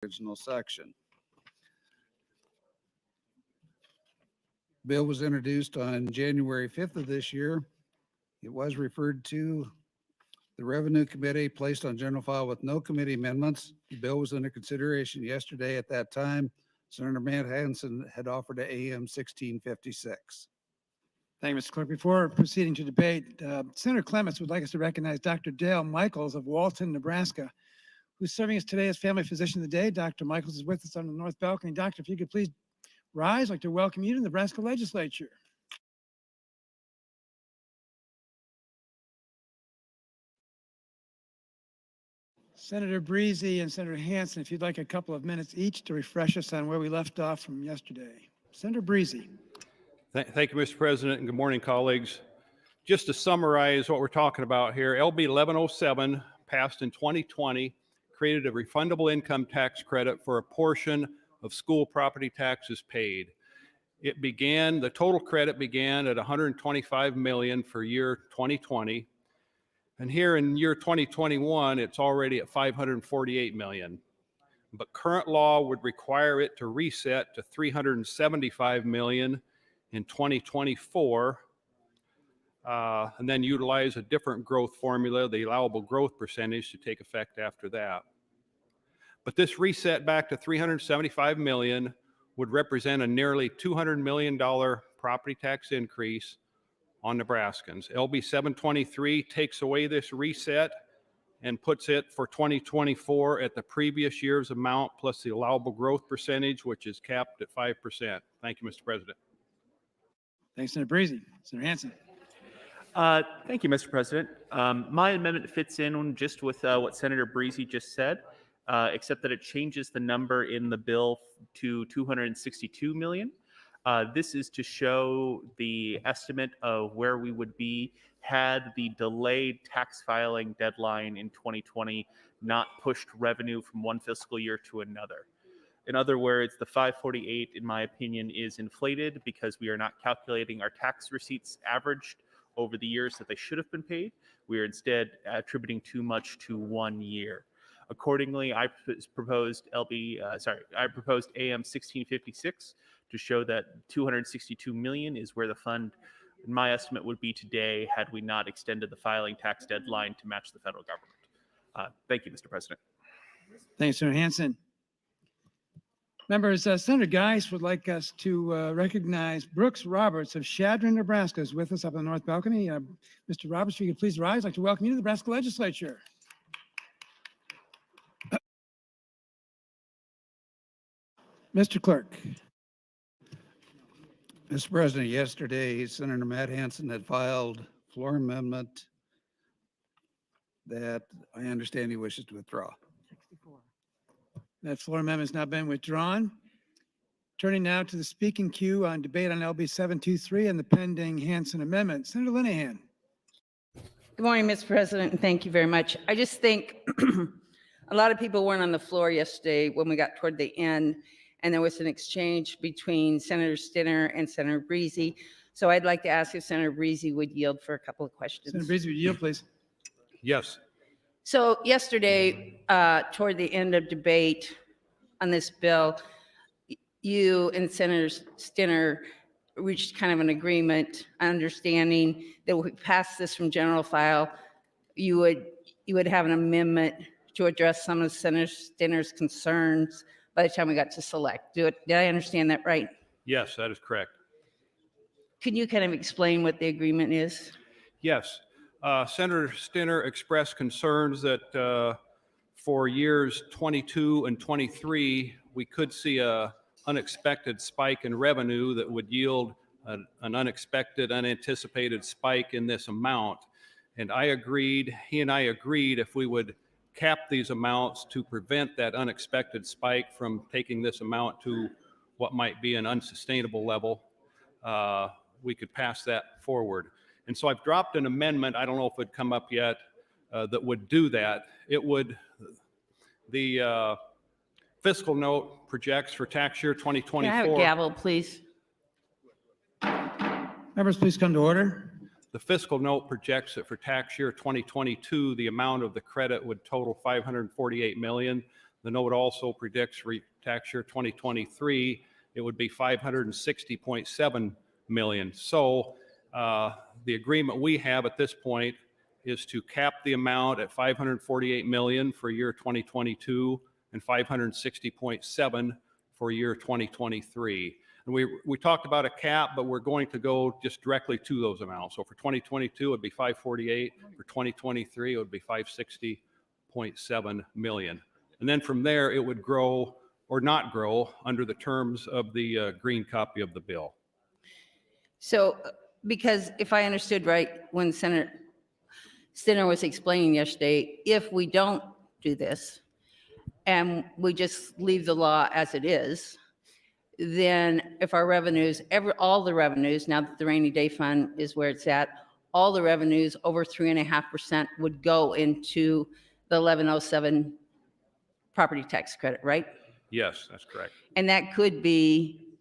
original section. Bill was introduced on January 5th of this year. It was referred to the Revenue Committee, placed on general file with no committee amendments. The bill was under consideration yesterday. At that time, Senator Matt Hansen had offered a AM 1656. Thank you, Mr. Clerk. Before proceeding to debate, Senator Clements would like us to recognize Dr. Dale Michaels of Walton, Nebraska, who's serving us today as Family Physician of the Day. Dr. Michaels is with us on the north balcony. Doctor, if you could please rise, I'd like to welcome you to the Nebraska Legislature. Senator Breezy and Senator Hansen, if you'd like a couple of minutes each to refresh us on where we left off from yesterday. Senator Breezy. Thank you, Mr. President, and good morning, colleagues. Just to summarize what we're talking about here, LB 1107 passed in 2020, created a refundable income tax credit for a portion of school property taxes paid. The total credit began at $125 million for year 2020. And here in year 2021, it's already at $548 million. But current law would require it to reset to $375 million in 2024, and then utilize a different growth formula, the allowable growth percentage, to take effect after that. But this reset back to $375 million would represent a nearly $200 million property tax increase on Nebraskans. LB 723 takes away this reset and puts it for 2024 at the previous year's amount plus the allowable growth percentage, which is capped at 5%. Thank you, Mr. President. Thanks, Senator Breezy. Senator Hansen. Thank you, Mr. President. My amendment fits in just with what Senator Breezy just said, except that it changes the number in the bill to $262 million. This is to show the estimate of where we would be had the delayed tax filing deadline in 2020 not pushed revenue from one fiscal year to another. In other words, the 548, in my opinion, is inflated because we are not calculating our tax receipts averaged over the years that they should have been paid. We are instead attributing too much to 1 year. Accordingly, I proposed AM 1656 to show that $262 million is where the fund, in my estimate, would be today had we not extended the filing tax deadline to match the federal government. Thank you, Mr. President. Thanks, Senator Hansen. Members, Senator Geis would like us to recognize Brooks Roberts of Chadron, Nebraska, is with us up on the north balcony. Mr. Roberts, if you could please rise, I'd like to welcome you to the Nebraska Legislature. Mr. Clerk. Mr. President, yesterday, Senator Matt Hansen had filed a floor amendment that I understand he wishes to withdraw. 64. That floor amendment has now been withdrawn. Turning now to the speaking queue on debate on LB 723 and the pending Hansen amendment. Senator Linehan. Good morning, Mr. President, and thank you very much. I just think a lot of people weren't on the floor yesterday when we got toward the end, and there was an exchange between Senator Stinner and Senator Breezy. So I'd like to ask if Senator Breezy would yield for a couple of questions. Senator Breezy, would you yield, please? Yes. So yesterday, toward the end of debate on this bill, you and Senator Stinner reached kind of an agreement, understanding that if we pass this from general file, you would have an amendment to address some of Senator Stinner's concerns by the time we got to select. Did I understand that right? Yes, that is correct. Could you kind of explain what the agreement is? Yes. Senator Stinner expressed concerns that for years 22 and 23, we could see a unexpected spike in revenue that would yield an unexpected, unanticipated spike in this amount. And he and I agreed if we would cap these amounts to prevent that unexpected spike from taking this amount to what might be an unsustainable level, we could pass that forward. And so I've dropped an amendment, I don't know if it would come up yet, that would do that. The fiscal note projects for tax year 2024. Can I have a gavel, please? Members, please come to order. The fiscal note projects that for tax year 2022, the amount of the credit would total $548 million. The note also predicts for tax year 2023, it would be 560.7 million. So the agreement we have at this point is to cap the amount at 548 million for year 2022 and 560.7 for year 2023. And we talked about a cap, but we're going to go just directly to those amounts. So for 2022, it would be 548. For 2023, it would be 560.7 million. And then from there, it would grow or not grow under the terms of the green copy of the bill. So, because if I understood right, when Senator Stinner was explaining yesterday, if we don't do this and we just leave the law as it is, then if our revenues, all the revenues, now that the rainy day fund is where it's at, all the revenues over 3.5% would go into the 1107 property tax credit, right? Yes, that's correct. And that could be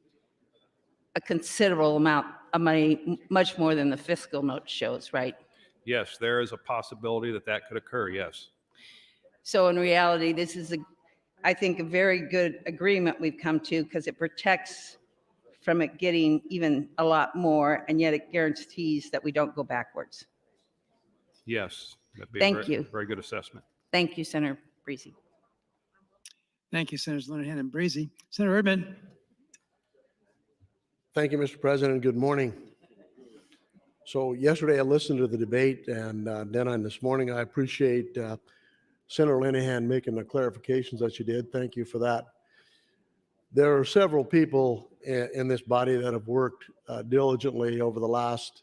a considerable amount of money, much more than the fiscal note shows, right? Yes, there is a possibility that that could occur, yes. So in reality, this is, I think, a very good agreement we've come to, because it protects from it getting even a lot more, and yet it guarantees that we don't go backwards. Yes. That'd be Thank you. Very good assessment. Thank you, Senator Breezy. Thank you, Senators Linehan and Breezy. Senator Erdman. Thank you, Mr. President. Good morning. So yesterday I listened to the debate, and then on this morning, I appreciate Senator Linehan making the clarifications that she did. Thank you for that. There are several people in this body that have worked diligently over the last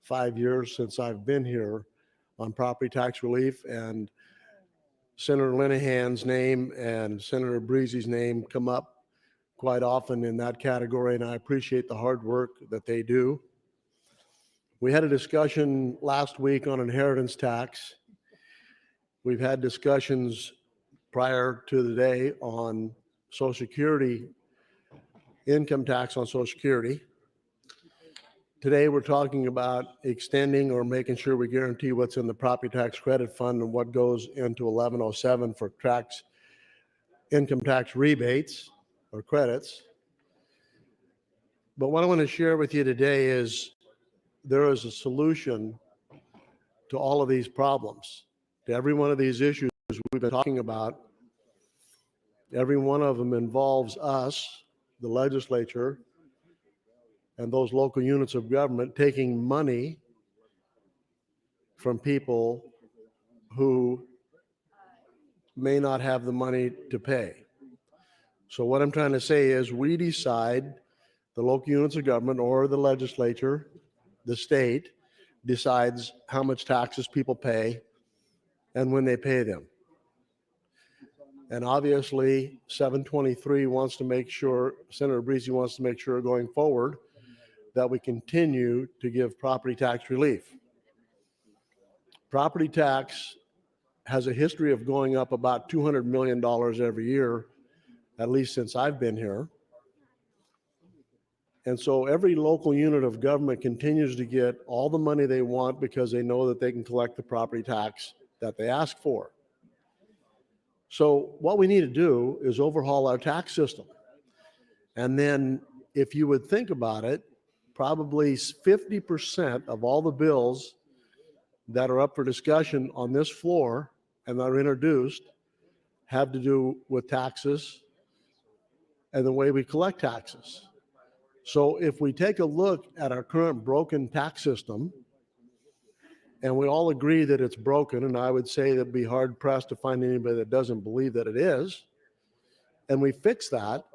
5 years since I've been here on property tax relief, and Senator Linehan's name and Senator Breezy's name come up quite often in that category, and I appreciate the hard work that they do. We had a discussion last week on inheritance tax. We've had discussions prior to the day on Social Security, income tax on Social Security. Today, we're talking about extending or making sure we guarantee what's in the property tax credit fund and what goes into 1107 for income tax rebates or credits. But what I want to share with you today is there is a solution to all of these problems, to every one of these issues we've been talking about. Every one of them involves us, the legislature, and those local units of government taking money from people who may not have the money to pay. So what I'm trying to say is we decide, the local units of government or the legislature, the state, decides how much taxes people pay and when they pay them. And obviously 723 wants to make sure, Senator Breezy wants to make sure going forward that we continue to give property tax relief. Property tax has a history of going up about $200 million every year, at least since I've been here. And so every local unit of government continues to get all the money they want because they know that they can collect the property tax that they ask for. So what we need to do is overhaul our tax system. And then if you would think about it, probably 50% of all the bills that are up for discussion on this floor and that are introduced have to do with taxes and the way we collect taxes. So if we take a look at our current broken tax system, and we all agree that it's broken, and I would say that'd be hard pressed to find anybody that doesn't believe that it is, and we fix that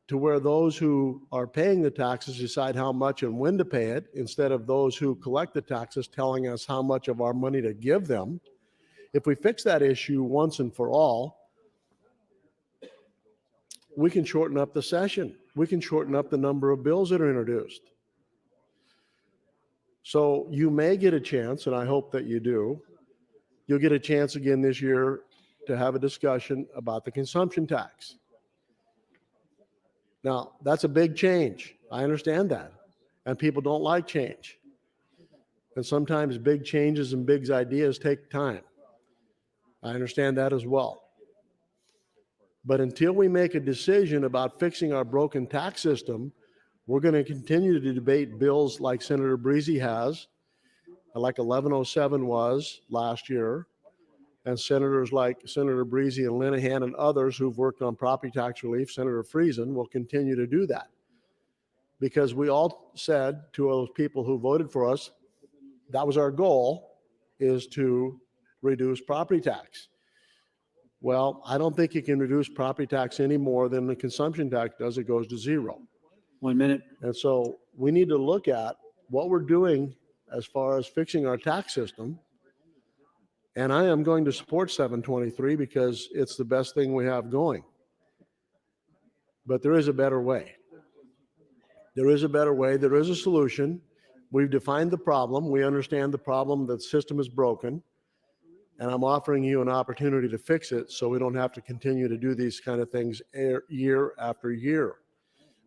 to where those who are paying the taxes decide how much and when to pay it, instead of those who collect the taxes telling us how much of our money to give them. If we fix that issue once and for all, we can shorten up the session. We can shorten up the number of bills that are introduced. So you may get a chance, and I hope that you do, you'll get a chance again this year to have a discussion about the consumption tax. Now, that's a big change. I understand that. And people don't like change. And sometimes big changes and big ideas take time. I understand that as well. But until we make a decision about fixing our broken tax system, we're going to continue to debate bills like Senator Breezy has, like 1107 was last year, and senators like Senator Breezy and Linehan and others who've worked on property tax relief, Senator Friesen, will continue to do that. Because we all said to those people who voted for us, that was our goal, is to reduce property tax. Well, I don't think you can reduce property tax any more than the consumption tax does. It goes to zero. 1 minute. And so we need to look at what we're doing as far as fixing our tax system. And I am going to support 723 because it's the best thing we have going. But there is a better way. There is a better way. There is a solution. We've defined the problem. We understand the problem, that the system is broken. And I'm offering you an opportunity to fix it so we don't have to continue to do these kind of things year after year.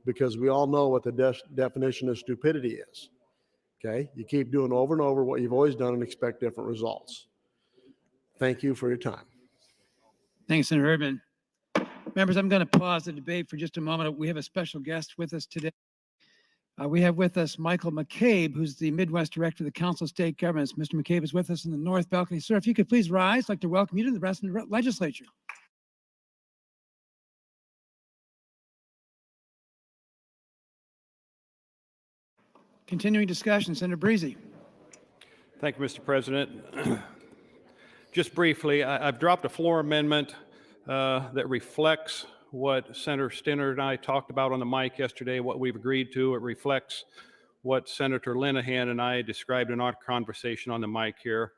Because we all know what the definition of stupidity is. Okay? You keep doing over and over what you've always done and expect different results. Thank you for your time. Thanks, Senator Erdman. Members, I'm going to pause the debate for just a moment. We have a special guest with us today. We have with us Michael McCabe, who's the Midwest Director of the Council of State Governments. Mr. McCabe is with us in the north balcony. Sir, if you could please rise, I'd like to welcome you to the Nebraska Legislature. Continuing discussion, Senator Breezy. Thank you, Mr. President. Just briefly, I've dropped a floor amendment that reflects what Senator Stinner and I talked about on the mic yesterday, what we've agreed to. It reflects what Senator Linehan and I described in our conversation on the mic here.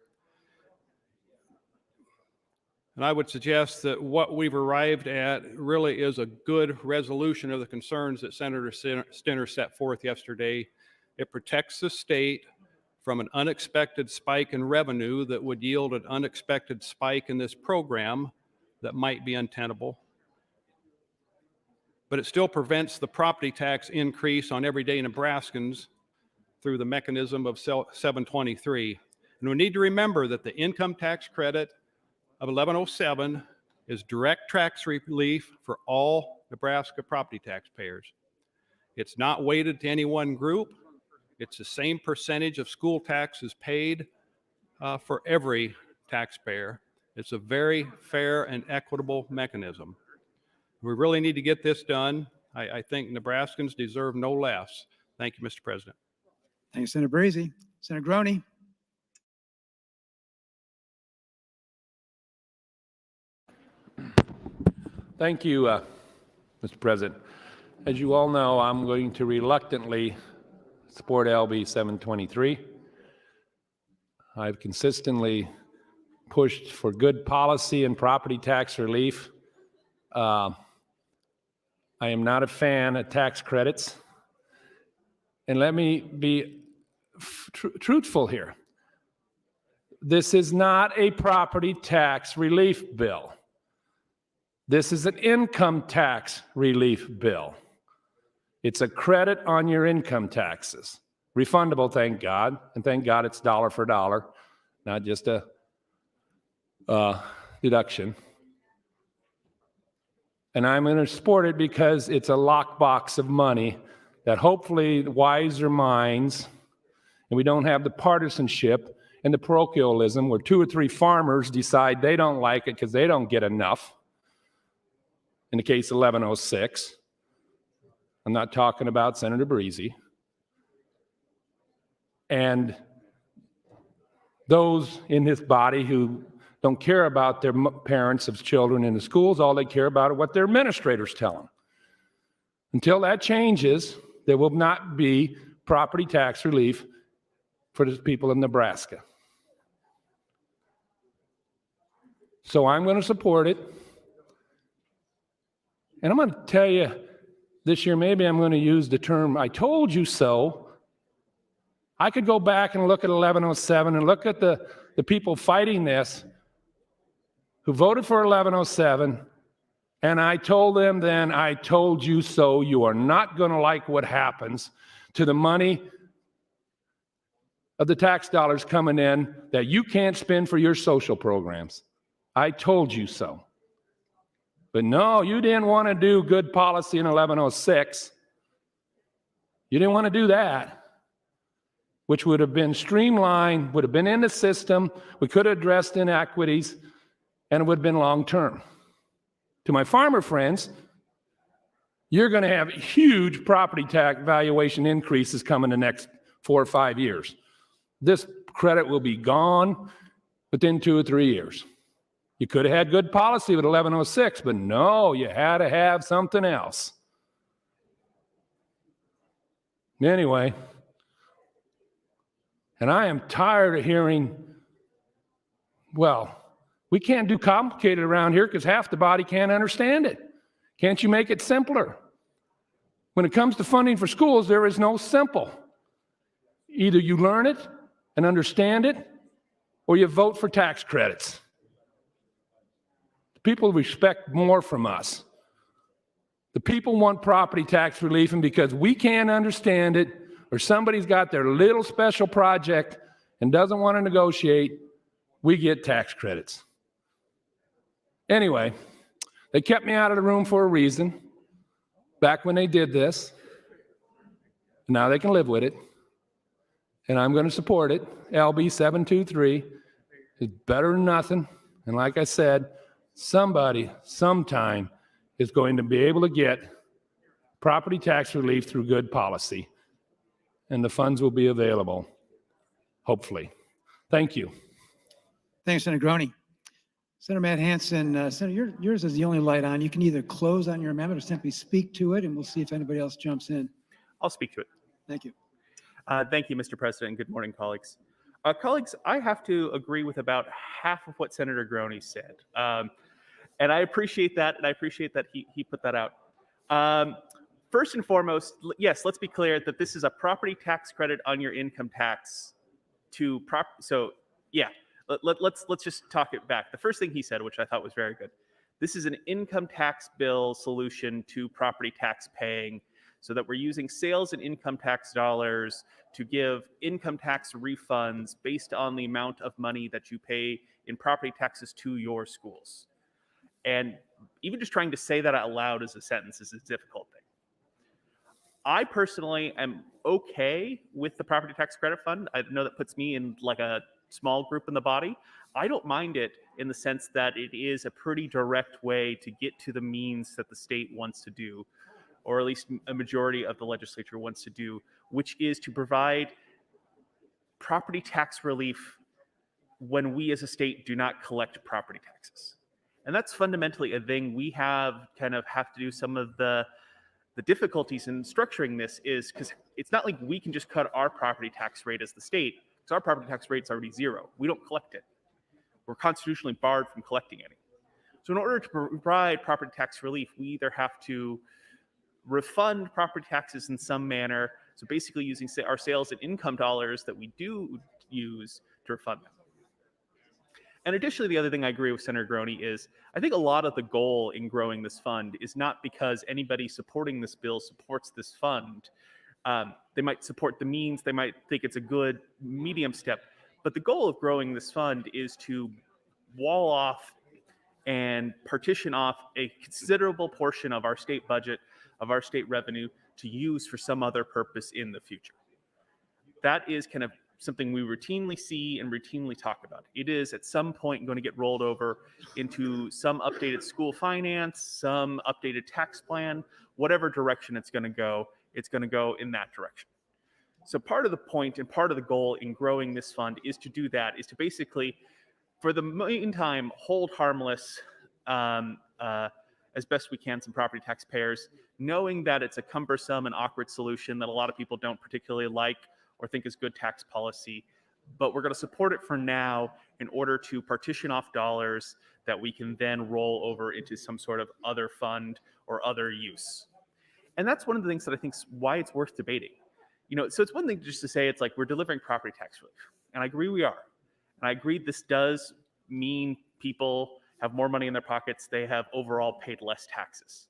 And I would suggest that what we've arrived at really is a good resolution of the concerns that Senator Stinner set forth yesterday. It protects the state from an unexpected spike in revenue that would yield an unexpected spike in this program that might be untenable. But it still prevents the property tax increase on everyday Nebraskans through the mechanism of 723. And we need to remember that the income tax credit of 1107 is direct tax relief for all Nebraska property taxpayers. It's not weighted to any one group. It's the same percentage of school taxes paid for every taxpayer. It's a very fair and equitable mechanism. We really need to get this done. I think Nebraskans deserve no less. Thank you, Mr. President. Thanks, Senator Breezy. Senator Groney. Thank you, Mr. President. As you all know, I'm going to reluctantly support LB 723. I've consistently pushed for good policy and property tax relief. I am not a fan of tax credits. And let me be truthful here. This is not a property tax relief bill. This is an income tax relief bill. It's a credit on your income taxes. Refundable, thank God. And thank God it's dollar for dollar, not just a deduction. And I'm going to support it because it's a lockbox of money that hopefully wiser minds, and we don't have the partisanship and the parochialism where 2 or 3 farmers decide they don't like it because they don't get enough. In the case of 1106, I'm not talking about Senator Breezy. And those in this body who don't care about their parents of children in the schools, all they care about are what their administrators tell them. Until that changes, there will not be property tax relief for the people of Nebraska. So I'm going to support it. And I'm going to tell you, this year maybe I'm going to use the term, I told you so. I could go back and look at 1107 and look at the people fighting this who voted for 1107, and I told them then, I told you so. You are not going to like what happens to the money of the tax dollars coming in that you can't spend for your social programs. I told you so. But no, you didn't want to do good policy in 1106. You didn't want to do that, which would have been streamlined, would have been in the system. We could have addressed inequities, and it would have been long-term. To my farmer friends, you're going to have huge property tax valuation increases coming the next 4 or 5 years. This credit will be gone within 2 or 3 years. You could have had good policy with 1106, but no, you had to have something else. Anyway, and I am tired of hearing, well, we can't do complicated around here because half the body can't understand it. Can't you make it simpler? When it comes to funding for schools, there is no simple. Either you learn it and understand it, or you vote for tax credits. People respect more from us. The people want property tax relief, and because we can't understand it, or somebody's got their little special project and doesn't want to negotiate, we get tax credits. Anyway, they kept me out of the room for a reason back when they did this. Now they can live with it, and I'm going to support it. LB 723 is better than nothing, and like I said, somebody, sometime, is going to be able to get property tax relief through good policy, and the funds will be available, hopefully. Thank you. Thanks, Senator Groney. Senator Matt Hansen, Senator, yours is the only light on. You can either close on your amendment or simply speak to it, and we'll see if anybody else jumps in. I'll speak to it. Thank you. Thank you, Mr. President, and good morning, colleagues. Colleagues, I have to agree with about half of what Senator Groney said. And I appreciate that, and I appreciate that he put that out. First and foremost, yes, let's be clear that this is a property tax credit on your income tax to so yeah, let's just talk it back. The first thing he said, which I thought was very good, this is an income tax bill solution to property tax paying, so that we're using sales and income tax dollars to give income tax refunds based on the amount of money that you pay in property taxes to your schools. And even just trying to say that out loud as a sentence is a difficult thing. I personally am okay with the property tax credit fund. I know that puts me in like a small group in the body. I don't mind it in the sense that it is a pretty direct way to get to the means that the state wants to do, or at least a majority of the legislature wants to do, which is to provide property tax relief when we as a state do not collect property taxes. And that's fundamentally a thing we have to do some of the difficulties in structuring this, is because it's not like we can just cut our property tax rate as the state, because our property tax rate is already zero. We don't collect it. We're constitutionally barred from collecting any. So in order to provide property tax relief, we either have to refund property taxes in some manner, so basically using our sales and income dollars that we do use to refund them. And additionally, the other thing I agree with Senator Groney is I think a lot of the goal in growing this fund is not because anybody supporting this bill supports this fund. They might support the means, they might think it's a good medium step, but the goal of growing this fund is to wall off and partition off a considerable portion of our state budget, of our state revenue, to use for some other purpose in the future. That is kind of something we routinely see and routinely talk about. It is at some point going to get rolled over into some updated school finance, some updated tax plan, whatever direction it's going to go in that direction. So part of the point and part of the goal in growing this fund is to do that, is to basically, for the meantime, hold harmless as best we can some property taxpayers, knowing that it's a cumbersome and awkward solution that a lot of people don't particularly like or think is good tax policy, but we're going to support it for now in order to partition off dollars that we can then roll over into some sort of other fund or other use. And that's one of the things that I think is why it's worth debating. So it's one thing just to say it's like we're delivering property tax relief, and I agree we are. And I agree this does mean people have more money in their pockets, they have overall paid less taxes.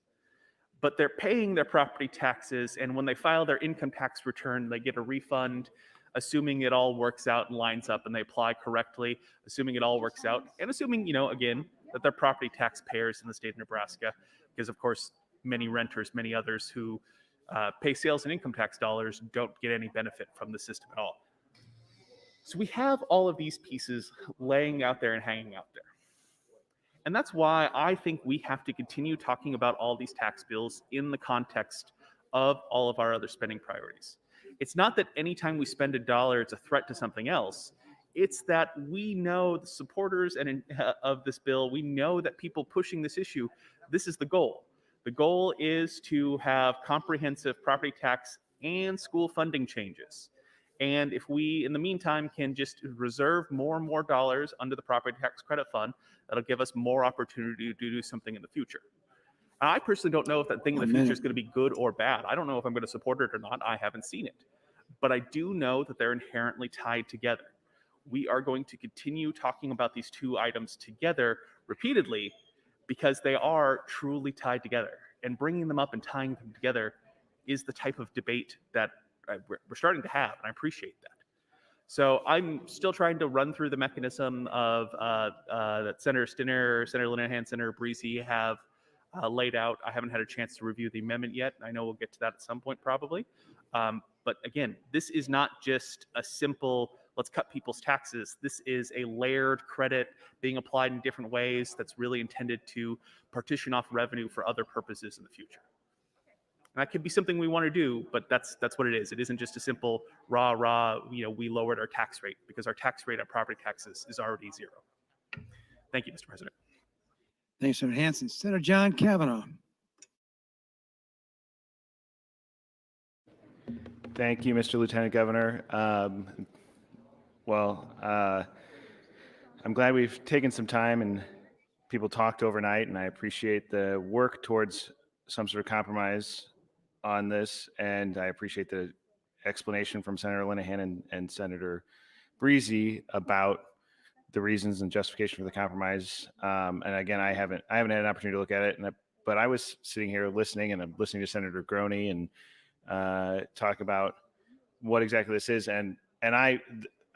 But they're paying their property taxes, and when they file their income tax return, they get a refund assuming it all works out and lines up and they apply correctly, assuming it all works out, and assuming, again, that they're property taxpayers in the state of Nebraska, because of course, many renters, many others who pay sales and income tax dollars don't get any benefit from the system at all. So we have all of these pieces laying out there and hanging out there. And that's why I think we have to continue talking about all these tax bills in the context of all of our other spending priorities. It's not that anytime we spend a dollar, it's a threat to something else. It's that we know the supporters of this bill, we know that people pushing this issue, this is the goal. The goal is to have comprehensive property tax and school funding changes. And if we, in the meantime, can just reserve more and more dollars under the property tax credit fund, that'll give us more opportunity to do something in the future. I personally don't know if that thing in the future is going to be good or bad. I don't know if I'm going to support it or not. I haven't seen it. But I do know that they're inherently tied together. We are going to continue talking about these two items together repeatedly because they are truly tied together. And bringing them up and tying them together is the type of debate that we're starting to have, and I appreciate that. So I'm still trying to run through the mechanism of that Senator Stinner, Senator Linehan, Senator Breese have laid out. I haven't had a chance to review the amendment yet. I know we'll get to that at some point probably. But again, this is not just a simple, let's cut people's taxes. This is a layered credit being applied in different ways that's really intended to partition off revenue for other purposes in the future. And that could be something we want to do, but that's what it is. It isn't just a simple rah, we lowered our tax rate, because our tax rate on property taxes is already 0. Thank you, Mr. President. Thanks, Senator Hansen. Senator John Kavanaugh. Thank you, Mr. Lieutenant Governor. I'm glad we've taken some time and people talked overnight, and I appreciate the work towards some sort of compromise on this, and I appreciate the explanation from Senator Linehan and Senator Breese about the reasons and justification for the compromise. And again, I haven't had an opportunity to look at it, but I was sitting here listening, and I'm listening to Senator Groney and talk about what exactly this is, and I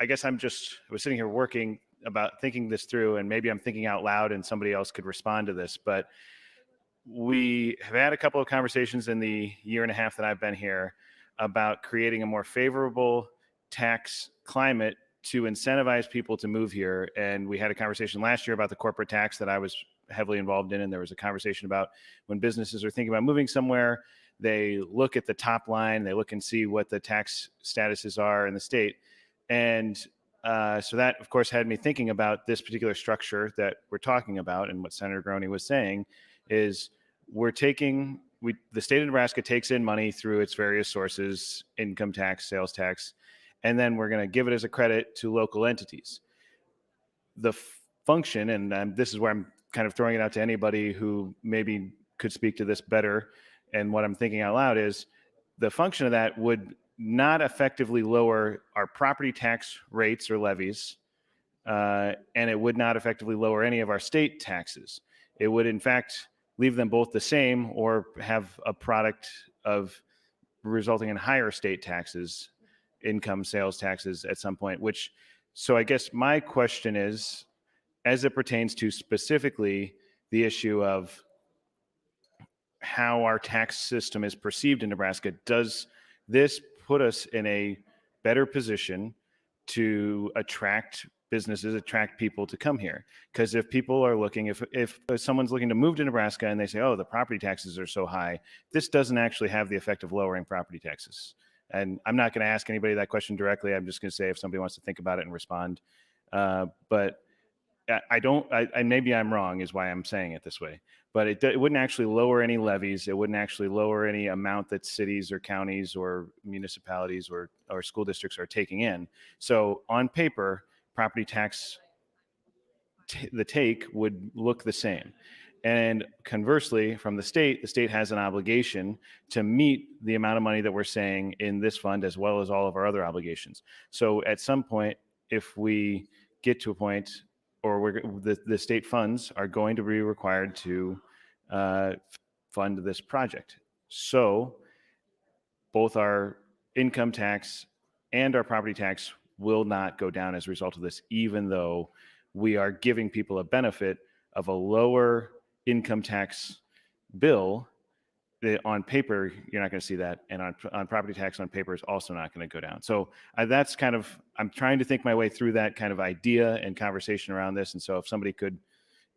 guess I was sitting here working about thinking this through, and maybe I'm thinking out loud, and somebody else could respond to this, but we have had a couple of conversations in the year and a half that I've been here about creating a more favorable tax climate to incentivize people to move here. And we had a conversation last year about the corporate tax that I was heavily involved in. And there was a conversation about when businesses are thinking about moving somewhere, they look at the top line, they look and see what the tax statuses are in the state. And so that, of course, had me thinking about this particular structure that we're talking about. And what Senator Groney was saying is the state of Nebraska takes in money through its various sources, income tax, sales tax, and then we're going to give it as a credit to local entities. The function, and this is where I'm kind of throwing it out to anybody who maybe could speak to this better, and what I'm thinking out loud is the function of that would not effectively lower our property tax rates or levies, and it would not effectively lower any of our state taxes. It would, in fact, leave them both the same or have a product of resulting in higher state taxes, income sales taxes at some point, so I guess my question is, as it pertains to specifically the issue of how our tax system is perceived in Nebraska, does this put us in a better position to attract businesses, attract people to come here? Because if people are looking, if someone's looking to move to Nebraska and they say, oh, the property taxes are so high, this doesn't actually have the effect of lowering property taxes. And I'm not going to ask anybody that question directly. I'm just going to say if somebody wants to think about it and respond. But maybe I'm wrong is why I'm saying it this way, but it wouldn't actually lower any levies. It wouldn't actually lower any amount that cities or counties or municipalities or school districts are taking in. So on paper, property tax, the take would look the same. And conversely, from the state has an obligation to meet the amount of money that we're saying in this fund, as well as all of our other obligations. So at some point, if we get to a point, or the state funds are going to be required to fund this project. So both our income tax and our property tax will not go down as a result of this, even though we are giving people a benefit of a lower income tax bill. On paper, you're not going to see that. And on property tax on paper is also not going to go down. So that's kind of, I'm trying to think my way through that kind of idea and conversation around this. And so if somebody could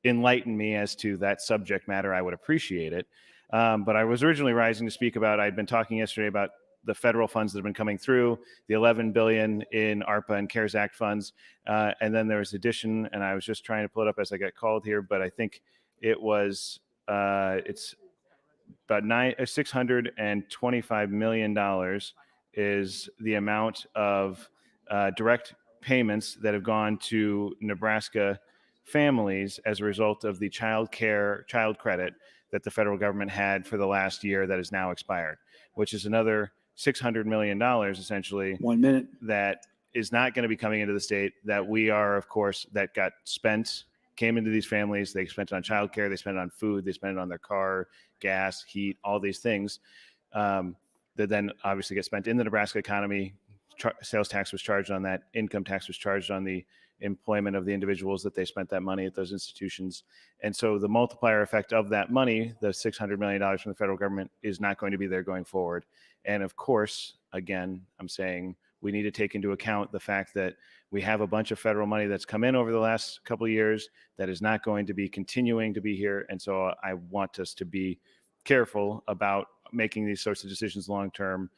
enlighten me as to that subject matter, I would appreciate it. But I was originally rising to speak about, I'd been talking yesterday about the federal funds that have been coming through, the 11 billion in ARPA and CARES Act funds. And then there was addition, and I was just trying to pull it up as I got called here, but I think it was, it's about $625 million is the amount of direct payments that have gone to Nebraska families as a result of the child credit that the federal government had for the last year that is now expired, which is another $600 million essentially 1 minute. that is not going to be coming into the state, that we are, of course, that got spent, came into these families. They spent it on childcare, they spent it on food, they spent it on their car, gas, heat, all these things that then obviously get spent in the Nebraska economy. Sales tax was charged on that. Income tax was charged on the employment of the individuals that they spent that money at those institutions. And so the multiplier effect of that money, the $600 million from the federal government, is not going to be there going forward. And of course, again, I'm saying we need to take into account the fact that we have a bunch of federal money that's come in over the last couple of years that is not going to be continuing to be here. And so I want us to be careful about making these sorts of decisions long term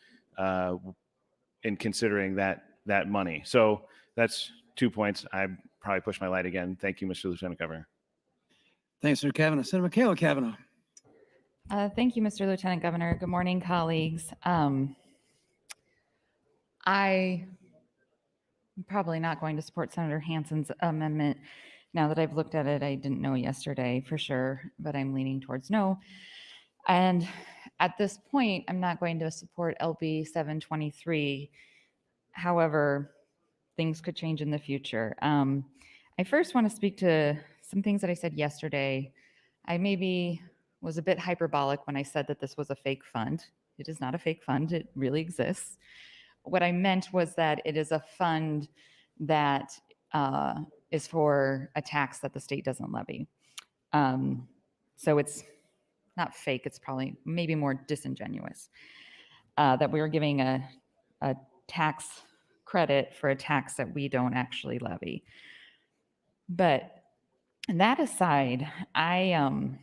in considering that money. So that's 2 points. I probably pushed my light again. Thank you, Mr. Lieutenant Governor. Thanks, Senator Kavanaugh. Senator Michaela Kavanaugh. Thank you, Mr. Lieutenant Governor. Good morning, colleagues. I'm probably not going to support Senator Hansen's amendment. Now that I've looked at it, I didn't know yesterday for sure, but I'm leaning towards no. And at this point, I'm not going to support LB 723. However, things could change in the future. I first want to speak to some things that I said yesterday. I maybe was a bit hyperbolic when I said that this was a fake fund. It is not a fake fund. It really exists. What I meant was that it is a fund that is for a tax that the state doesn't levy. So it's not fake. It's probably maybe more disingenuous that we were giving a tax credit for a tax that we don't actually levy. But that aside, I'm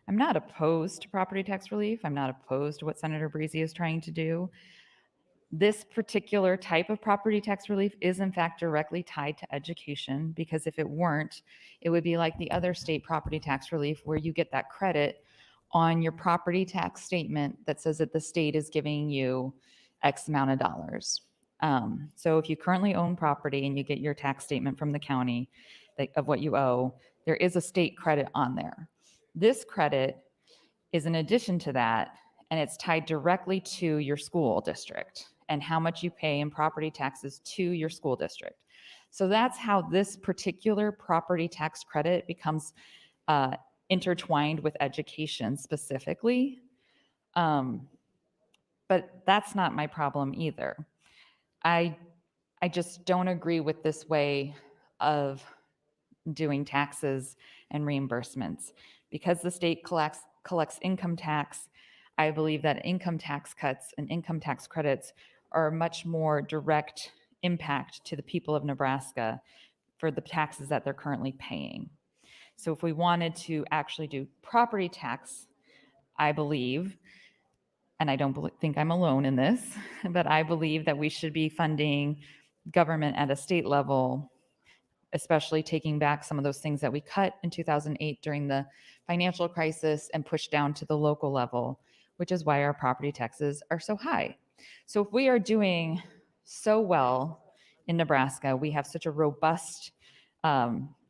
not opposed to property tax relief. I'm not opposed to what Senator Breezy is trying to do. This particular type of property tax relief is in fact directly tied to education, because if it weren't, it would be like the other state property tax relief where you get that credit on your property tax statement that says that the state is giving you X amount of dollars. So if you currently own property and you get your tax statement from the county of what you owe, there is a state credit on there. This credit is in addition to that, and it's tied directly to your school district and how much you pay in property taxes to your school district. So that's how this particular property tax credit becomes intertwined with education specifically. But that's not my problem either. I just don't agree with this way of doing taxes and reimbursements. Because the state collects income tax, I believe that income tax cuts and income tax credits are a much more direct impact to the people of Nebraska for the taxes that they're currently paying. So if we wanted to actually do property tax, I believe, and I don't think I'm alone in this, but I believe that we should be funding government at a state level, especially taking back some of those things that we cut in 2008 during the financial crisis and pushed down to the local level, which is why our property taxes are so high. So if we are doing so well in Nebraska, we have such a robust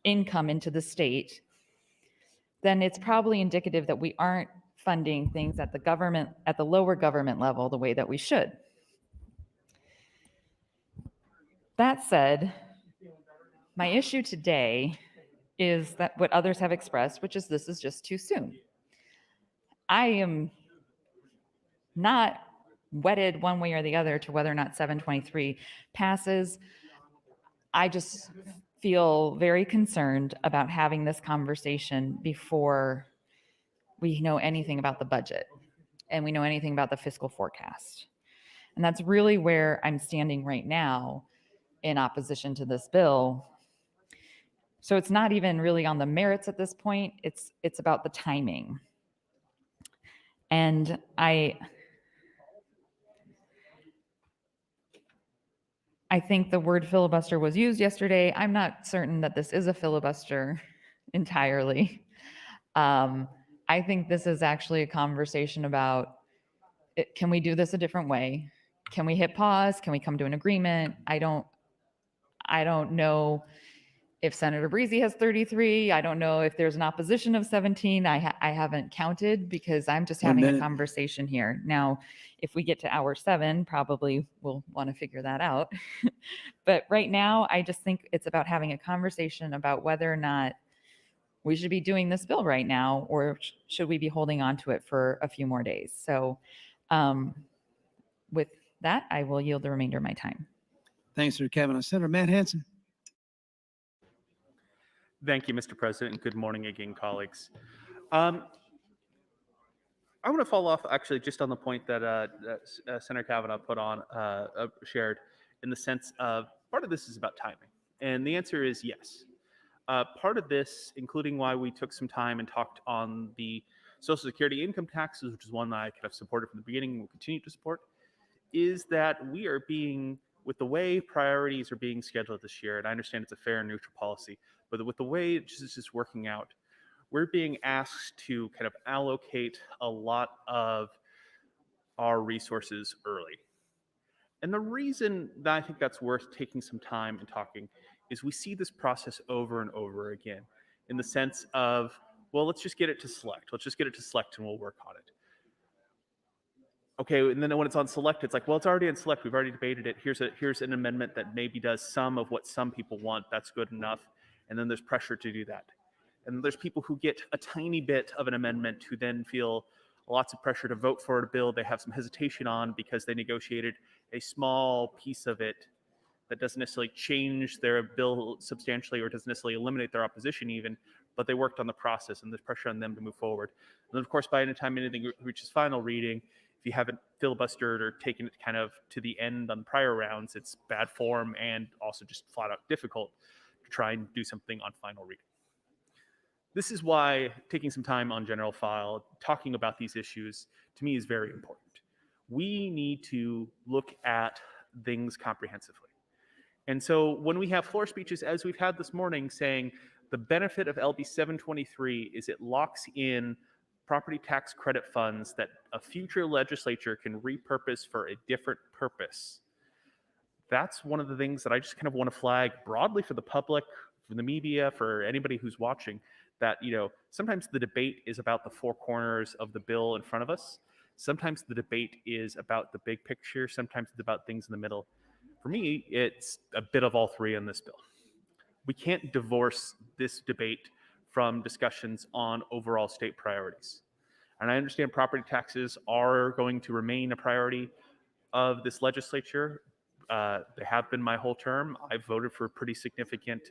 income into the state, then it's probably indicative that we aren't funding things at the lower government level the way that we should. That said, my issue today is that what others have expressed, which is this is just too soon. I am not wedded one way or the other to whether or not 723 passes. I just feel very concerned about having this conversation before we know anything about the budget and we know anything about the fiscal forecast. And that's really where I'm standing right now in opposition to this bill. So it's not even really on the merits at this point. It's about the timing. And I think the word filibuster was used yesterday. I'm not certain that this is a filibuster entirely. I think this is actually a conversation about, can we do this a different way? Can we hit pause? Can we come to an agreement? I don't know if Senator Breezy has 33. I don't know if there's an opposition of 17. I haven't counted because I'm just 1 having a minute. conversation here. Now, if we get to hour 7, probably we'll want to figure that out. But right now, I just think it's about having a conversation about whether or not we should be doing this bill right now, or should we be holding on to it for a few more days? So with that, I will yield the remainder of my time. Thanks, Senator Kavanaugh. Senator Matt Hansen. Thank you, Mr. President, and good morning again, colleagues. I want to follow off actually just on the point that Senator Kavanaugh shared, in the sense of part of this is about timing. And the answer is yes. Part of this, including why we took some time and talked on the Social Security income taxes, which is one that I kind of supported from the beginning and will continue to support, is that we are being, with the way priorities are being scheduled this year, and I understand it's a fair and neutral policy, but with the way it's just working out, we're being asked to kind of allocate a lot of our resources early. And the reason that I think that's worth taking some time and talking is we see this process over and over again, in the sense of, well, let's just get it to select. Let's just get it to select and we'll work on it. Okay, and then when it's on select, it's like, well, it's already in select. We've already debated it. Here's an amendment that maybe does some of what some people want. That's good enough. And then there's pressure to do that. And there's people who get a tiny bit of an amendment who then feel lots of pressure to vote for a bill they have some hesitation on because they negotiated a small piece of it that doesn't necessarily change their bill substantially or doesn't necessarily eliminate their opposition even, but they worked on the process and there's pressure on them to move forward. And then, of course, by any time anything reaches final reading, if you haven't filibustered or taken it kind of to the end on prior rounds, it's bad form and also just flat out difficult to try and do something on final reading. This is why taking some time on general file, talking about these issues, to me is very important. We need to look at things comprehensively. And so when we have floor speeches, as we've had this morning, saying the benefit of LB 723 is it locks in property tax credit funds that a future legislature can repurpose for a different purpose. That's one of the things that I just kind of want to flag broadly for the public, for the media, for anybody who's watching, that, you know, sometimes the debate is about the four corners of the bill in front of us. Sometimes the debate is about the big picture. Sometimes it's about things in the middle. For me, it's a bit of all three in this bill. We can't divorce this debate from discussions on overall state priorities. And I understand property taxes are going to remain a priority of this legislature. They have been my whole term. I've voted for pretty significant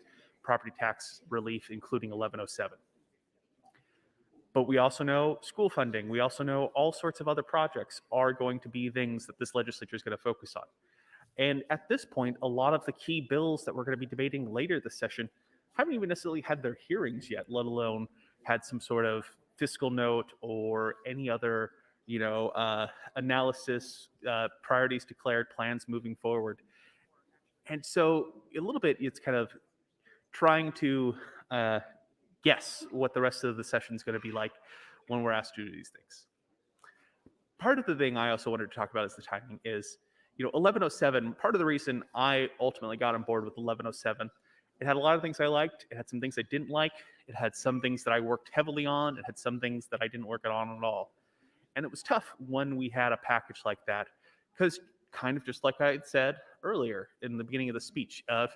property tax relief, including 1107. But we also know school funding. We also know all sorts of other projects are going to be things that this legislature is going to focus on. And at this point, a lot of the key bills that we're going to be debating later this session haven't even necessarily had their hearings yet, let alone had some sort of fiscal note or any other, analysis, priorities declared, plans moving forward. And so a little bit, it's kind of trying to guess what the rest of the session is going to be like when we're asked to do these things. Part of the thing I also wanted to talk about is the timing is, 1107, part of the reason I ultimately got on board with 1107, it had a lot of things I liked. It had some things I didn't like. It had some things that I worked heavily on. It had some things that I didn't work on at all. And it was tough when we had a package like that, because kind of just like I had said earlier in the beginning of the speech, of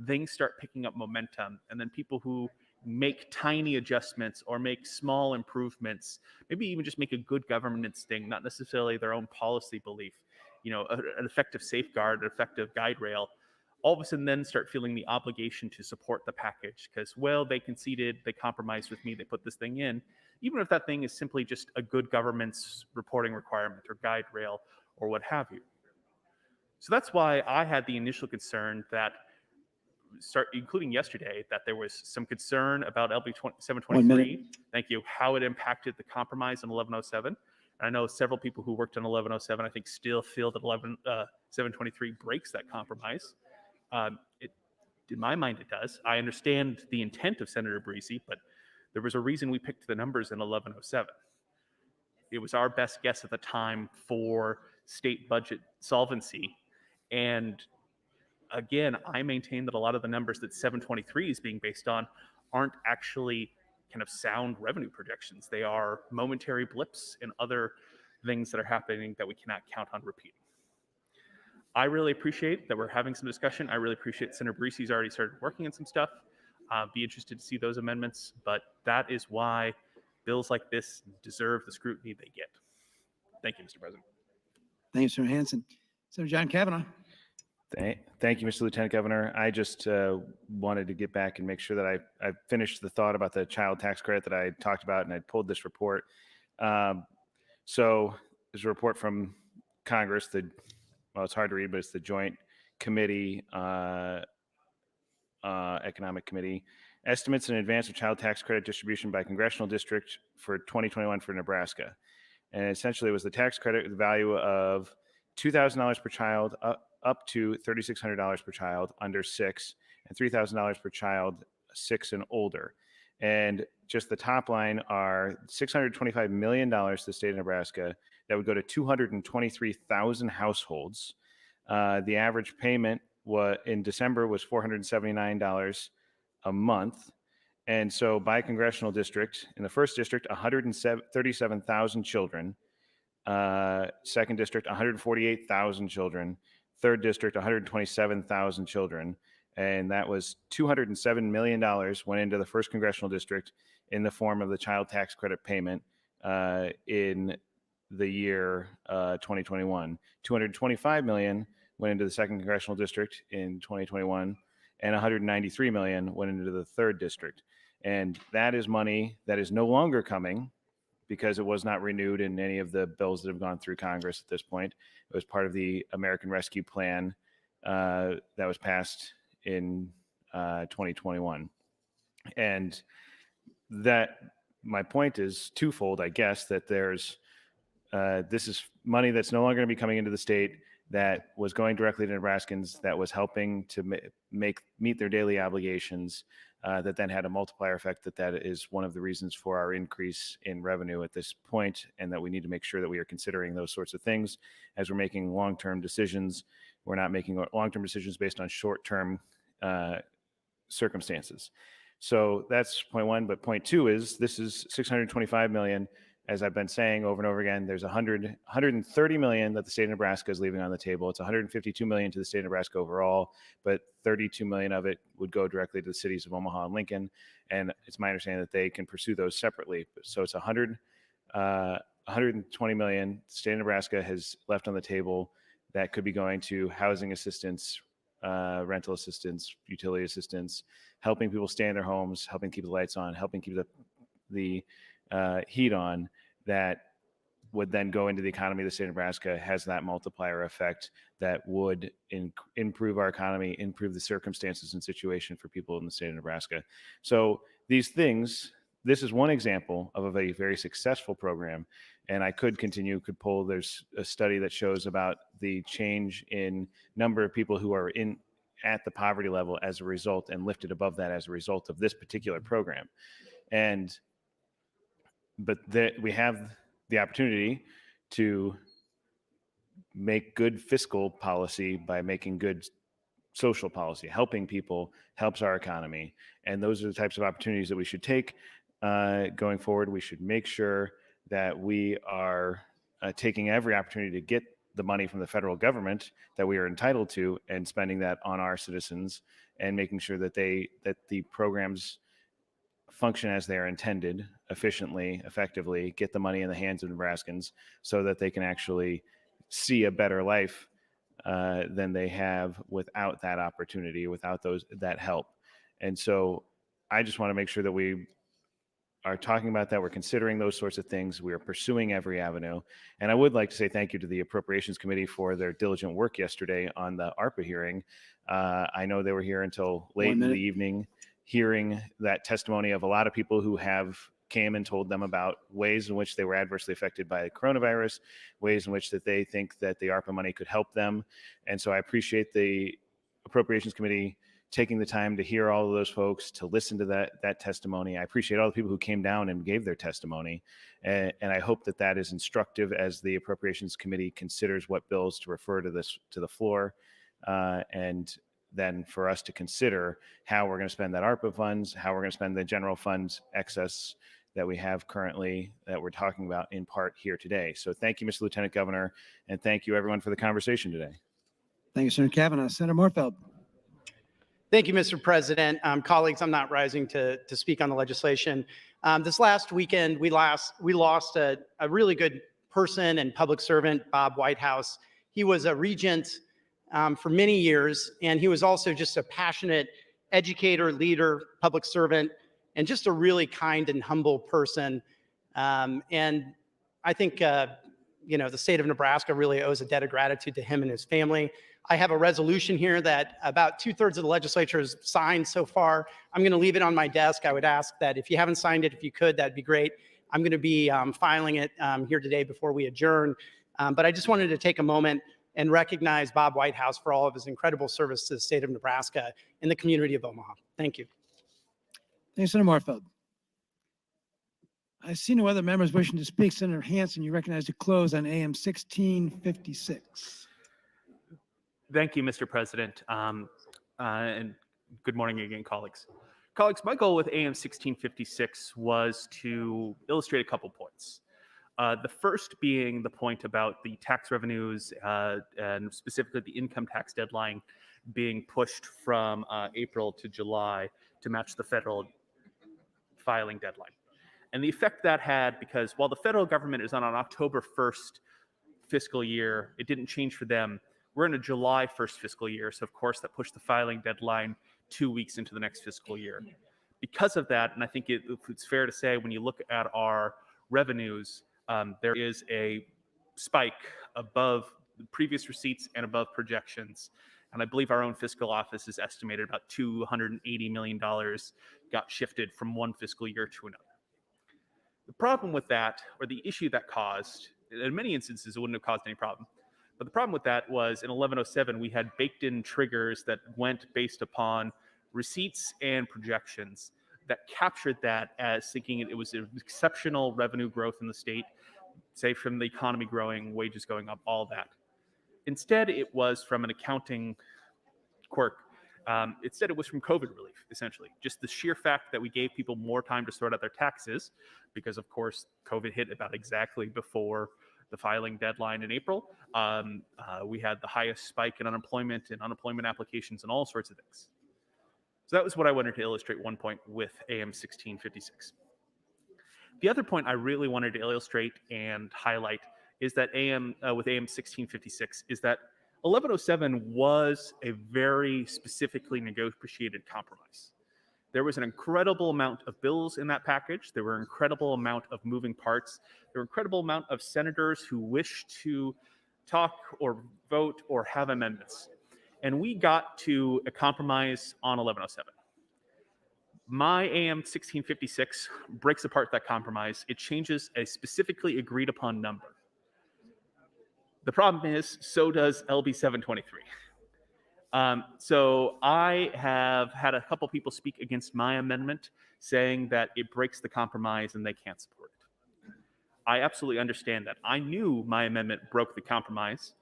things start picking up momentum, and then people who make tiny adjustments or make small improvements, maybe even just make a good governance thing, not necessarily their own policy belief, an effective safeguard, an effective guide rail, all of a sudden then start feeling the obligation to support the package because, well, they conceded, they compromised with me, they put this thing in, even if that thing is simply just a good government's reporting requirement or guide rail or what have you. So that's why I had the initial concern that, including yesterday, that there was some concern about LB 723. Thank you. How it impacted the compromise in 1107. I know several people who worked on 1107, I think, still feel that 723 breaks that compromise. In my mind, it does. I understand the intent of Senator Breezy, but there was a reason we picked the numbers in 1107. It was our best guess at the time for state budget solvency. And again, I maintain that a lot of the numbers that 723 is being based on aren't actually kind of sound revenue projections. They are momentary blips and other things that are happening that we cannot count on repeating. I really appreciate that we're having some discussion. I really appreciate Senator Breezy's already started working on some stuff. Be interested to see those amendments, but that is why bills like this deserve the scrutiny they get. Thank you, Mr. President. Thank you, Senator Hansen. Senator John Kavanaugh. Thank you, Mr. Lieutenant Governor. I just wanted to get back and make sure that I finished the thought about the child tax credit that I talked about, and I pulled this report. So there's a report from Congress that, well, it's hard to read, but it's the Joint Committee, Economic Committee, estimates in advance of child tax credit distribution by congressional district for 2021 for Nebraska. And essentially it was the tax credit with the value of $2,000 per child up to $3,600 per child under 6, and $3,000 per child 6 and older. And just the top line are $625 million to the state of Nebraska that would go to 223,000 households. The average payment in December was $479 a month. And so by congressional district, in the first district, 137,000 children. Second district, 148,000 children. Third district, 127,000 children. And that was $207 million went into the first congressional district in the form of the child tax credit payment in the year 2021. $225 million went into the second congressional district in 2021, and $193 million went into the third district. And that is money that is no longer coming because it was not renewed in any of the bills that have gone through Congress at this point. It was part of the American Rescue Plan that was passed in 2021. And that, my point is twofold, I guess, that there's this is money that's no longer going to be coming into the state that was going directly to Nebraskans, that was helping to meet their daily obligations, that then had a multiplier effect, that is one of the reasons for our increase in revenue at this point, and that we need to make sure that we are considering those sorts of things as we're making long-term decisions. We're not making long-term decisions based on short-term circumstances. So that's point one. But point two is this is $625 million. As I've been saying over and over again, there's $130 million that the state of Nebraska is leaving on the table. It's $152 million to the state of Nebraska overall, but $32 million of it would go directly to the cities of Omaha and Lincoln. And it's my understanding that they can pursue those separately. So it's $120 million the state of Nebraska has left on the table that could be going to housing assistance, rental assistance, utility assistance, helping people stay in their homes, helping keep the lights on, helping keep the heat on, that would then go into the economy of the state of Nebraska, has that multiplier effect that would improve our economy, improve the circumstances and situation for people in the state of Nebraska. So these things, this is one example of a very, very successful program. And I could continue, could pull, there's a study that shows about the change in number of people who are at the poverty level as a result and lifted above that as a result of this particular program. But we have the opportunity to make good fiscal policy by making good social policy. Helping people helps our economy. And those are the types of opportunities that we should take going forward. We should make sure that we are taking every opportunity to get the money from the federal government that we are entitled to and spending that on our citizens, and making sure that the programs function as they are intended, efficiently, effectively, get the money in the hands of Nebraskans so that they can actually see a better life than they have without that opportunity, without that help. And so I just want to make sure that we are talking about that. We're considering those sorts of things. We are pursuing every avenue. And I would like to say thank you to the Appropriations Committee for their diligent work yesterday on the ARPA hearing. I know they were here until late in the evening, hearing that testimony of a lot of people who have came and told them about ways in which they were adversely affected by the coronavirus, ways in which that they think that the ARPA money could help them. And so I appreciate the Appropriations Committee taking the time to hear all of those folks, to listen to that testimony. I appreciate all the people who came down and gave their testimony. And I hope that that is instructive as the Appropriations Committee considers what bills to refer to the floor. And then for us to consider how we're going to spend that ARPA funds, how we're going to spend the general funds excess that we have currently that we're talking about in part here today. So thank you, Mr. Lieutenant Governor, and thank you everyone for the conversation today. Thank you, Senator Kavanaugh. Senator Morfeld. Thank you, Mr. President. Colleagues, I'm not rising to speak on the legislation. This last weekend, we lost a really good person and public servant, Bob Whitehouse. He was a regent for many years, and he was also just a passionate educator, leader, public servant, and just a really kind and humble person. And I think, the state of Nebraska really owes a debt of gratitude to him and his family. I have a resolution here that about 2/3 of the legislature has signed so far. I'm going to leave it on my desk. I would ask that if you haven't signed it, if you could, that'd be great. I'm going to be filing it here today before we adjourn. But I just wanted to take a moment and recognize Bob Whitehouse for all of his incredible service to the state of Nebraska and the community of Omaha. Thank you. Thank you, Senator Morfeld. I see no other members wishing to speak. Senator Hansen, you recognize to close on AM 1656. Thank you, Mr. President. And good morning again, colleagues. Colleagues, my goal with AM 1656 was to illustrate a couple points. The first being the point about the tax revenues and specifically the income tax deadline being pushed from April to July to match the federal filing deadline. And the effect that had, because while the federal government is on an October 1st fiscal year, it didn't change for them. We're in a July 1st fiscal year, so of course that pushed the filing deadline 2 weeks into the next fiscal year. Because of that, and I think it's fair to say when you look at our revenues, there is a spike above the previous receipts and above projections. And I believe our own fiscal office is estimated about $280 million got shifted from one fiscal year to another. The problem with that, or the issue that caused, in many instances it wouldn't have caused any problem, but the problem with that was in 1107 we had baked in triggers that went based upon receipts and projections that captured that as thinking it was an exceptional revenue growth in the state, say from the economy growing, wages going up, all that. Instead, it was from an accounting quirk. Instead, it was from COVID relief, essentially. Just the sheer fact that we gave people more time to sort out their taxes, because of course, COVID hit about exactly before the filing deadline in April. We had the highest spike in unemployment and unemployment applications and all sorts of things. So that was what I wanted to illustrate one point with AM 1656. The other point I really wanted to illustrate and highlight is that with AM 1656 is that 1107 was a very specifically negotiated compromise. There was an incredible amount of bills in that package. There were an incredible amount of moving parts. There were an incredible amount of senators who wished to talk or vote or have amendments. And we got to a compromise on 1107. My AM 1656 breaks apart that compromise. It changes a specifically agreed upon number. The problem is, so does LB 723. So I have had a couple people speak against my amendment, saying that it breaks the compromise and they can't support it. I absolutely understand that. I knew my amendment broke the compromise,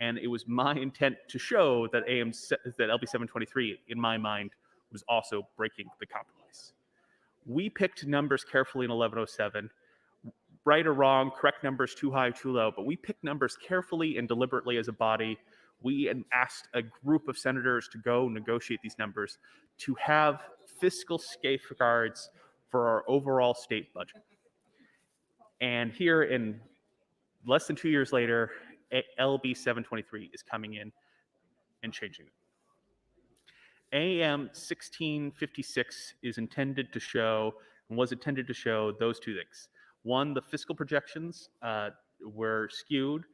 and it was my intent to show that LB 723, in my mind, was also breaking the compromise. We picked numbers carefully in 1107. Right or wrong, correct numbers, too high, too low, but we picked numbers carefully and deliberately as a body. We asked a group of senators to go negotiate these numbers to have fiscal safeguards for our overall state budget. And here in less than 2 years later, LB 723 is coming in and changing it. AM 1656 is intended to show, and was intended to show, those two things. One, the fiscal projections were skewed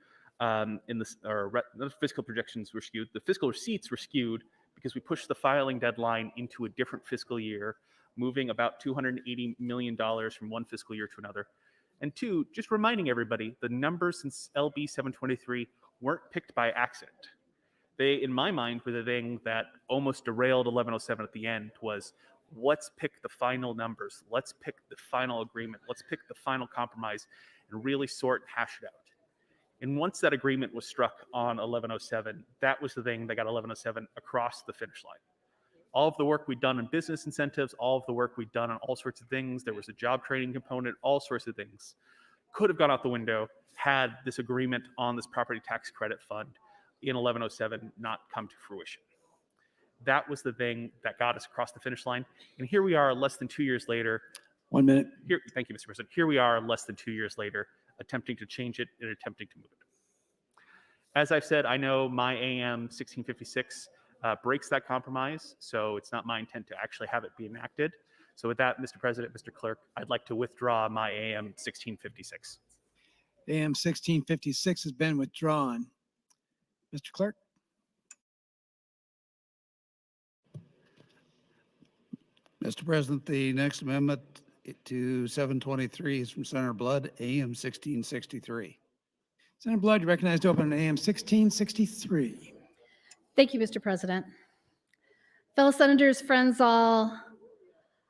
the fiscal projections were skewed. The fiscal receipts were skewed because we pushed the filing deadline into a different fiscal year, moving about $280 million from one fiscal year to another. And two, just reminding everybody, the numbers since LB 723 weren't picked by accident. They, in my mind, were the thing that almost derailed 1107 at the end was, let's pick the final numbers. Let's pick the final agreement. Let's pick the final compromise and really sort and hash it out. And once that agreement was struck on 1107, that was the thing that got 1107 across the finish line. All of the work we'd done in business incentives, all of the work we'd done on all sorts of things, there was a job training component, all sorts of things, could have gone out the window had this agreement on this property tax credit fund in 1107 not come to fruition. That was the thing that got us across the finish line. And here we are less than 2 years later. 1 minute. Here, thank you, Mr. President. Here we are less than 2 years later, attempting to change it and attempting to move it. As I've said, I know my AM 1656 breaks that compromise, so it's not my intent to actually have it be enacted. So with that, Mr. President, Mr. Clerk, I'd like to withdraw my AM 1656. AM 1656 has been withdrawn. Mr. Clerk? Mr. President, the next amendment to 723 is from Senator Blood, AM 1663. Senator Blood, you recognized to open AM 1663. Thank you, Mr. President. Fellow senators, friends all,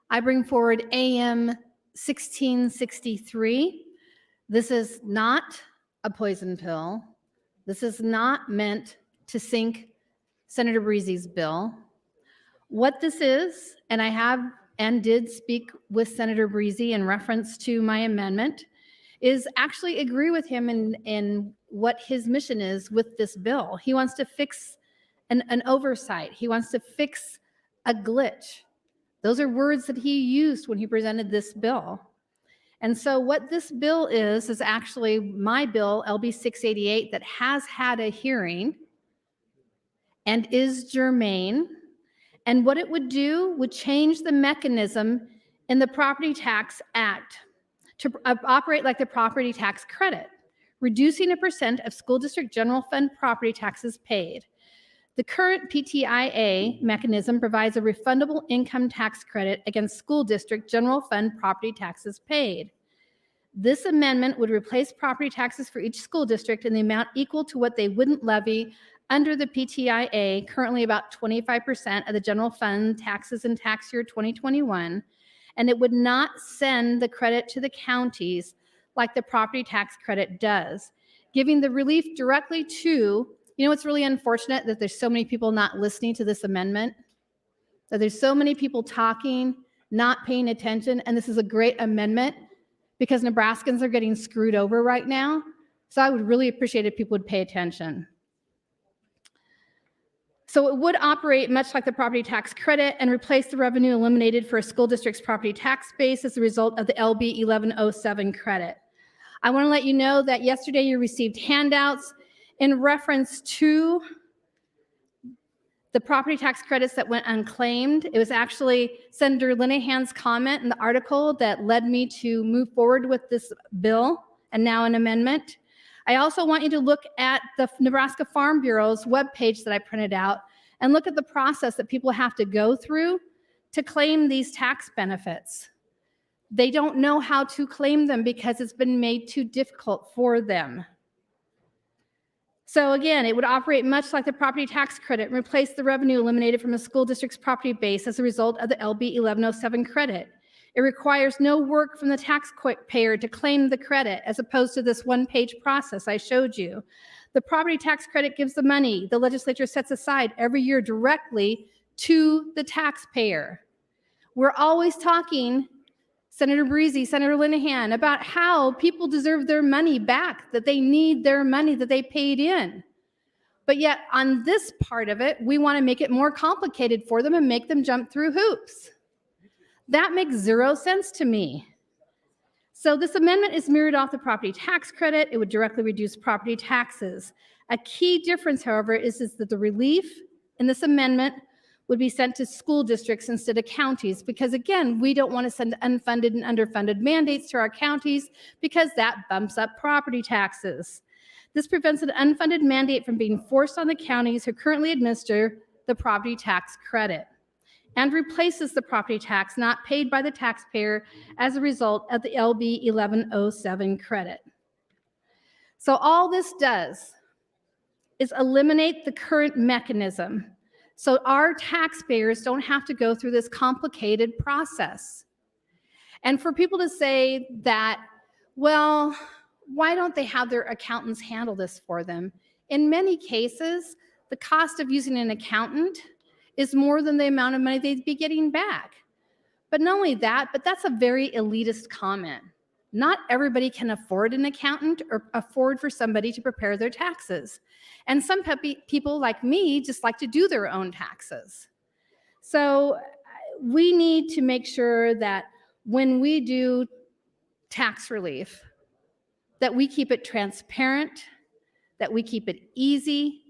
I bring forward AM 1663. This is not a poison pill. This is not meant to sink Senator Breezy's bill. What this is, and I have and did speak with Senator Breezy in reference to my amendment, is actually agree with him in what his mission is with this bill. He wants to fix an oversight. He wants to fix a glitch. Those are words that he used when he presented this bill. And so what this bill is actually my bill, LB 688, that has had a hearing and is germane. And what it would do would change the mechanism in the Property Tax Act to operate like the property tax credit, reducing a percent of school district general fund property taxes paid. The current PTIA mechanism provides a refundable income tax credit against school district general fund property taxes paid. This amendment would replace property taxes for each school district in the amount equal to what they wouldn't levy under the PTIA, currently about 25% of the general fund taxes in tax year 2021, and it would not send the credit to the counties like the property tax credit does, giving the relief directly to, it's really unfortunate that there's so many people not listening to this amendment, that there's so many people talking, not paying attention, and this is a great amendment because Nebraskans are getting screwed over right now. So I would really appreciate if people would pay attention. So it would operate much like the property tax credit and replace the revenue eliminated for a school district's property tax base as a result of the LB 1107 credit. I want to let you know that yesterday you received handouts in reference to the property tax credits that went unclaimed. It was actually Senator Linehan's comment in the article that led me to move forward with this bill and now an amendment. I also want you to look at the Nebraska Farm Bureau's webpage that I printed out and look at the process that people have to go through to claim these tax benefits. They don't know how to claim them because it's been made too difficult for them. So again, it would operate much like the property tax credit and replace the revenue eliminated from a school district's property base as a result of the LB 1107 credit. It requires no work from the taxpayer to claim the credit, as opposed to this one-page process I showed you. The property tax credit gives the money the legislature sets aside every year directly to the taxpayer. We're always talking, Senator Breezy, Senator Linehan, about how people deserve their money back, that they need their money that they paid in. But yet on this part of it, we want to make it more complicated for them and make them jump through hoops. That makes 0 sense to me. So this amendment is mirrored off the property tax credit. It would directly reduce property taxes. A key difference, however, is that the relief in this amendment would be sent to school districts instead of counties, because again, we don't want to send unfunded and underfunded mandates to our counties because that bumps up property taxes. This prevents an unfunded mandate from being forced on the counties who currently administer the property tax credit, and replaces the property tax not paid by the taxpayer as a result of the LB 1107 credit. So all this does is eliminate the current mechanism, so our taxpayers don't have to go through this complicated process. And for people to say that, well, why don't they have their accountants handle this for them? In many cases, the cost of using an accountant is more than the amount of money they'd be getting back. But not only that, but that's a very elitist comment. Not everybody can afford an accountant or afford for somebody to prepare their taxes. And some people like me just like to do their own taxes. So we need to make sure that when we do tax relief, that we keep it transparent, that we keep it easy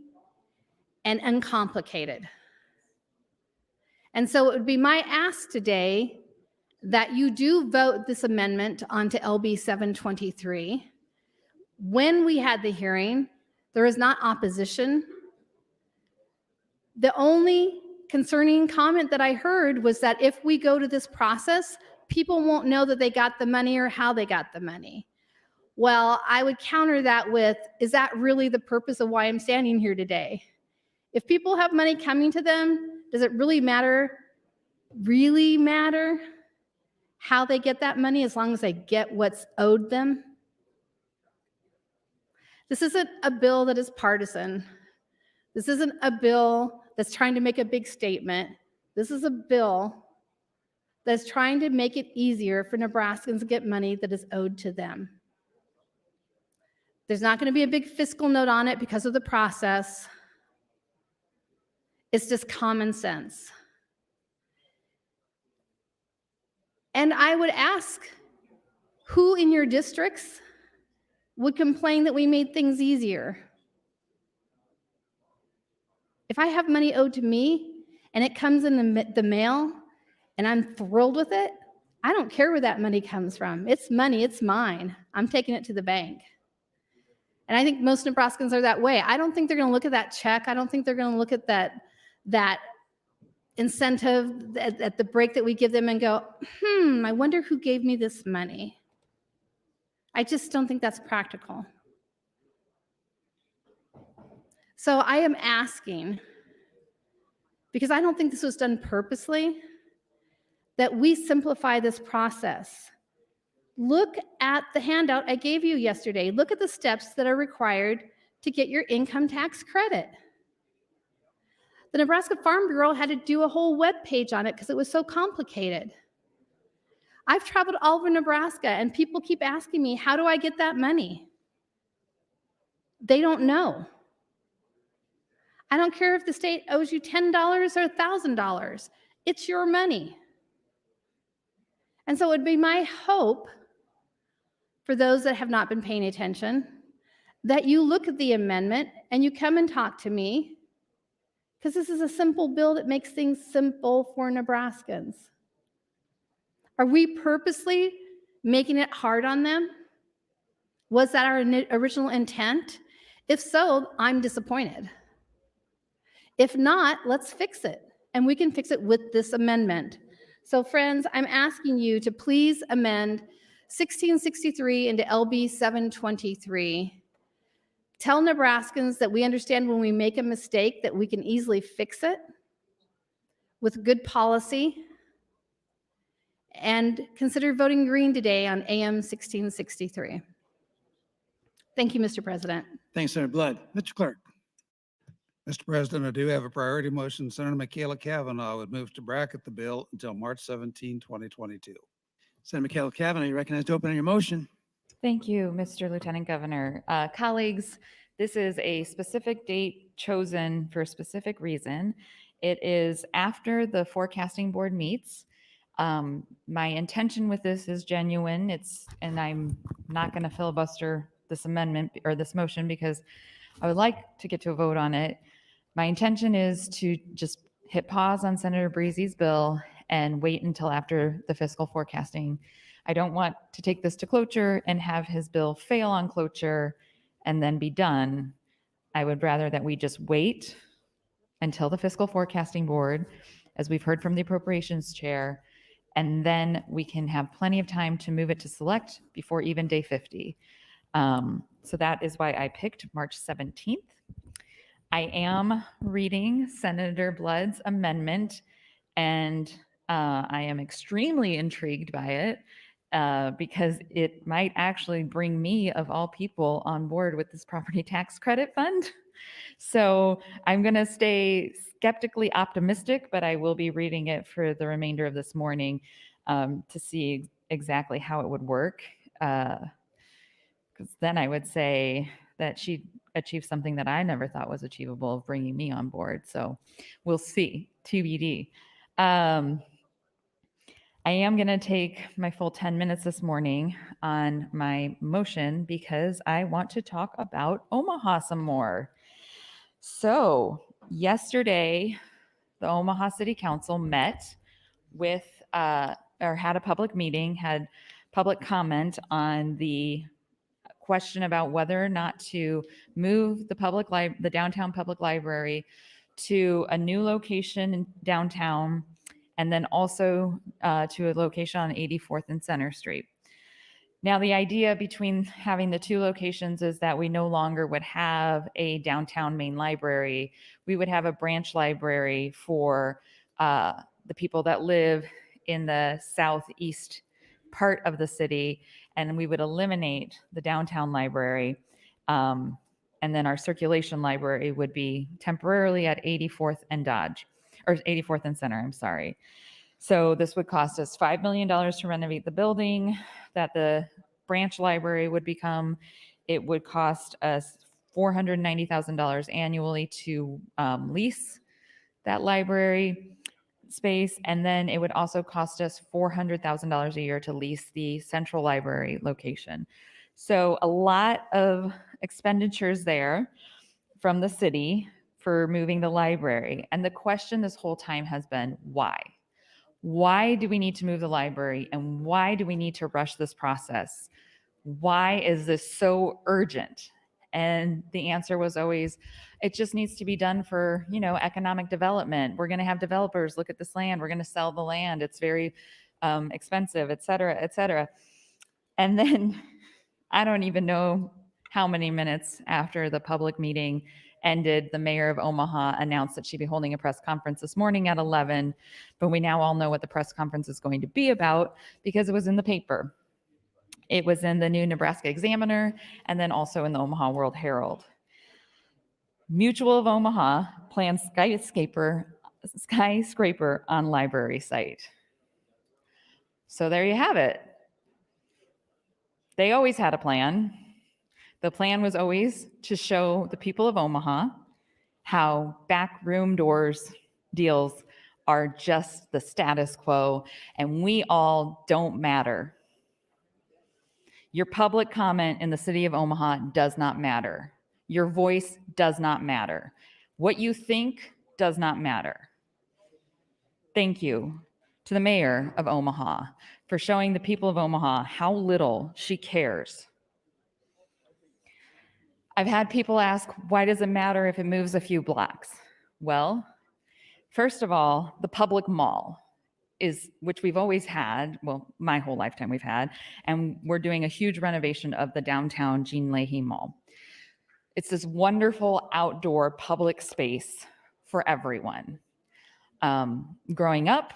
and uncomplicated. And so it would be my ask today that you do vote this amendment onto LB 723. When we had the hearing, there is not opposition. The only concerning comment that I heard was that if we go to this process, people won't know that they got the money or how they got the money. Well, I would counter that with, is that really the purpose of why I'm standing here today? If people have money coming to them, does it really matter how they get that money as long as they get what's owed them? This isn't a bill that is partisan. This isn't a bill that's trying to make a big statement. This is a bill that's trying to make it easier for Nebraskans to get money that is owed to them. There's not going to be a big fiscal note on it because of the process. It's just common sense. And I would ask, who in your districts would complain that we made things easier? If I have money owed to me and it comes in the mail and I'm thrilled with it, I don't care where that money comes from. It's money, it's mine. I'm taking it to the bank. And I think most Nebraskans are that way. I don't think they're going to look at that check. I don't think they're going to look at that incentive at the break that we give them and go, I wonder who gave me this money. I just don't think that's practical. So I am asking, because I don't think this was done purposely, that we simplify this process. Look at the handout I gave you yesterday. Look at the steps that are required to get your income tax credit. The Nebraska Farm Bureau had to do a whole web page on it because it was so complicated. I've traveled all over Nebraska and people keep asking me, how do I get that money? They don't know. I don't care if the state owes you $10 or $1,000. It's your money. And so it would be my hope for those that have not been paying attention that you look at the amendment and you come and talk to me, because this is a simple bill that makes things simple for Nebraskans. Are we purposely making it hard on them? Was that our original intent? If so, I'm disappointed. If not, let's fix it. And we can fix it with this amendment. So friends, I'm asking you to please amend 1663 into LB 723. Tell Nebraskans that we understand when we make a mistake that we can easily fix it with good policy. And consider voting green today on AM 1663. Thank you, Mr. President. Thanks, Senator Blood. Mr. Clerk. Mr. President, I do have a priority motion. Senator Michaela Cavanaugh would move to bracket the bill until March 17, 2022. Senator Michaela Cavanaugh, you recognized to open on your motion. Thank you, Mr. Lieutenant Governor. Colleagues, this is a specific date chosen for a specific reason. It is after the forecasting board meets. My intention with this is genuine. And I'm not going to filibuster this amendment or this motion because I would like to get to a vote on it. My intention is to just hit pause on Senator Breezy's bill and wait until after the fiscal forecasting. I don't want to take this to cloture and have his bill fail on cloture and then be done. I would rather that we just wait until the fiscal forecasting board, as we've heard from the appropriations chair, and then we can have plenty of time to move it to select before even day 50. So that is why I picked March 17th. I am reading Senator Blood's amendment, and I am extremely intrigued by it because it might actually bring me, of all people, on board with this property tax credit fund. So I'm going to stay skeptically optimistic, but I will be reading it for the remainder of this morning to see exactly how it would work. Because then I would say that she achieved something that I never thought was achievable of bringing me on board. So we'll see, TBD. I am going to take my full 10 minutes this morning on my motion because I want to talk about Omaha some more. So yesterday, the Omaha City Council met with, or had a public meeting, had public comment on the question about whether or not to move the downtown public library to a new location in downtown, and then also to a location on 84th and Center Street. Now, the idea between having the two locations is that we no longer would have a downtown main library. We would have a branch library for the people that live in the southeast part of the city, and we would eliminate the downtown library. And then our circulation library would be temporarily at 84th and Dodge, or 84th and Center, I'm sorry. So this would cost us $5 million to renovate the building that the branch library would become. It would cost us $490,000 annually to lease that library space. And then it would also cost us $400,000 a year to lease the central library location. So a lot of expenditures there from the city for moving the library. And the question this whole time has been, why? Why do we need to move the library, and why do we need to rush this process? Why is this so urgent? And the answer was always, it just needs to be done for, economic development. We're going to have developers look at this land. We're going to sell the land. It's very expensive, et cetera, et cetera. And then I don't even know how many minutes after the public meeting ended, the mayor of Omaha announced that she'd be holding a press conference this morning at 11, but we now all know what the press conference is going to be about because it was in the paper. It was in the new Nebraska Examiner and then also in the Omaha World Herald. Mutual of Omaha plans skyscraper on library site. So there you have it. They always had a plan. The plan was always to show the people of Omaha how backroom doors deals are just the status quo and we all don't matter. Your public comment in the city of Omaha does not matter. Your voice does not matter. What you think does not matter. Thank you to the mayor of Omaha for showing the people of Omaha how little she cares. I've had people ask, why does it matter if it moves a few blocks? Well, first of all, the public mall which we've always had, well, my whole lifetime we've had, and we're doing a huge renovation of the downtown Jean Leahy Mall. It's this wonderful outdoor public space for everyone. Growing up,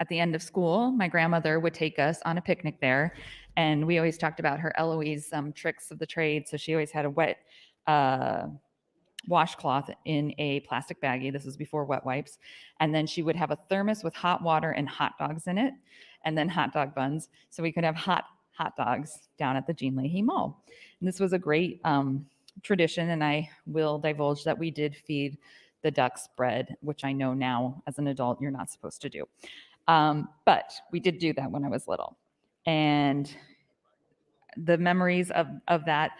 at the end of school, my grandmother would take us on a picnic there, and we always talked about her Eloise tricks of the trade. So she always had a wet washcloth in a plastic baggie. This was before wet wipes. And then she would have a thermos with hot water and hot dogs in it, and then hot dog buns. So we could have hot dogs down at the Jean Leahy Mall. And this was a great tradition. And I will divulge that we did feed the ducks bread, which I know now as an adult, you're not supposed to do. But we did do that when I was little. And the memories of that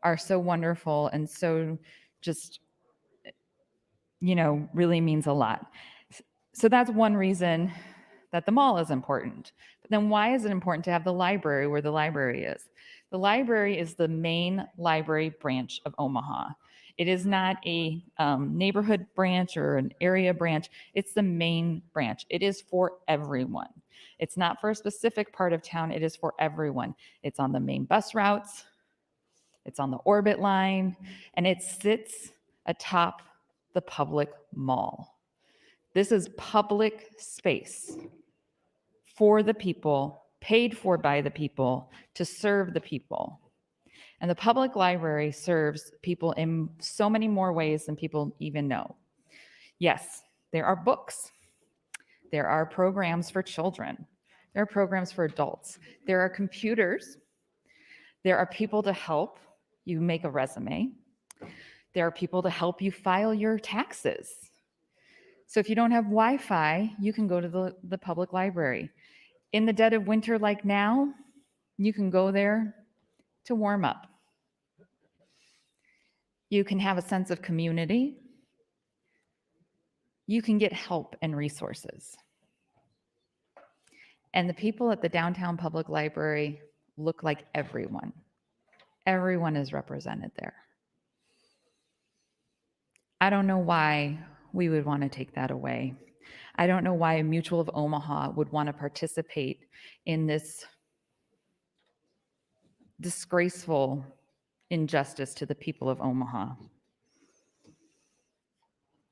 are so wonderful and so just, really means a lot. So that's one reason that the mall is important. But then why is it important to have the library where the library is? The library is the main library branch of Omaha. It is not a neighborhood branch or an area branch. It's the main branch. It is for everyone. It's not for a specific part of town. It is for everyone. It's on the main bus routes. It's on the Orbit line, and it sits atop the public mall. This is public space for the people, paid for by the people, to serve the people. And the public library serves people in so many more ways than people even know. Yes, there are books. There are programs for children. There are programs for adults. There are computers. There are people to help you make a resume. There are people to help you file your taxes. So if you don't have Wi-Fi, you can go to the public library. In the dead of winter like now, you can go there to warm up. You can have a sense of community. You can get help and resources. And the people at the downtown public library look like everyone. Everyone is represented there. I don't know why we would want to take that away. I don't know why Mutual of Omaha would want to participate in this disgraceful injustice to the people of Omaha.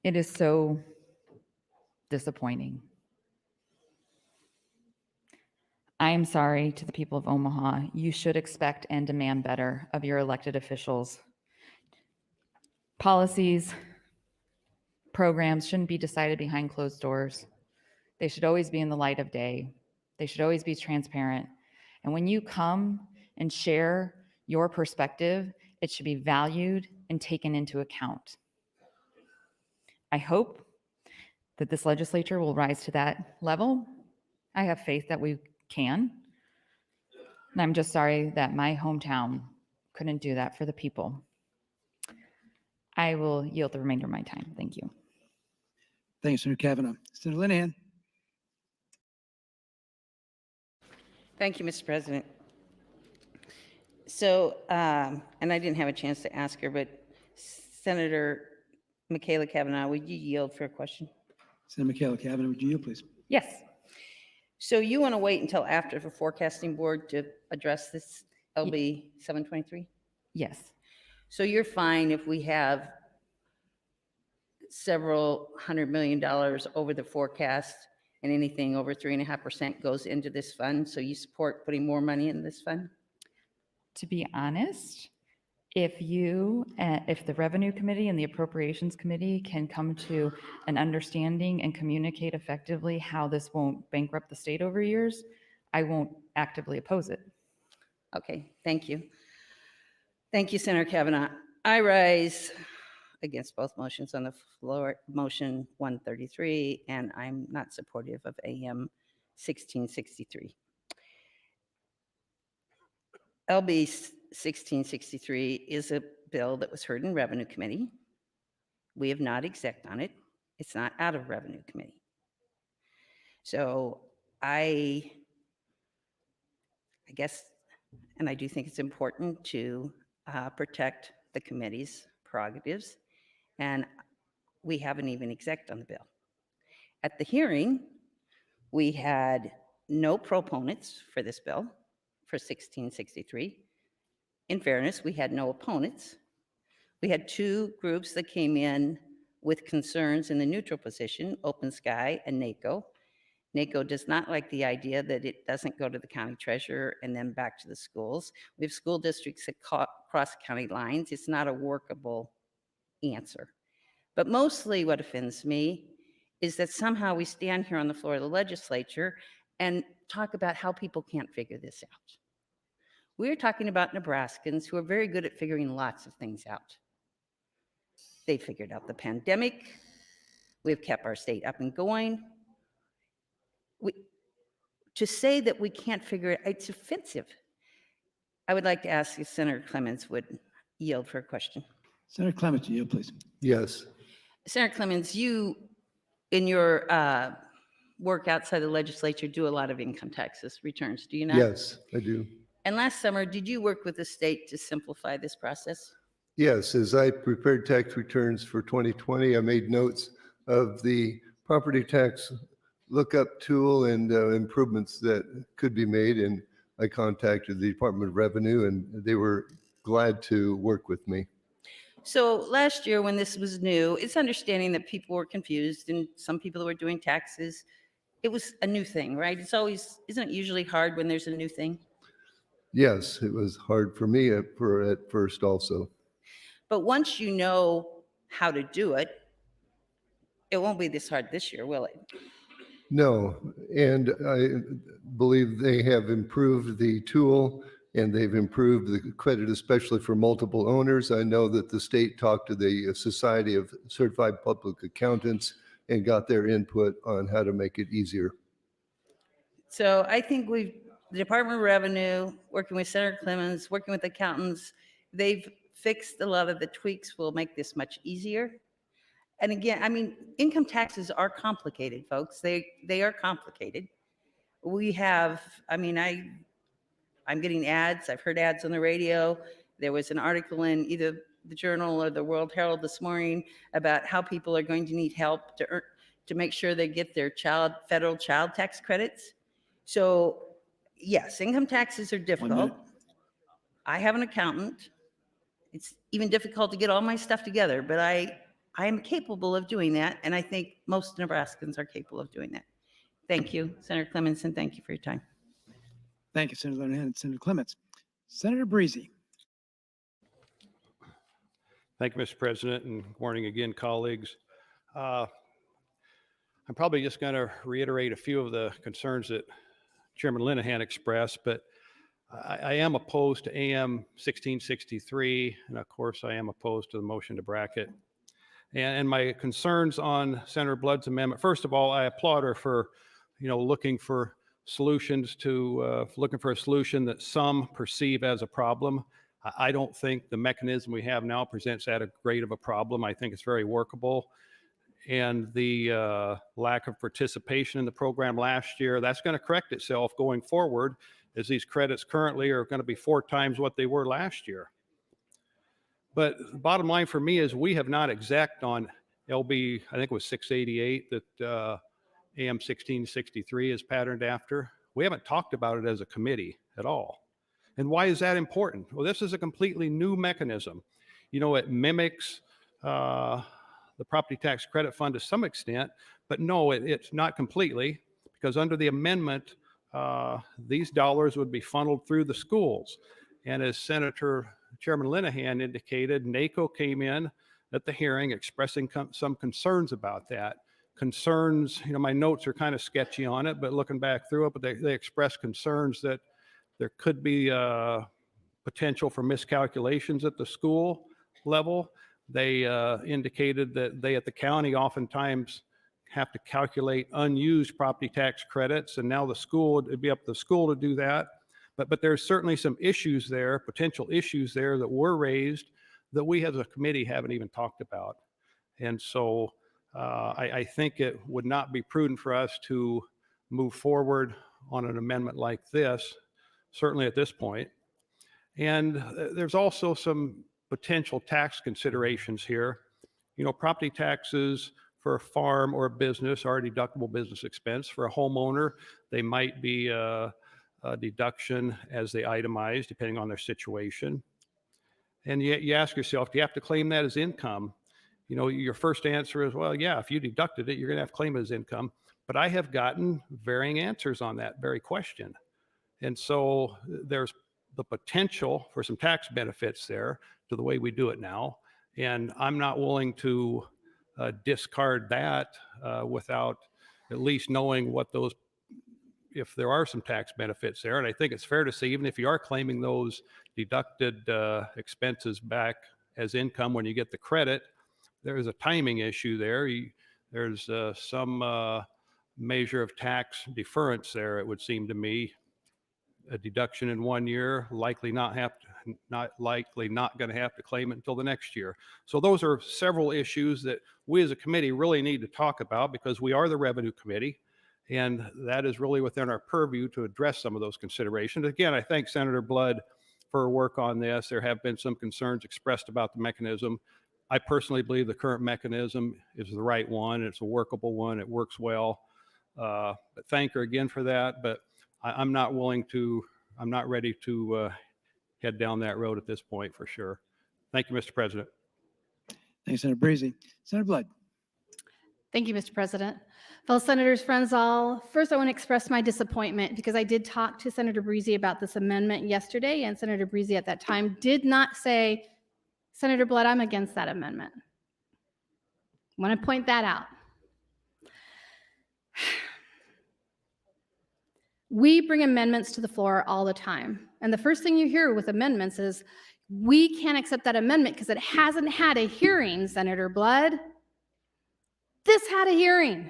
It is so disappointing. I am sorry to the people of Omaha. You should expect and demand better of your elected officials. Policies, programs shouldn't be decided behind closed doors. They should always be in the light of day. They should always be transparent. And when you come and share your perspective, it should be valued and taken into account. I hope that this legislature will rise to that level. I have faith that we can. And I'm just sorry that my hometown couldn't do that for the people. I will yield the remainder of my time. Thank you. Thanks, Senator Kavanaugh. Senator Linehan. Thank you, Mr. President. So, and I didn't have a chance to ask her, but Senator Michaela Kavanaugh, would you yield for a question? Senator Michaela Kavanaugh, would you please? Yes. So you want to wait until after the forecasting board to address this LB 723? Yes. So you're fine if we have several $100 million over the forecast and anything over 3.5% goes into this fund? So you support putting more money in this fund? To be honest, if the Revenue Committee and the Appropriations Committee can come to an understanding and communicate effectively how this won't bankrupt the state over years, I won't actively oppose it. Okay, thank you. Thank you, Senator Kavanaugh. I rise against both motions on the floor, motion 133, and I'm not supportive of AM 1663. LB 1663 is a bill that was heard in Revenue Committee. We have not exec on it. It's not out of Revenue Committee. So I guess, and I do think it's important to protect the committee's prerogatives, and we haven't even execed on the bill. At the hearing, we had no proponents for this bill, for 1663. In fairness, we had no opponents. We had two groups that came in with concerns in the neutral position, Open Sky and NACO. NACO does not like the idea that it doesn't go to the county treasurer and then back to the schools. We have school districts that cross county lines. It's not a workable answer. But mostly what offends me is that somehow we stand here on the floor of the legislature and talk about how people can't figure this out. We're talking about Nebraskans who are very good at figuring lots of things out. They figured out the pandemic. We've kept our state up and going. we, to say that we can't figure it, it's offensive. I would like to ask if Senator Clemens would yield for a question. Senator Clements, you yield, please. Yes. Senator Clemens, you, in your work outside the legislature, do a lot of income taxes returns, do you not? Yes, I do. And last summer, did you work with the state to simplify this process? Yes, as I prepared tax returns for 2020, I made notes of the property tax lookup tool and improvements that could be made. And I contacted the Department of Revenue and they were glad to work with me. So last year, when this was new, it's understanding that people were confused and some people were doing taxes. It was a new thing, right? It's always, isn't it usually hard when there's a new thing? Yes, it was hard for me at first also. But once you know how to do it, it won't be this hard this year, will it? No, and I believe they have improved the tool and they've improved the credit, especially for multiple owners. I know that the state talked to the Society of Certified Public Accountants and got their input on how to make it easier. So I think the Department of Revenue, working with Senator Clemens, working with accountants, they've fixed a lot of the tweaks will make this much easier. And again, I mean, income taxes are complicated, folks. They are complicated. We have, I mean, I'm getting ads. I've heard ads on the radio. There was an article in either the Journal or the World Herald this morning about how people are going to need help to make sure they get their federal child tax credits. So yes, income taxes are difficult. I have an accountant. It's even difficult to get all my stuff together, but I am capable of doing that. And I think most Nebraskans are capable of doing that. Thank you, Senator Clemens, and thank you for your time. Thank you, Senator Linehan and Senator Clements. Senator Breezy. Thank you, Mr. President, and good morning again, colleagues. I'm probably just going to reiterate a few of the concerns that Chairman Linehan expressed, but I am opposed to AM 1663, and of course I am opposed to the motion to bracket. And my concerns on Senator Blood's amendment, first of all, I applaud her for, looking for solutions to, looking for a solution that some perceive as a problem. I don't think the mechanism we have now presents that great of a problem. I think it's very workable. And the lack of participation in the program last year, that's going to correct itself going forward, as these credits currently are going to be 4 times what they were last year. But the bottom line for me is we have not exec on LB, I think it was 688 that AM 1663 is patterned after. We haven't talked about it as a committee at all. And why is that important? Well, this is a completely new mechanism. It mimics the property tax credit fund to some extent, but no, it's not completely, because under the amendment, these dollars would be funneled through the schools. And as Chairman Linehan indicated, NACO came in at the hearing expressing some concerns about that. Concerns, my notes are kind of sketchy on it, but looking back through it, but they expressed concerns that there could be potential for miscalculations at the school level. They indicated that they at the county oftentimes have to calculate unused property tax credits, and now it'd be up to the school to do that. But there's certainly some issues there, potential issues there that were raised that we as a committee haven't even talked about. And so I think it would not be prudent for us to move forward on an amendment like this, certainly at this point. And there's also some potential tax considerations here. Property taxes for a farm or a business are a deductible business expense. For a homeowner, they might be a deduction as they itemize, depending on their situation. And you ask yourself, do you have to claim that as income? Your first answer is, well, yeah, if you deducted it, you're going to have to claim it as income. But I have gotten varying answers on that very question. And so there's the potential for some tax benefits there to the way we do it now. And I'm not willing to discard that without at least knowing what those, if there are some tax benefits there. And I think it's fair to say, even if you are claiming those deducted expenses back as income when you get the credit, there is a timing issue there. There's some measure of tax deference there, it would seem to me. A deduction in 1 year, likely not going to have to claim it until the next year. So those are several issues that we as a committee really need to talk about, because we are the revenue committee, and that is really within our purview to address some of those considerations. Again, I thank Senator Blood for her work on this. There have been some concerns expressed about the mechanism. I personally believe the current mechanism is the right one. It's a workable one. It works well. But thank her again for that. But I'm not ready to head down that road at this point for sure. Thank you, Mr. President. Thanks, Senator Breezy. Senator Blood. Thank you, Mr. President. Fellow senators, friends all, first I want to express my disappointment because I did talk to Senator Breezy about this amendment yesterday, and Senator Breezy at that time did not say, Senator Blood, I'm against that amendment. I want to point that out. We bring amendments to the floor all the time. And the first thing you hear with amendments is, we can't accept that amendment because it hasn't had a hearing, Senator Blood. This had a hearing.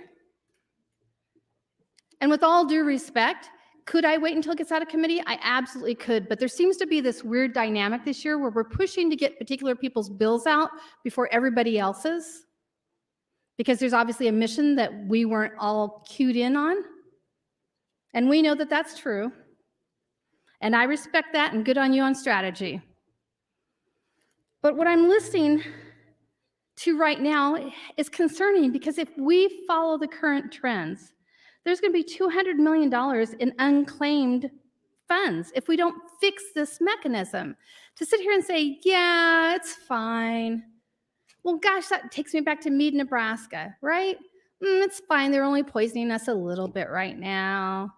And with all due respect, could I wait until it gets out of committee? I absolutely could. But there seems to be this weird dynamic this year where we're pushing to get particular people's bills out before everybody else's, because there's obviously a mission that we weren't all cued in on. And we know that that's true. And I respect that, and good on you on strategy. But what I'm listening to right now is concerning, because if we follow the current trends, there's going to be $200 million in unclaimed funds if we don't fix this mechanism. To sit here and say, yeah, it's fine. Well, gosh, that takes me back to Meade, Nebraska, right? It's fine. They're only poisoning us a little bit right now.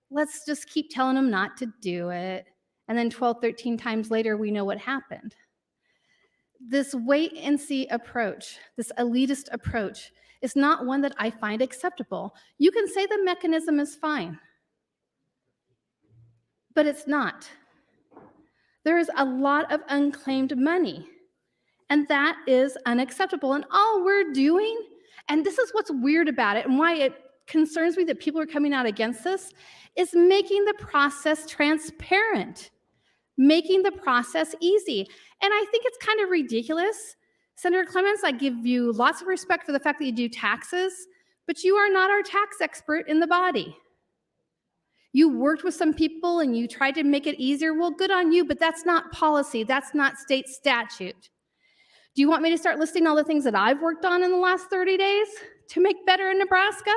Let's just keep telling them not to do it. And then 12, 13 times later, we know what happened. This wait and see approach, this elitist approach, is not one that I find acceptable. You can say the mechanism is fine, but it's not. There is a lot of unclaimed money, and that is unacceptable. And all we're doing, and this is what's weird about it and why it concerns me that people are coming out against this, is making the process transparent, making the process easy. And I think it's kind of ridiculous. Senator Clements, I give you lots of respect for the fact that you do taxes, but you are not our tax expert in the body. You worked with some people and you tried to make it easier. Well, good on you, but that's not policy. That's not state statute. Do you want me to start listing all the things that I've worked on in the last 30 days to make better in Nebraska?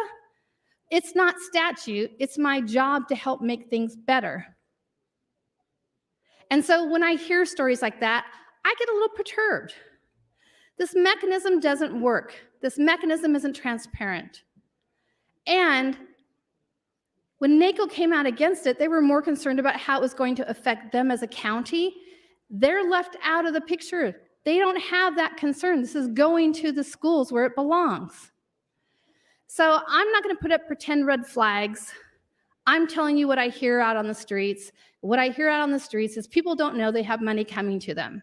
It's not statute. It's my job to help make things better. And so when I hear stories like that, I get a little perturbed. This mechanism doesn't work. This mechanism isn't transparent. And when NACO came out against it, they were more concerned about how it was going to affect them as a county. They're left out of the picture. They don't have that concern. This is going to the schools where it belongs. So I'm not going to put up pretend red flags. I'm telling you what I hear out on the streets. What I hear out on the streets is people don't know they have money coming to them.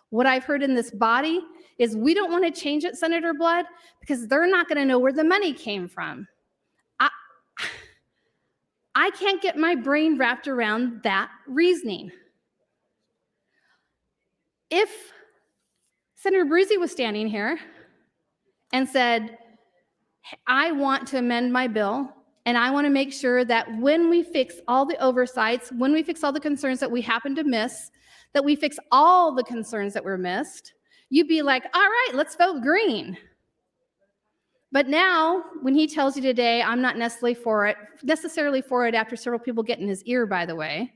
What I've heard in this body is we don't want to change it, Senator Blood, because they're not going to know where the money came from. I can't get my brain wrapped around that reasoning. If Senator Breezy was standing here and said, I want to amend my bill, and I want to make sure that when we fix all the oversights, when we fix all the concerns that we happen to miss, that we fix all the concerns that were missed, you'd be like, all right, let's vote green. But now, when he tells you today, I'm not necessarily for it after several people get in his ear, by the way.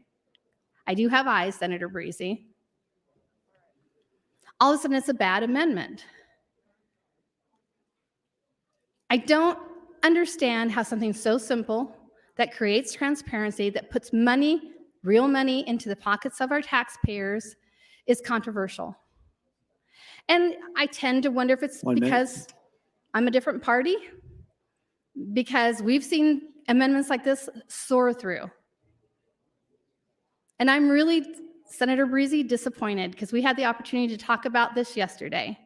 I do have eyes, Senator Breezy. All of a sudden, it's a bad amendment. I don't understand how something so simple that creates transparency, that puts money, real money, into the pockets of our taxpayers is controversial. And I tend to wonder if it's because I'm a different party, because we've seen amendments like this soar through. And I'm really, Senator Breezy, disappointed because we had the opportunity to talk about this yesterday.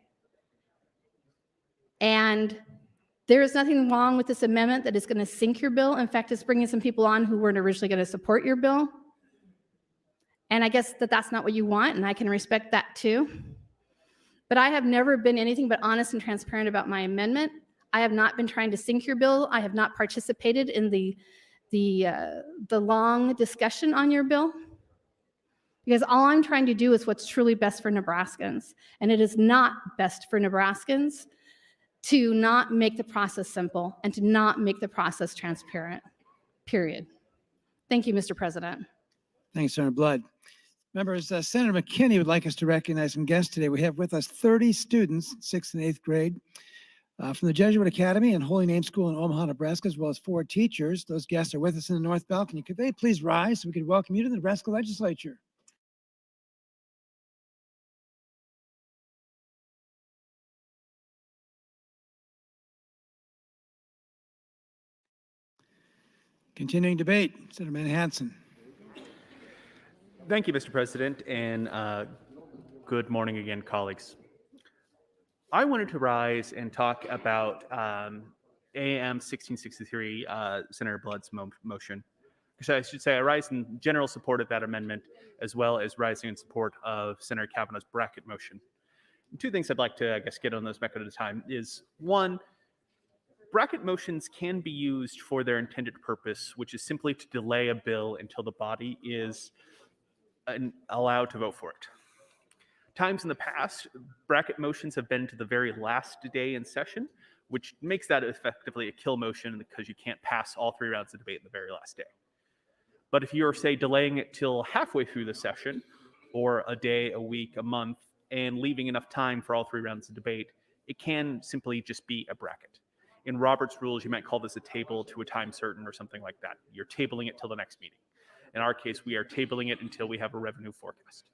And There is nothing wrong with this amendment that is going to sink your bill. In fact, it's bringing some people on who weren't originally going to support your bill. And I guess that that's not what you want, and I can respect that too. But I have never been anything but honest and transparent about my amendment. I have not been trying to sink your bill. I have not participated in the long discussion on your bill, because all I'm trying to do is what's truly best for Nebraskans. And it is not best for Nebraskans to not make the process simple and to not make the process transparent, period. Thank you, Mr. President. Thanks, Senator Blood. Members, Senator McKinney would like us to recognize some guests today. We have with us 30 students, 6th and 8th grade, from the Jesuit Academy and Holy Name School in Omaha, Nebraska, as well as 4 teachers. Those guests are with us in the North Balcony. Could they please rise so we could welcome you to the Nebraska Legislature? Continuing debate, Senator Hansen. Thank you, Mr. President, and good morning again, colleagues. I wanted to rise and talk about AM 1663, Senator Blood's motion. So I should say I rise in general support of that amendment, as well as rising in support of Senator Kavanaugh's bracket motion. And 2 things I'd like to, I guess, get on those back at a time is, 1, bracket motions can be used for their intended purpose, which is simply to delay a bill until the body is allowed to vote for it. Times in the past, bracket motions have been to the very last day in session, which makes that effectively a kill motion because you can't pass all 3 rounds of debate in the very last day. But if you're, say, delaying it till halfway through the session, or a day, a week, a month, and leaving enough time for all 3 rounds of debate, it can simply just be a bracket. In Robert's rules, you might call this a table to a time certain or something like that. You're tabling it till the next meeting. In our case, we are tabling it until we have a revenue forecast.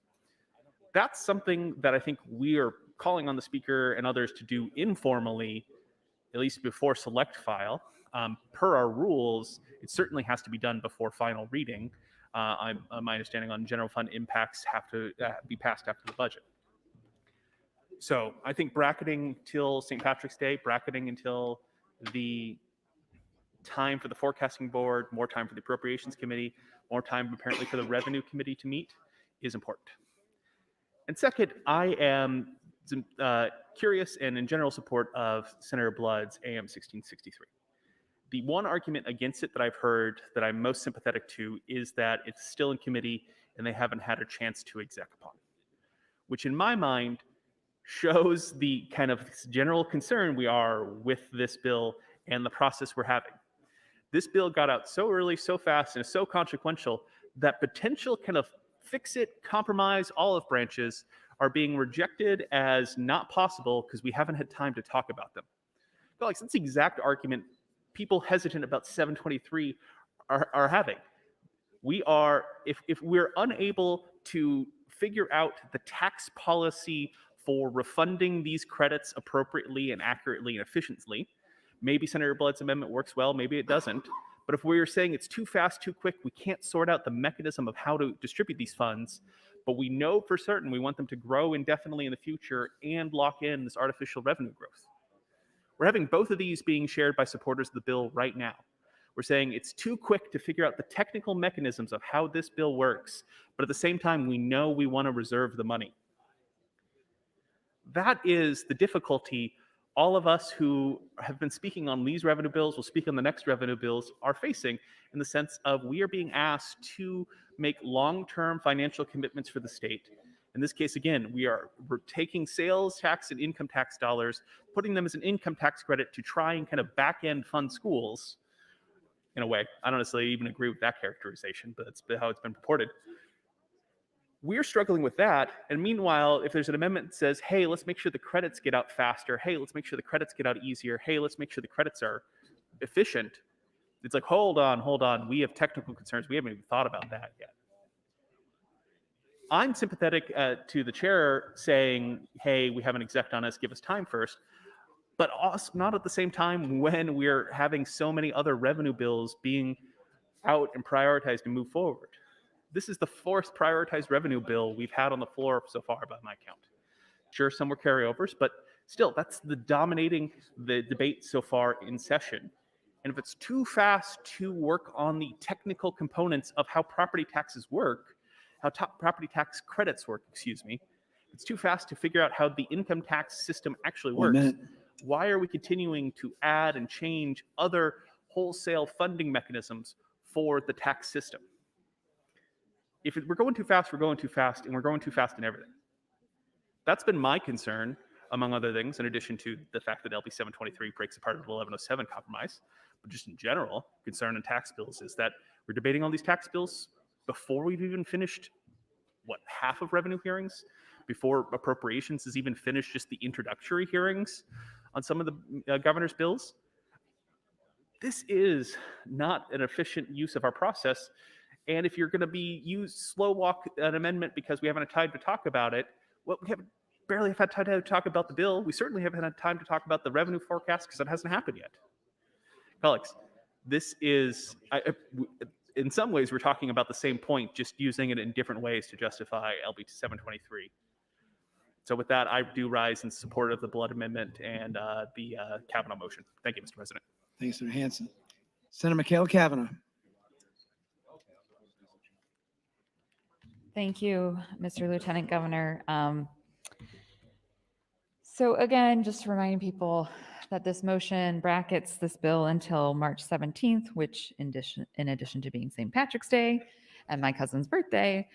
That's something that I think we are calling on the speaker and others to do informally, at least before select file. Per our rules, it certainly has to be done before final reading. My understanding on general fund impacts have to be passed after the budget. So I think bracketing till St. Patrick's Day, bracketing until the time for the forecasting board, more time for the appropriations committee, more time apparently for the revenue committee to meet is important. And second, I am curious and in general support of Senator Blood's AM 1663. The one argument against it that I've heard that I'm most sympathetic to is that it's still in committee and they haven't had a chance to exec upon, which in my mind shows the kind of general concern we are with this bill and the process we're having. This bill got out so early, so fast, and is so consequential that potential kind of fix-it, compromise, olive branches are being rejected as not possible because we haven't had time to talk about them. Colleagues, that's the exact argument people hesitant about 723 are having. We are, if we're unable to figure out the tax policy for refunding these credits appropriately and accurately and efficiently, maybe Senator Blood's amendment works well, maybe it doesn't. But if we're saying it's too fast, too quick, we can't sort out the mechanism of how to distribute these funds, but we know for certain we want them to grow indefinitely in the future and lock in this artificial revenue growth. We're having both of these being shared by supporters of the bill right now. We're saying it's too quick to figure out the technical mechanisms of how this bill works, but at the same time, we know we want to reserve the money. That is the difficulty all of us who have been speaking on these revenue bills, will speak on the next revenue bills, are facing, in the sense of we are being asked to make long-term financial commitments for the state. In this case, again, we're taking sales tax and income tax dollars, putting them as an income tax credit to try and kind of back-end fund schools, in a way. I don't necessarily even agree with that characterization, but that's how it's been purported. We're struggling with that, and meanwhile, if there's an amendment that says, hey, let's make sure the credits get out faster, hey, let's make sure the credits get out easier, hey, let's make sure the credits are efficient, it's like, hold on, we have technical concerns, we haven't even thought about that yet. I'm sympathetic to the chair saying, hey, we haven't exec on us, give us time first, but also not at the same time when we're having so many other revenue bills being out and prioritized to move forward. This is the fourth prioritized revenue bill we've had on the floor so far by my count. Sure, some were carryovers, but Still, that's the dominating the debate so far in session. And if it's too fast to work on the technical components of how property taxes work, how property tax credits work, excuse me, it's too fast to figure out how the income tax system actually 1 works. minute. Why are we continuing to add and change other wholesale funding mechanisms for the tax system? If we're going too fast, we're going too fast, and we're going too fast in everything. That's been my concern, among other things, in addition to the fact that LB 723 breaks apart of the 1107 compromise. But just in general, concern in tax bills is that we're debating all these tax bills before we've even finished, what, half of revenue hearings? Before appropriations has even finished just the introductory hearings on some of the governor's bills. This is not an efficient use of our process. And if you're going to be slow walk an amendment because we haven't had time to talk about it, well, we haven't barely have had time to talk about the bill. We certainly haven't had time to talk about the revenue forecast because that hasn't happened yet. Colleagues, this is, in some ways, we're talking about the same point, just using it in different ways to justify LB 723. So with that, I do rise in support of the Blood Amendment and the Kavanaugh motion. Thank you, Mr. President. Thanks, Senator Hansen. Senator Michaela Kavanaugh. Thank you, Mr. Lieutenant Governor. So again, just reminding people that this motion brackets this bill until March 17th, which in addition to being St. Patrick's Day and my cousin's birthday,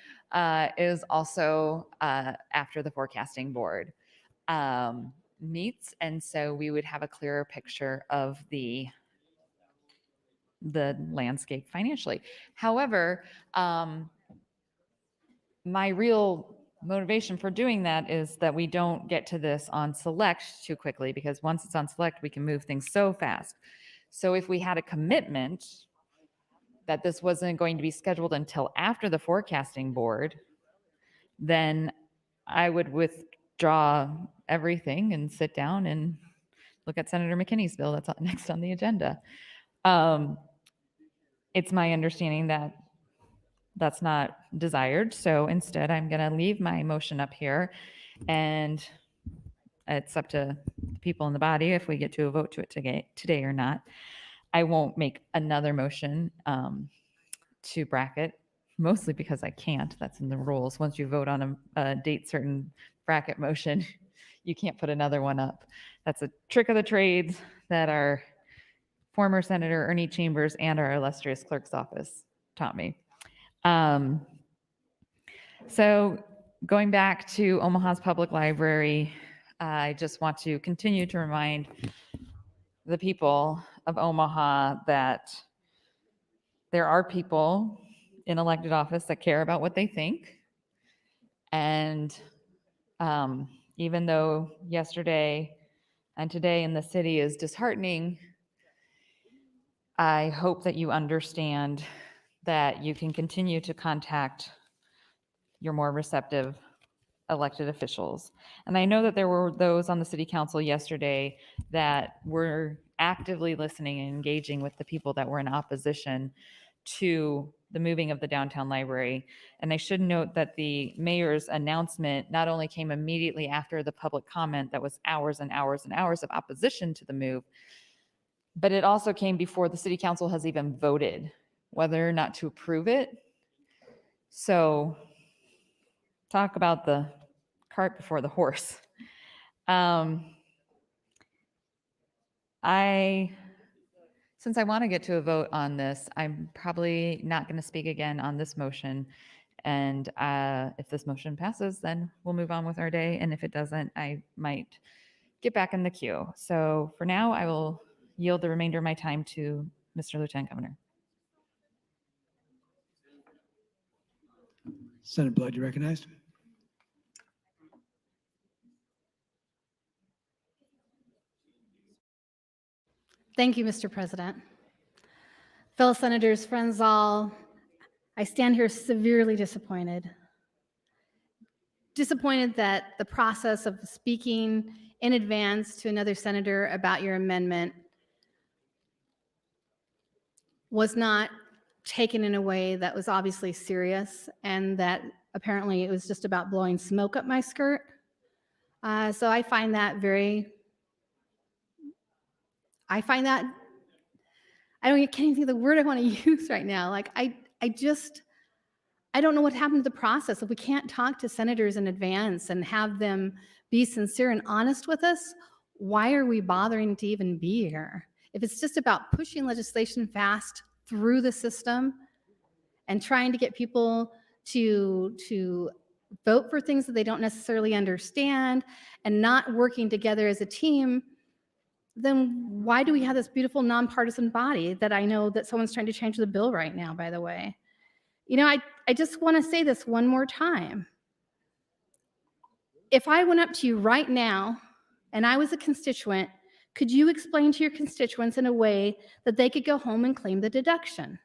is also after the forecasting board meets. And so we would have a clearer picture of the landscape financially. However, my real motivation for doing that is that we don't get to this on select too quickly, because once it's on select, we can move things so fast. So if we had a commitment that this wasn't going to be scheduled until after the forecasting board, then I would withdraw everything and sit down and look at Senator McKinney's bill that's next on the agenda. It's my understanding that that's not desired. So instead, I'm going to leave my motion up here, and it's up to the people in the body if we get to a vote to it today or not. I won't make another motion to bracket, mostly because I can't. That's in the rules. Once you vote on a date certain bracket motion, you can't put another one up. That's a trick of the trades that our former Senator Ernie Chambers and our illustrious clerk's office taught me. So going back to Omaha's Public Library, I just want to continue to remind the people of Omaha that there are people in elected office that care about what they think. And even though yesterday and today in the city is disheartening, I hope that you understand that you can continue to contact your more receptive elected officials. And I know that there were those on the city council yesterday that were actively listening and engaging with the people that were in opposition to the moving of the downtown library. And I should note that the mayor's announcement not only came immediately after the public comment that was hours and hours and hours of opposition to the move, but it also came before the city council has even voted whether or not to approve it. So talk about the cart before the horse. Since I want to get to a vote on this, I'm probably not going to speak again on this motion. And if this motion passes, then we'll move on with our day. And if it doesn't, I might get back in the queue. So for now, I will yield the remainder of my time to Mr. Lieutenant Governor. Senator Blood, you recognized. Thank you, Mr. President. Fellow senators, friends all, I stand here severely disappointed. Disappointed that the process of speaking in advance to another senator about your amendment was not taken in a way that was obviously serious, and that apparently it was just about blowing smoke up my skirt. So I find that I can't even think of the word I want to use right now. Like, I don't know what happened to the process. If we can't talk to senators in advance and have them be sincere and honest with us, why are we bothering to even be here? If it's just about pushing legislation fast through the system and trying to get people to vote for things that they don't necessarily understand and not working together as a team, then why do we have this beautiful nonpartisan body that I know that someone's trying to change the bill right now, by the way? You know, I just want to say this one more time. If I went up to you right now and I was a constituent, could you explain to your constituents in a way that they could go home and claim the deduction?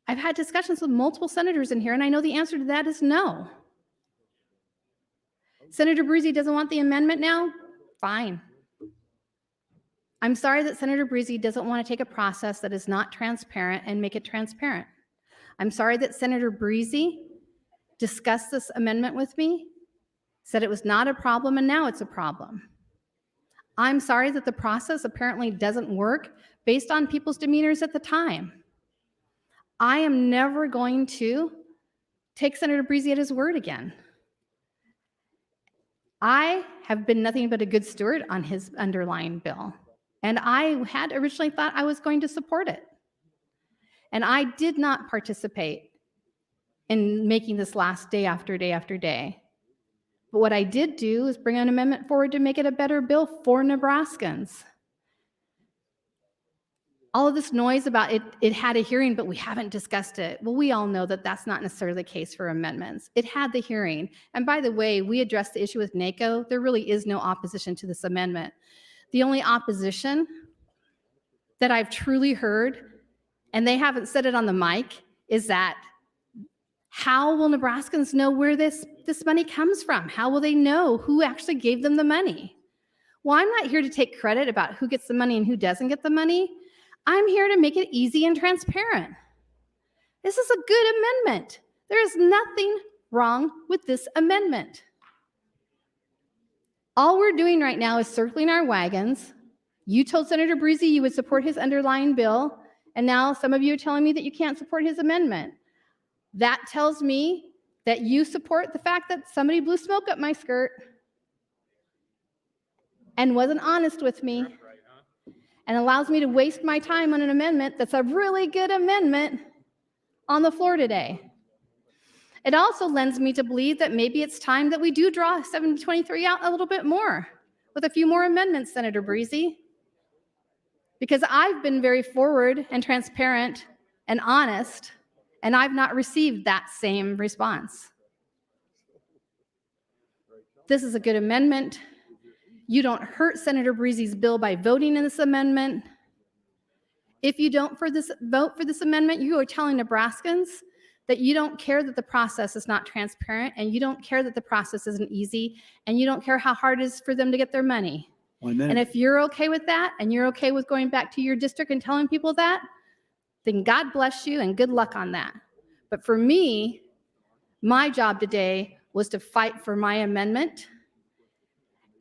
I've had discussions with multiple senators in here, and I know the answer to that is no. Senator Breezy doesn't want the amendment now? Fine. I'm sorry that Senator Breezy doesn't want to take a process that is not transparent and make it transparent. I'm sorry that Senator Breezy discussed this amendment with me, said it was not a problem, and now it's a problem. I'm sorry that the process apparently doesn't work based on people's demeanors at the time. I am never going to take Senator Breezy at his word again. I have been nothing but a good steward on his underlying bill, and I had originally thought I was going to support it. And I did not participate in making this last day after day after day. But what I did do is bring an amendment forward to make it a better bill for Nebraskans. All of this noise about it had a hearing, but we haven't discussed it. Well, we all know that that's not necessarily the case for amendments. It had the hearing. And by the way, we addressed the issue with NACO. There really is no opposition to this amendment. The only opposition that I've truly heard, and they haven't said it on the mic, is that how will Nebraskans know where this money comes from? How will they know who actually gave them the money? Well, I'm not here to take credit about who gets the money and who doesn't get the money. I'm here to make it easy and transparent. This is a good amendment. There is nothing wrong with this amendment. All we're doing right now is circling our wagons. You told Senator Breezy you would support his underlying bill, and now some of you are telling me that you can't support his amendment. That tells me that you support the fact that somebody blew smoke up my skirt and wasn't honest with me and allows me to waste my time on an amendment that's a really good amendment on the floor today. It also lends me to believe that maybe it's time that we do draw 723 out a little bit more with a few more amendments, Senator Breezy, because I've been very forward and transparent and honest, and I've not received that same response. This is a good amendment. You don't hurt Senator Breezy's bill by voting in this amendment. If you don't vote for this amendment, you are telling Nebraskans that you don't care that the process is not transparent, and you don't care that the process isn't easy, and you don't care how hard it is for them to get their money. 1 minute. And if you're okay with that, and you're okay with going back to your district and telling people that, then God bless you and good luck on that. But for me, my job today was to fight for my amendment.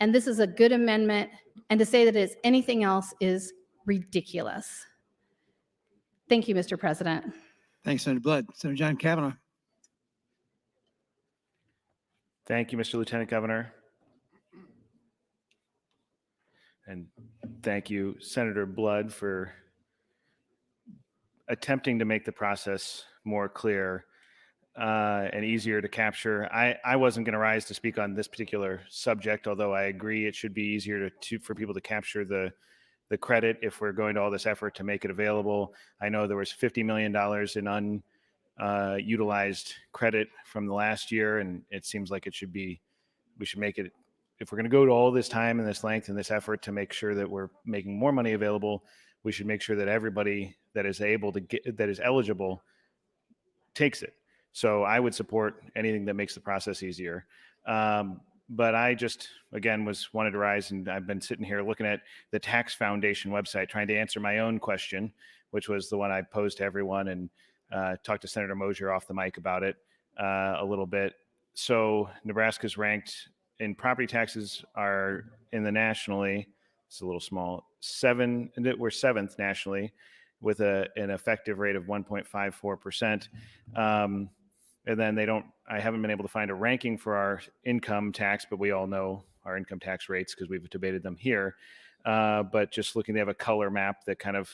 And this is a good amendment. And to say that it's anything else is ridiculous. Thank you, Mr. President. Thanks, Senator Blood. Senator John Kavanaugh. Thank you, Mr. Lieutenant Governor. And thank you, Senator Blood, for attempting to make the process more clear and easier to capture. I wasn't going to rise to speak on this particular subject, although I agree it should be easier for people to capture the credit if we're going to all this effort to make it available. I know there was $50 million in unutilized credit from the last year, and it seems like we should make it, if we're going to go to all this time and this length and this effort to make sure that we're making more money available, we should make sure that everybody that is able to get, that is eligible, takes it. So I would support anything that makes the process easier. But I just, again, wanted to rise, and I've been sitting here looking at the Tax Foundation website, trying to answer my own question, which was the one I posed to everyone, and talked to Senator Mosier off the mic about it a little bit. So Nebraska's ranked and property taxes are in the nationally, it's a little small, we're seventh nationally with an effective rate of 1.54%. And then I haven't been able to find a ranking for our income tax, but we all know our income tax rates because we've debated them here. But just looking, they have a color map that kind of,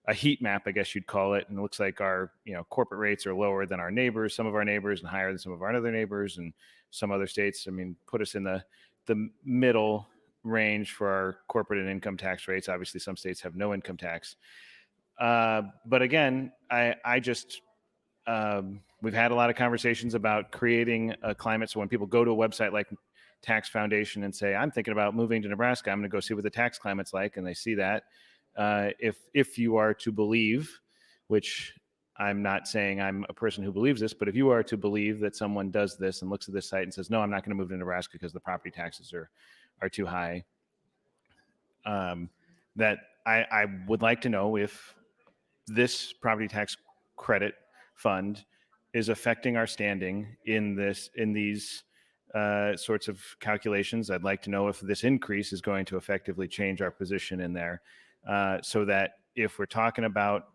a heat map, I guess you'd call it. And it looks like our, corporate rates are lower than our neighbors, some of our neighbors, and higher than some of our other neighbors, and some other states. I mean, put us in the middle range for our corporate and income tax rates. Obviously, some states have no income tax. But again, we've had a lot of conversations about creating a climate. So when people go to a website like Tax Foundation and say, I'm thinking about moving to Nebraska, I'm going to go see what the tax climate's like. And they see that. If you are to believe, which I'm not saying I'm a person who believes this, but if you are to believe that someone does this and looks at this site and says, no, I'm not going to move to Nebraska because the property taxes are too high, that I would like to know if this property tax credit fund is affecting our standing in these sorts of calculations. I'd like to know if this increase is going to effectively change our position in there, so that if we're talking about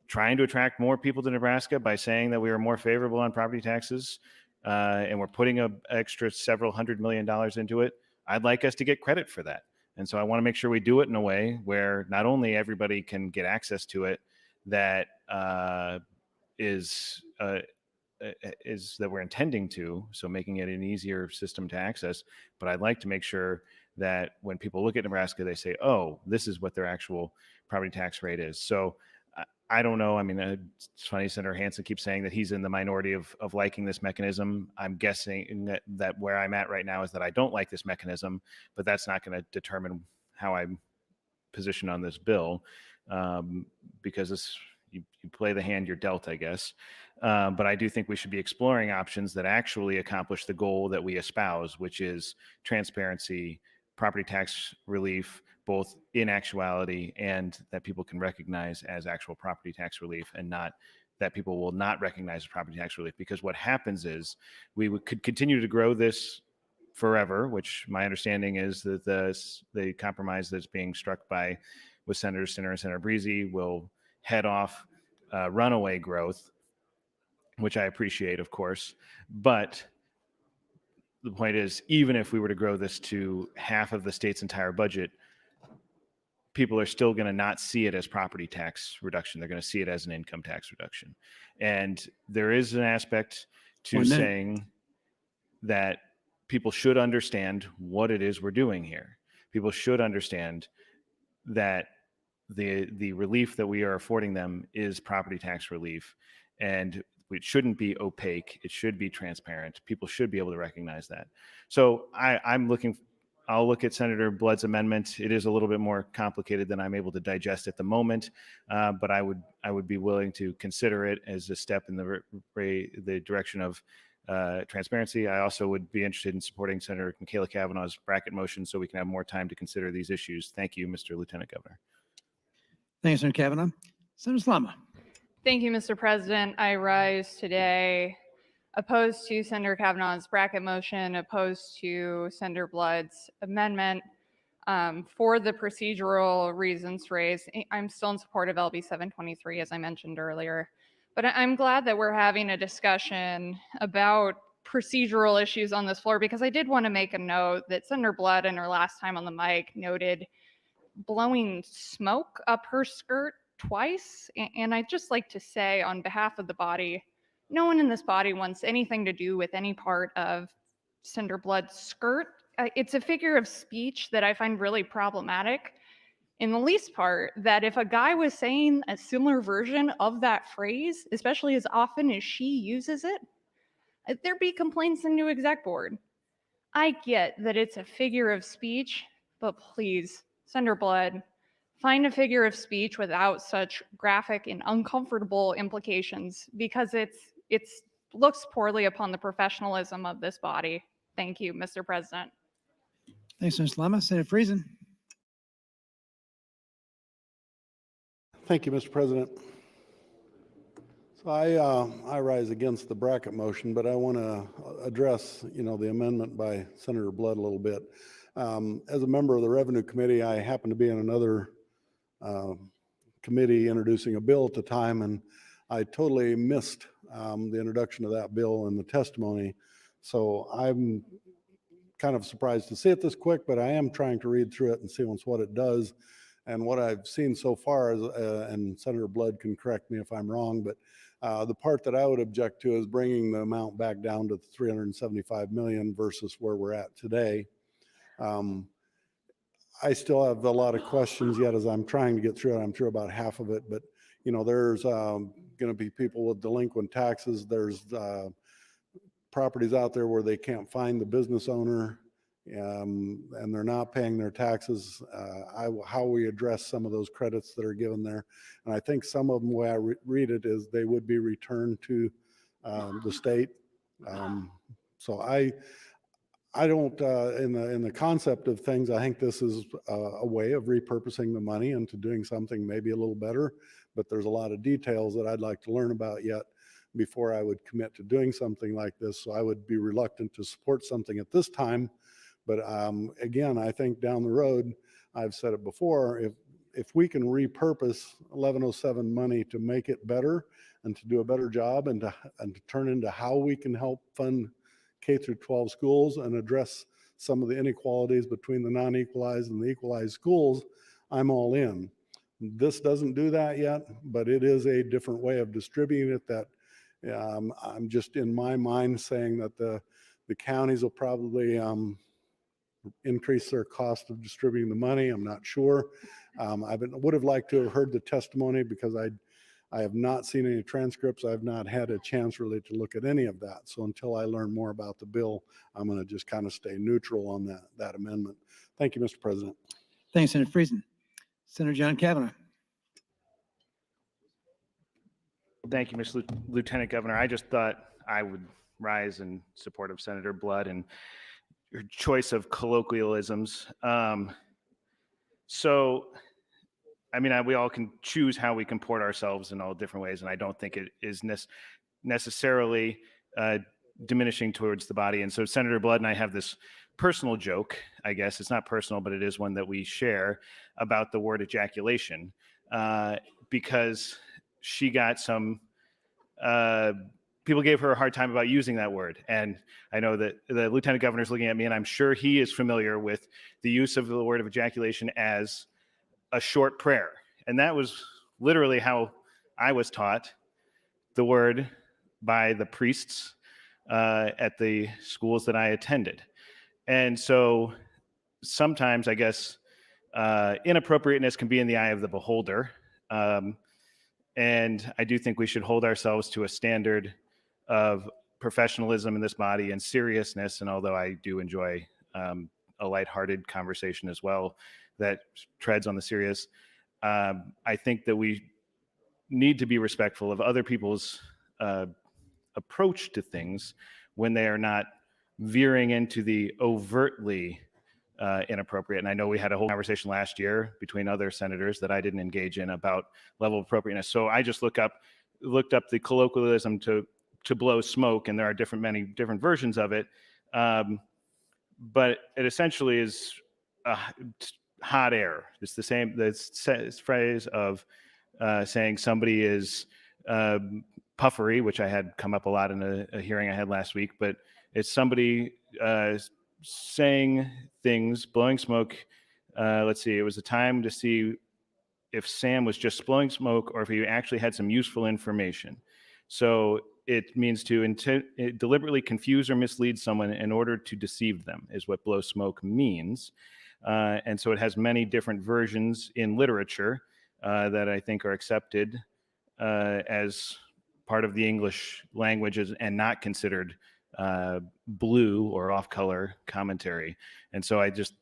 trying to attract more people to Nebraska by saying that we are more favorable on property taxes, and we're putting an extra several $100 million into it, I'd like us to get credit for that. And so I want to make sure we do it in a way where not only everybody can get access to it, that is that we're intending to, so making it an easier system to access, but I'd like to make sure that when people look at Nebraska, they say, oh, this is what their actual property tax rate is. So I don't know. I mean, it's funny, Senator Hansen keeps saying that he's in the minority of liking this mechanism. I'm guessing that where I'm at right now is that I don't like this mechanism, but that's not going to determine how I'm positioned on this bill, because you play the hand you're dealt, I guess. But I do think we should be exploring options that actually accomplish the goal that we espouse, which is transparency, property tax relief, both in actuality and that people can recognize as actual property tax relief, and not that people will not recognize as property tax relief. Because what happens is we could continue to grow this forever, which my understanding is that the compromise that's being struck with Senator Stinner and Senator Breezy will head off runaway growth, which I appreciate, of course. But the point is, even if we were to grow this to half of the state's entire budget, people are still going to not see it as property tax reduction. They're going to see it as an income tax reduction. And there is an aspect to saying that people should understand what it is we're doing here. People should understand that the relief that we are affording them is property tax relief, and it shouldn't be opaque. It should be transparent. People should be able to recognize that. So I'll look at Senator Blood's amendment. It is a little bit more complicated than I'm able to digest at the moment, but I would be willing to consider it as a step in the direction of transparency. I also would be interested in supporting Senator Michaela Kavanaugh's bracket motion so we can have more time to consider these issues. Thank you, Mr. Lieutenant Governor. Thank you, Senator Kavanaugh. Senator Slama. Thank you, Mr. President. I rise today opposed to Senator Kavanaugh's bracket motion, opposed to Senator Blood's amendment for the procedural reasons raised. I'm still in support of LB 723, as I mentioned earlier, but I'm glad that we're having a discussion about procedural issues on this floor, because I did want to make a note that Senator Blood, in her last time on the mic, noted blowing smoke up her skirt twice. And I'd just like to say, on behalf of the body, no one in this body wants anything to do with any part of Senator Blood's skirt. It's a figure of speech that I find really problematic, in the least part that if a guy was saying a similar version of that phrase, especially as often as she uses it, there'd be complaints in the new exec board. I get that it's a figure of speech, but please, Senator Blood, find a figure of speech without such graphic and uncomfortable implications, because it looks poorly upon the professionalism of this body. Thank you, Mr. President. Thanks, Senator Slama. Senator Friesen. Thank you, Mr. President. So I rise against the bracket motion, but I want to address, the amendment by Senator Blood a little bit. As a member of the Revenue Committee, I happen to be in another committee introducing a bill at the time, and I totally missed the introduction of that bill and the testimony. So I'm kind of surprised to see it this quick, but I am trying to read through it and see what it does. And what I've seen so far is, and Senator Blood can correct me if I'm wrong, but the part that I would object to is bringing the amount back down to 375 million versus where we're at today. I still have a lot of questions yet as I'm trying to get through it. I'm through about half of it, but there's going to be people with delinquent taxes. There's properties out there where they can't find the business owner, and they're not paying their taxes. How we address some of those credits that are given there. And I think some of them, the way I read it, is they would be returned to the state. So I don't, in the concept of things, I think this is a way of repurposing the money into doing something maybe a little better, but there's a lot of details that I'd like to learn about yet before I would commit to doing something like this. So I would be reluctant to support something at this time. But again, I think down the road, I've said it before, if we can repurpose 1107 money to make it better and to do a better job and to turn into how we can help fund K through 12 schools and address some of the inequalities between the non-equalized and the equalized schools, I'm all in. This doesn't do that yet, but it is a different way of distributing it that I'm just in my mind saying that the counties will probably increase their cost of distributing the money. I'm not sure. I would have liked to have heard the testimony because I have not seen any transcripts. I've not had a chance really to look at any of that. So until I learn more about the bill, I'm going to just kind of stay neutral on that amendment. Thank you, Mr. President. Thanks, Senator Friesen. Senator John Kavanaugh. Thank you, Mr. Lieutenant Governor. I just thought I would rise in support of Senator Blood and your choice of colloquialisms. We all can choose how we comport ourselves in all different ways, and I don't think it is necessarily diminishing towards the body. And so Senator Blood and I have this personal joke, I guess. It's not personal, but it is one that we share about the word ejaculation, because she got some people gave her a hard time about using that word. And I know that the Lieutenant Governor is looking at me, and I'm sure he is familiar with the use of the word of ejaculation as a short prayer. And that was literally how I was taught the word by the priests at the schools that I attended. And so sometimes, I guess, inappropriateness can be in the eye of the beholder. And I do think we should hold ourselves to a standard of professionalism in this body and seriousness. And although I do enjoy a lighthearted conversation as well that treads on the serious, I think that we need to be respectful of other people's approach to things when they are not veering into the overtly inappropriate. And I know we had a whole conversation last year between other senators that I didn't engage in about level of appropriateness. So I just looked up the colloquialism to blow smoke, and there are many different versions of it. But it essentially is hot air. It's the same phrase of saying somebody is puffery, which I had come up a lot in a hearing I had last week, but it's somebody saying things, blowing smoke. Let's see, it was a time to see if Sam was just blowing smoke or if he actually had some useful information. So it means to deliberately confuse or mislead someone in order to deceive them is what blow smoke means. And so it has many different versions in literature that I think are accepted as part of the English language and not considered blue or off-color commentary. And so I just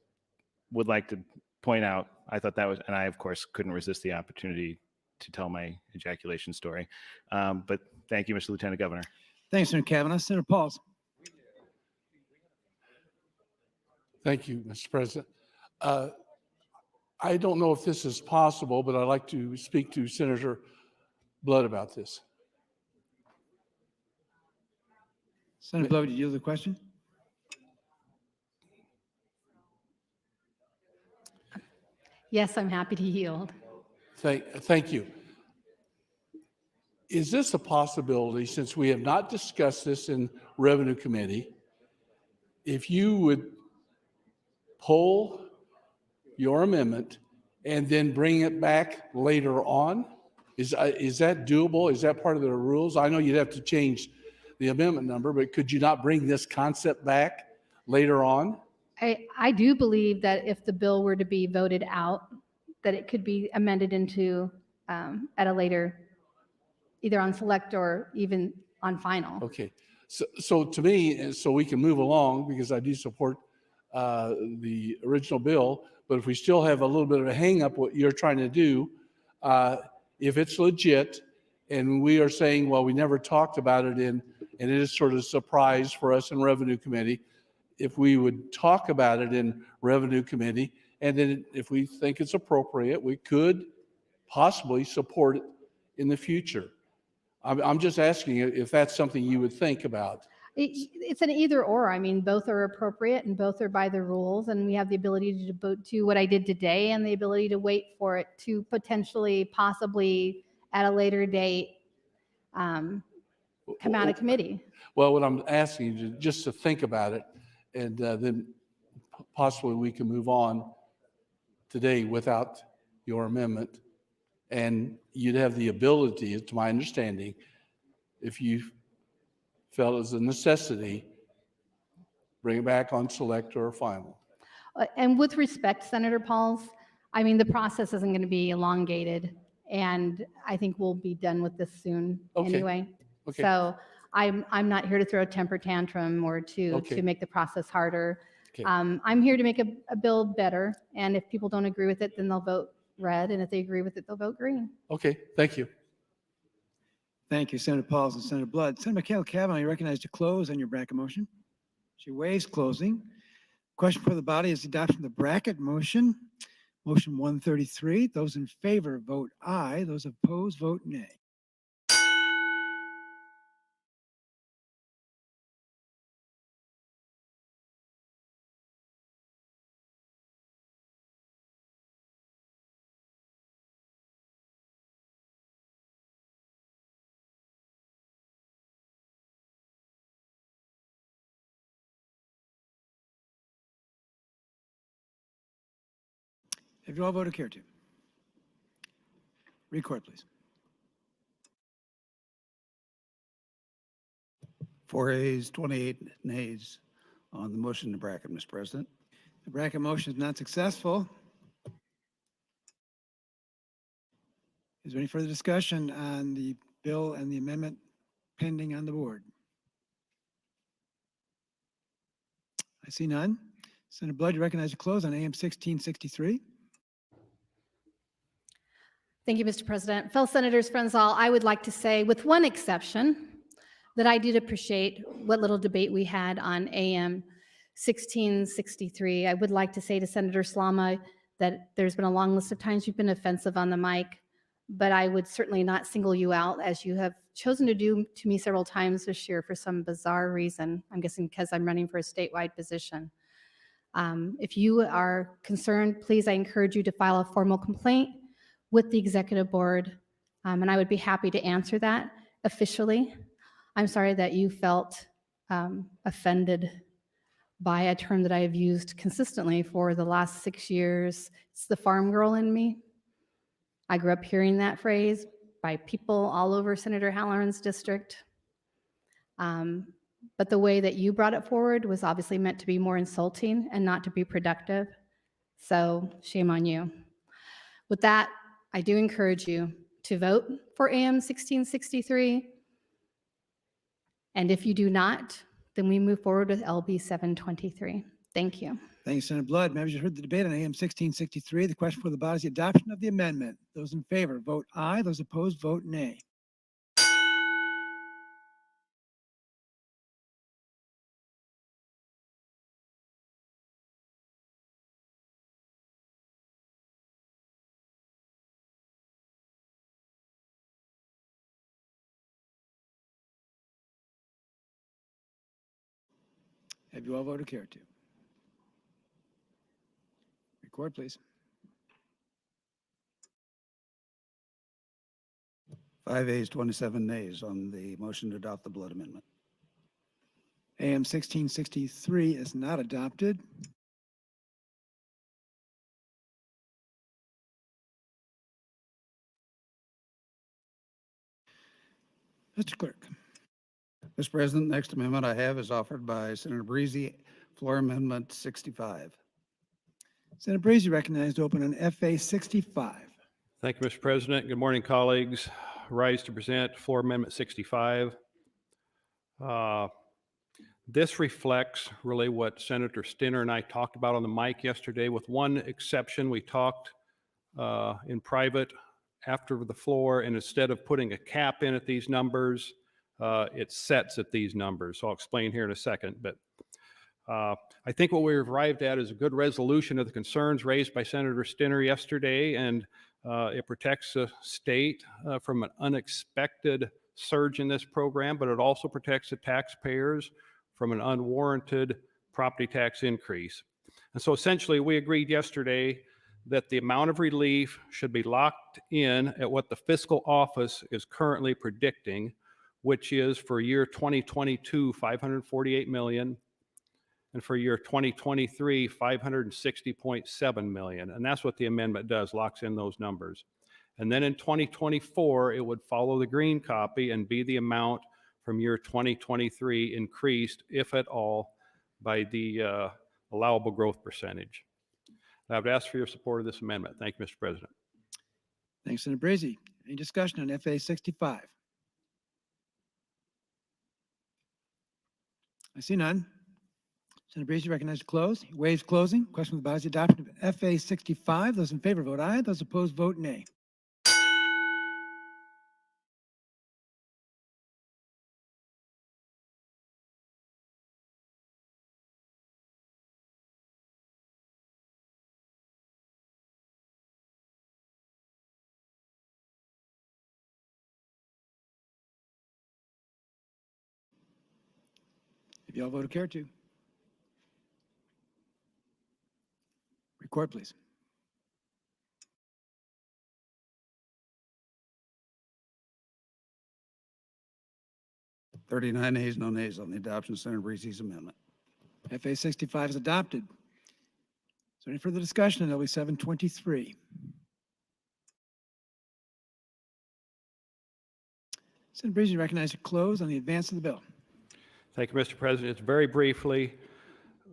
would like to point out, I thought that was, and I of course couldn't resist the opportunity to tell my ejaculation story. But thank you, Mr. Lieutenant Governor. Thanks, Senator Kavanaugh. Senator Pauls. Thank you, Mr. President. I don't know if this is possible, but I'd like to speak to Senator Blood about this. Senator Blow, did you yield the question? Yes, I'm happy to yield. Thank you. Is this a possibility, since we have not discussed this in Revenue Committee, if you would poll your amendment and then bring it back later on? Is that doable? Is that part of the rules? I know you'd have to change the amendment number, but could you not bring this concept back later on? I do believe that if the bill were to be voted out, that it could be amended into at a later, either on select or even on final. Okay, so to me, so we can move along, because I do support the original bill, but if we still have a little bit of a hang up what you're trying to do, if it's legit, and we are saying, well, we never talked about it and it is sort of a surprise for us in Revenue Committee, if we would talk about it in Revenue Committee, and then if we think it's appropriate, we could possibly support it in the future. I'm just asking if that's something you would think about. It's an either or. I mean, both are appropriate and both are by the rules, and we have the ability to do what I did today and the ability to wait for it to potentially, possibly at a later date, come out of committee. Well, what I'm asking you just to think about it, and then possibly we can move on today without your amendment, and you'd have the ability, to my understanding, if you felt it was a necessity, bring it back on select or final. And with respect, Senator Pauls, I mean, the process isn't going to be elongated, and I think we'll be done with this soon anyway. Okay. So I'm not here to throw a temper tantrum or to make the process harder. Okay. I'm here to make a bill better, and if people don't agree with it, then they'll vote red, and if they agree with it, they'll vote green. Okay, thank you. Thank you, Senator Pauls and Senator Blood. Senator McHale Kavanaugh, you recognize to close on your bracket motion. She waives closing. Question for the body is the adoption of the bracket motion. Motion 133. Those in favor vote aye. Those opposed vote nay. Have you all voted care to? Record, please. 4 ayes, 28 nays on the motion to bracket, Mr. President. The bracket motion is not successful. Is there any further discussion on the bill and the amendment pending on the board? I see none. Senator Blood, you recognize to close on AM 1663. Thank you, Mr. President. Fellow Senators, friends all, I would like to say, with one exception, that I did appreciate what little debate we had on AM 1663. I would like to say to Senator Slama that there's been a long list of times you've been offensive on the mic, but I would certainly not single you out, as you have chosen to do to me several times this year for some bizarre reason. I'm guessing because I'm running for a statewide position. If you are concerned, please, I encourage you to file a formal complaint with the executive board, and I would be happy to answer that officially. I'm sorry that you felt offended by a term that I have used consistently for the last 6 years. It's the farm girl in me. I grew up hearing that phrase by people all over Senator Halloran's district. But the way that you brought it forward was obviously meant to be more insulting and not to be productive. So shame on you. With that, I do encourage you to vote for AM 1663. And if you do not, then we move forward with LB 723. Thank you. Thank you, Senator Blood. Members, you heard the debate on AM 1663. The question for the body is the adoption of the amendment. Those in favor vote aye. Those opposed vote nay. Have you all voted care to? Record, please. 5 ayes, 27 nays on the motion to adopt the Blood Amendment. AM 1663 is not adopted. Mr. Clerk. Mr. President, next amendment I have is offered by Senator Breezy, floor amendment 65. Senator Breezy recognized to open on FA 65. Thank you, Mr. President. Good morning, colleagues. Rise to present floor amendment 65. This reflects really what Senator Stinner and I talked about on the mic yesterday, with one exception. We talked in private after the floor, and instead of putting a cap in at these numbers, it sets at these numbers. So I'll explain here in a second. But I think what we've arrived at is a good resolution of the concerns raised by Senator Stinner yesterday, and it protects the state from an unexpected surge in this program, but it also protects the taxpayers from an unwarranted property tax increase. And so essentially, we agreed yesterday that the amount of relief should be locked in at what the fiscal office is currently predicting, which is for year 2022, $548 million, and for year 2023, $560.7 million. And that's what the amendment does, locks in those numbers. And then in 2024, it would follow the green copy and be the amount from year 2023 increased, if at all, by the allowable growth percentage. I would ask for your support of this amendment. Thank you, Mr. President. Thanks, Senator Breezy. Any discussion on FA 65? I see none. Senator Breezy recognized to close. He waives closing. Question with the body, adoption of FA 65. Those in favor vote aye. Those opposed vote nay. If you all voted care to. Record, please. Thirty-nine ayes, no nays on the adoption of Senator Breezy's amendment. FA 65 is adopted. Is there any further discussion on LB 723? Senator Breezy recognized to close on the advance of the bill. Thank you, Mr. President. It's very briefly,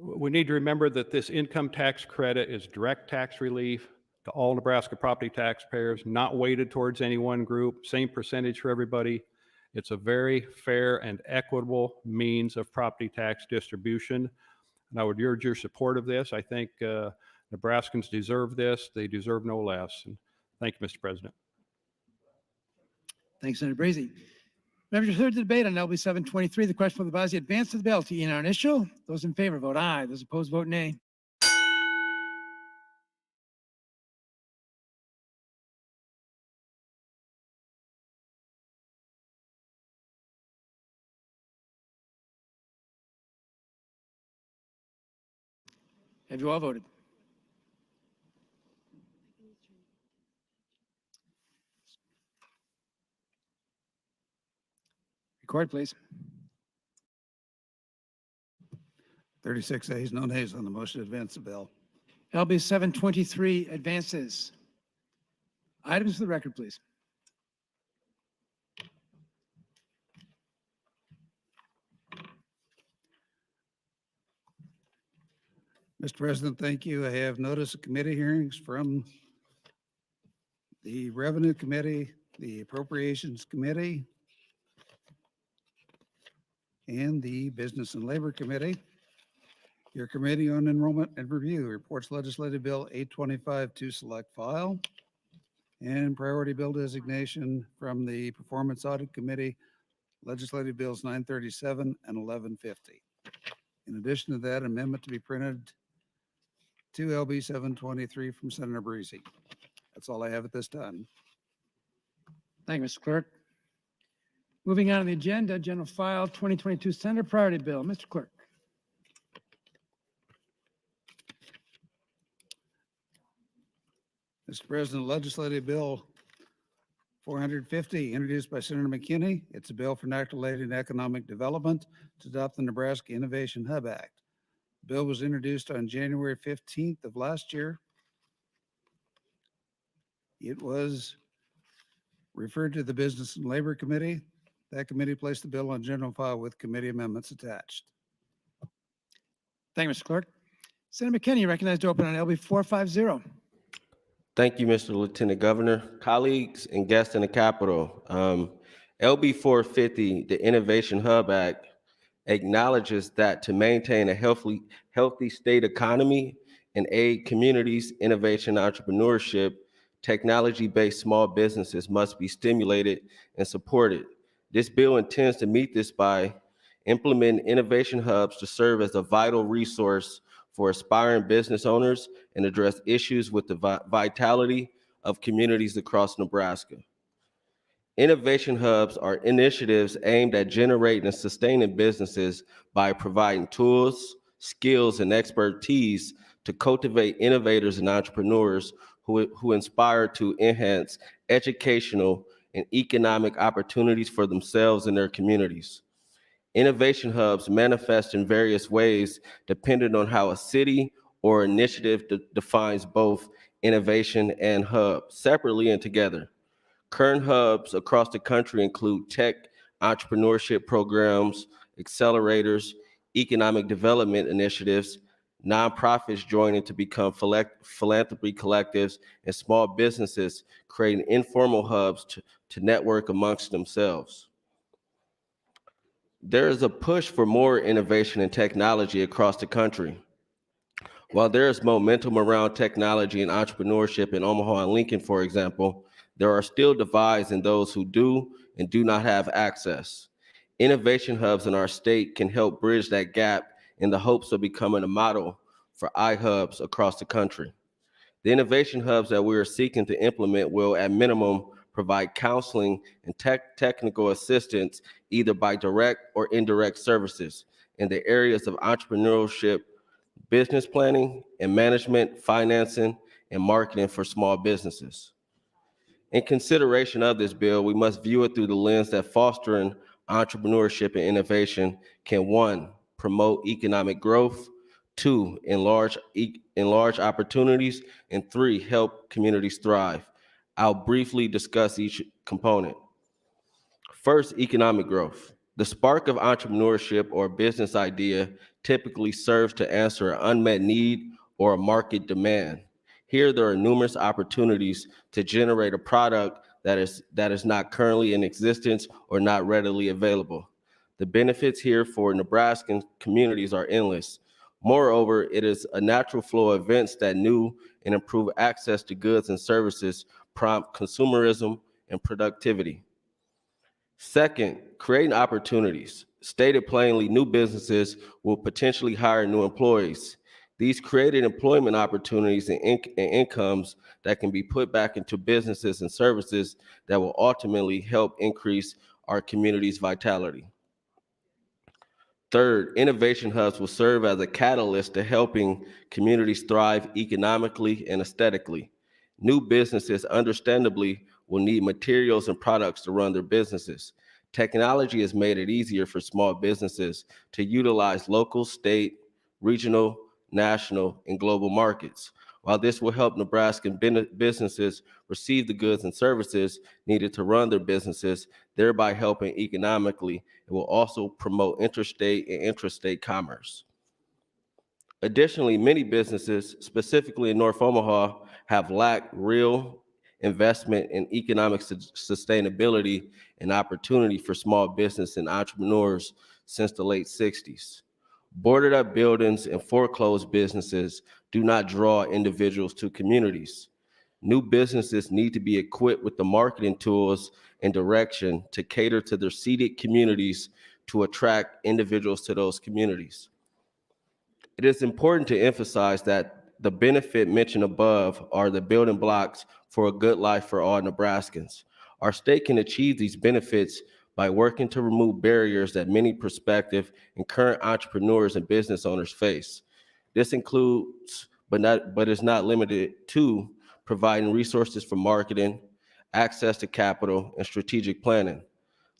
we need to remember that this income tax credit is direct tax relief to all Nebraska property taxpayers, not weighted towards any one group, same percentage for everybody. It's a very fair and equitable means of property tax distribution. And I would urge your support of this. I think Nebraskans deserve this. They deserve no less. And thank you, Mr. President. Thanks, Senator Breezy. Members, heard the debate on LB 723. The question for the body, advance of the bill to E&R initial. Those in favor vote aye. Those opposed vote nay. Have you all voted? Record, please. 36 ayes, no nays on the motion to advance the bill. LB 723 advances. Items for the record, please. Mr. President, thank you. I have notice of committee hearings from the Revenue Committee, the Appropriations Committee, and the Business and Labor Committee. Your Committee on Enrollment and Review reports Legislative Bill 825 to select file, and Priority Bill designation from the Performance Audit Committee, Legislative Bills 937 and 1150. In addition to that, amendment to be printed to LB 723 from Senator Breezy. That's all I have at this time. Thank you, Mr. Clerk. Moving on to the agenda, General File 2022 Senator Priority Bill. Mr. Clerk. Mr. President, Legislative Bill 450, introduced by Senator McKinney. It's a bill for related economic development to adopt the Nebraska Innovation Hub Act. The bill was introduced on January 15th of last year. It was referred to the Business and Labor Committee. That committee placed the bill on general file with committee amendments attached. Thank you, Mr. Clerk. Senator McKinney, you recognized to open on LB 450. Thank you, Mr. Lieutenant Governor, colleagues, and guests in the Capitol. LB 450, the Innovation Hub Act, acknowledges that to maintain a healthy state economy and aid communities, innovation, entrepreneurship, technology-based small businesses must be stimulated and supported. This bill intends to meet this by implementing innovation hubs to serve as a vital resource for aspiring business owners and address issues with the vitality of communities across Nebraska. Innovation hubs are initiatives aimed at generating and sustaining businesses by providing tools, skills, and expertise to cultivate innovators and entrepreneurs who inspire to enhance educational and economic opportunities for themselves and their communities. Innovation hubs manifest in various ways depending on how a city or initiative defines both innovation and hub, separately and together. Current hubs across the country include tech entrepreneurship programs, accelerators, economic development initiatives, nonprofits joining to become philanthropy collectives, and small businesses creating informal hubs to network amongst themselves. There is a push for more innovation and technology across the country. While there is momentum around technology and entrepreneurship in Omaha and Lincoln, for example, there are still divides in those who do and do not have access. Innovation hubs in our state can help bridge that gap in the hopes of becoming a model for iHubs across the country. The innovation hubs that we are seeking to implement will, at minimum, provide counseling and technical assistance, either by direct or indirect services in the areas of entrepreneurship, business planning and management, financing, and marketing for small businesses. In consideration of this bill, we must view it through the lens that fostering entrepreneurship and innovation can, 1, promote economic growth, 2, enlarge opportunities, and 3, help communities thrive. I'll briefly discuss each component. First, economic growth. The spark of entrepreneurship or business idea typically serves to answer an unmet need or a market demand. Here, there are numerous opportunities to generate a product that is not currently in existence or not readily available. The benefits here for Nebraskan communities are endless. Moreover, it is a natural flow of events that new and improve access to goods and services prompt consumerism and productivity. Second, creating opportunities. Stated plainly, new businesses will potentially hire new employees. These created employment opportunities and incomes that can be put back into businesses and services that will ultimately help increase our community's vitality. Third, innovation hubs will serve as a catalyst to helping communities thrive economically and aesthetically. New businesses, understandably, will need materials and products to run their businesses. Technology has made it easier for small businesses to utilize local, state, regional, national, and global markets. While this will help Nebraskan businesses receive the goods and services needed to run their businesses, thereby helping economically, it will also promote interstate and intrastate commerce. Additionally, many businesses, specifically in North Omaha, have lacked real investment in economic sustainability and opportunity for small business and entrepreneurs since the late 60s. Boarded up buildings and foreclosed businesses do not draw individuals to communities. New businesses need to be equipped with the marketing tools and direction to cater to their seeded communities to attract individuals to those communities. It is important to emphasize that the benefit mentioned above are the building blocks for a good life for all Nebraskans. Our state can achieve these benefits by working to remove barriers that many prospective and current entrepreneurs and business owners face. This includes, but is not limited to, providing resources for marketing, access to capital, and strategic planning.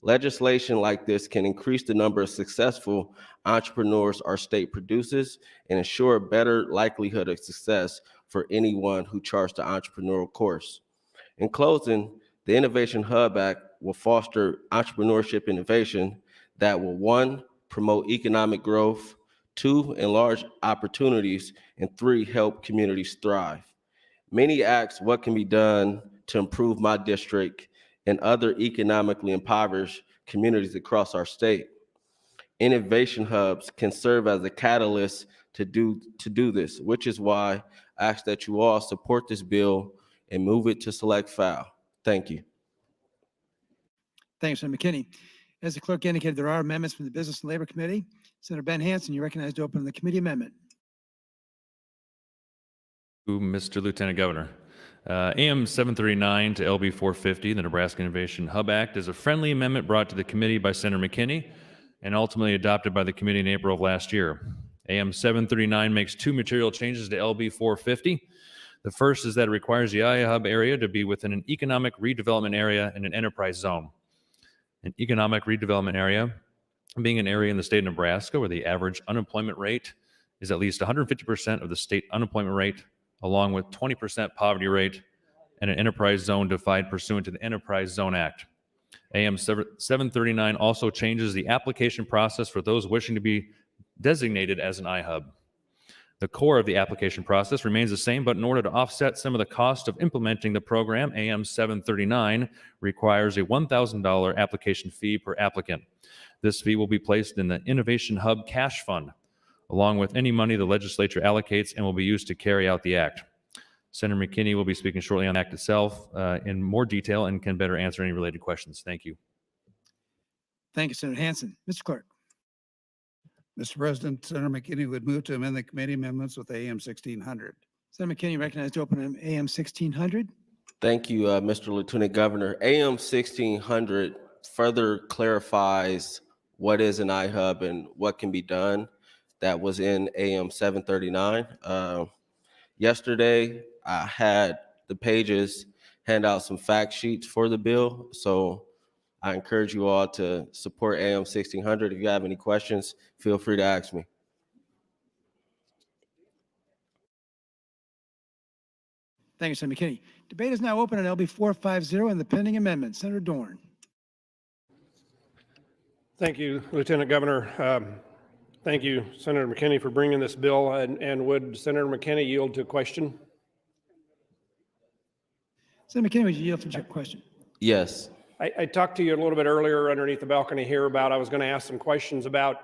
Legislation like this can increase the number of successful entrepreneurs our state produces and ensure a better likelihood of success for anyone who charts the entrepreneurial course. In closing, the Innovation Hub Act will foster entrepreneurship innovation that will, 1, promote economic growth, 2, enlarge opportunities, and 3, help communities thrive. Many ask what can be done to improve my district and other economically impoverished communities across our state. Innovation hubs can serve as a catalyst to do this, which is why I ask that you all support this bill and move it to select file. Thank you. Thanks, Senator McKinney. As the clerk indicated, there are amendments from the Business and Labor Committee. Senator Ben Hansen, you're recognized to open the committee amendment. Mr. Lieutenant Governor. AM 739 to LB 450, the Nebraska Innovation Hub Act, is a friendly amendment brought to the committee by Senator McKinney and ultimately adopted by the committee in April of last year. AM 739 makes 2 material changes to LB 450. The first is that it requires the iHub area to be within an economic redevelopment area and an enterprise zone. An economic redevelopment area being an area in the state of Nebraska where the average unemployment rate is at least 150% of the state unemployment rate, along with 20% poverty rate, and an enterprise zone defined pursuant to the Enterprise Zone Act. AM 739 also changes the application process for those wishing to be designated as an iHub. The core of the application process remains the same, but in order to offset some of the cost of implementing the program, AM 739 requires a $1,000 application fee per applicant. This fee will be placed in the Innovation Hub Cash Fund, along with any money the legislature allocates, and will be used to carry out the act. Senator McKinney will be speaking shortly on the act itself in more detail and can better answer any related questions. Thank you. Thank you, Senator Hansen. Mr. Clerk. Mr. President, Senator McKinney would move to amend the committee amendments with AM 1600. Senator McKinney, recognized to open AM 1600. Thank you, Mr. Lieutenant Governor. AM 1600 further clarifies what is an iHub and what can be done. That was in AM 739. Yesterday, I had the pages hand out some fact sheets for the bill. So I encourage you all to support AM 1600. If you have any questions, feel free to ask me. Thank you, Senator McKinney. Debate is now open on LB 450 and the pending amendment. Senator Dorn. Thank you, Lieutenant Governor. Thank you, Senator McKinney, for bringing this bill. And would Senator McKinney yield to a question? Senator McKinney, would you yield to your question? Yes. I talked to you a little bit earlier underneath the balcony here about, I was going to ask some questions about,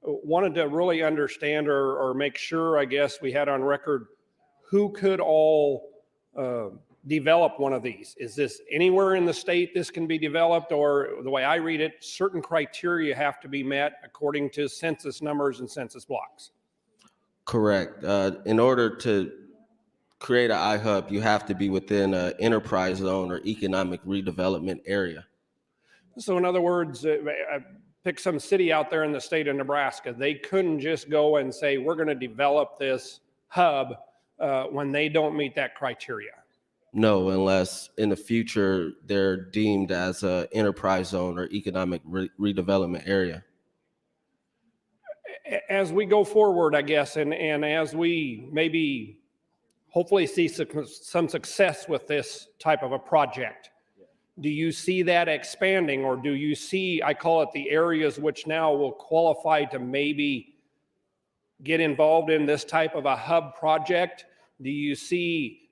wanted to really understand or make sure, I guess, we had on record who could all develop one of these. Is this anywhere in the state this can be developed, or the way I read it, certain criteria have to be met according to census numbers and census blocks? Correct. In order to create an iHub, you have to be within an enterprise zone or economic redevelopment area. So in other words, pick some city out there in the state of Nebraska. They couldn't just go and say, we're going to develop this hub when they don't meet that criteria. No, unless in the future they're deemed as an enterprise zone or economic redevelopment area. As we go forward, I guess, and as we maybe hopefully see some success with this type of a project, do you see that expanding, or do you see, I call it the areas which now will qualify to maybe get involved in this type of a hub project? Do you see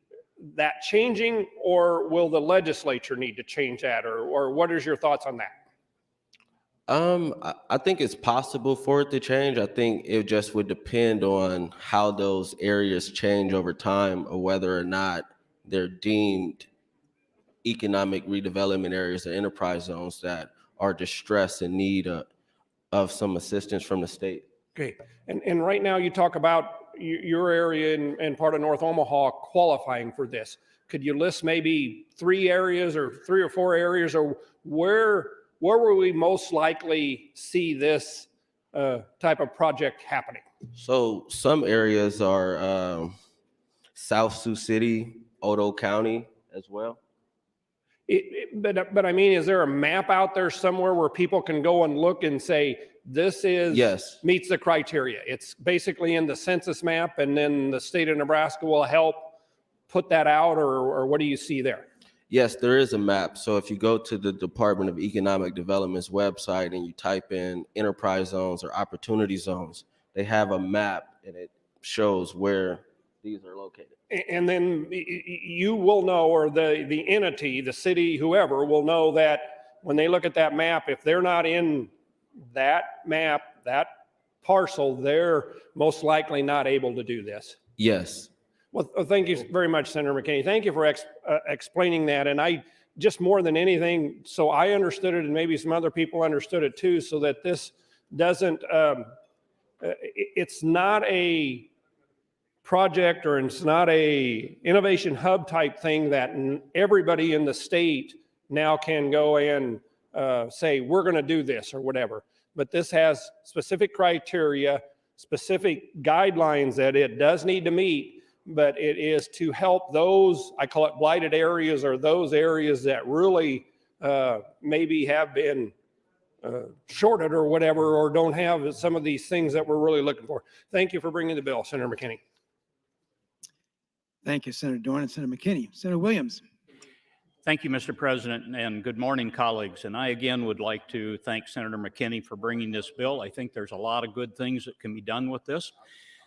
that changing, or will the legislature need to change that, or what is your thoughts on that? I think it's possible for it to change. I think it just would depend on how those areas change over time, or whether or not they're deemed economic redevelopment areas or enterprise zones that are distressed in need of some assistance from the state. Okay, and right now you talk about your area and part of North Omaha qualifying for this. Could you list maybe 3 areas or 3 or 4 areas, or where will we most likely see this type of project happening? So some areas are South Sioux City, Odo County as well. But I mean, is there a map out there somewhere where people can go and look and say, this is, Yes. meets the criteria? It's basically in the census map, and then the state of Nebraska will help put that out, or what do you see there? Yes, there is a map. So if you go to the Department of Economic Development's website and you type in enterprise zones or opportunity zones, they have a map and it shows where these are located. And then you will know, or the entity, the city, whoever will know that when they look at that map, if they're not in that map, that parcel, they're most likely not able to do this. Yes. Well, thank you very much, Senator McKinney. Thank you for explaining that. And I just more than anything, so I understood it and maybe some other people understood it too, so that this doesn't, it's not a project or it's not a innovation hub type thing that everybody in the state now can go and say, we're going to do this or whatever. But this has specific criteria, specific guidelines that it does need to meet, but it is to help those, I call it blighted areas, or those areas that really maybe have been shorted or whatever, or don't have some of these things that we're really looking for. Thank you for bringing the bill, Senator McKinney. Thank you, Senator Dorn and Senator McKinney. Senator Williams. Thank you, Mr. President, and good morning, colleagues. And I again would like to thank Senator McKinney for bringing this bill. I think there's a lot of good things that can be done with this.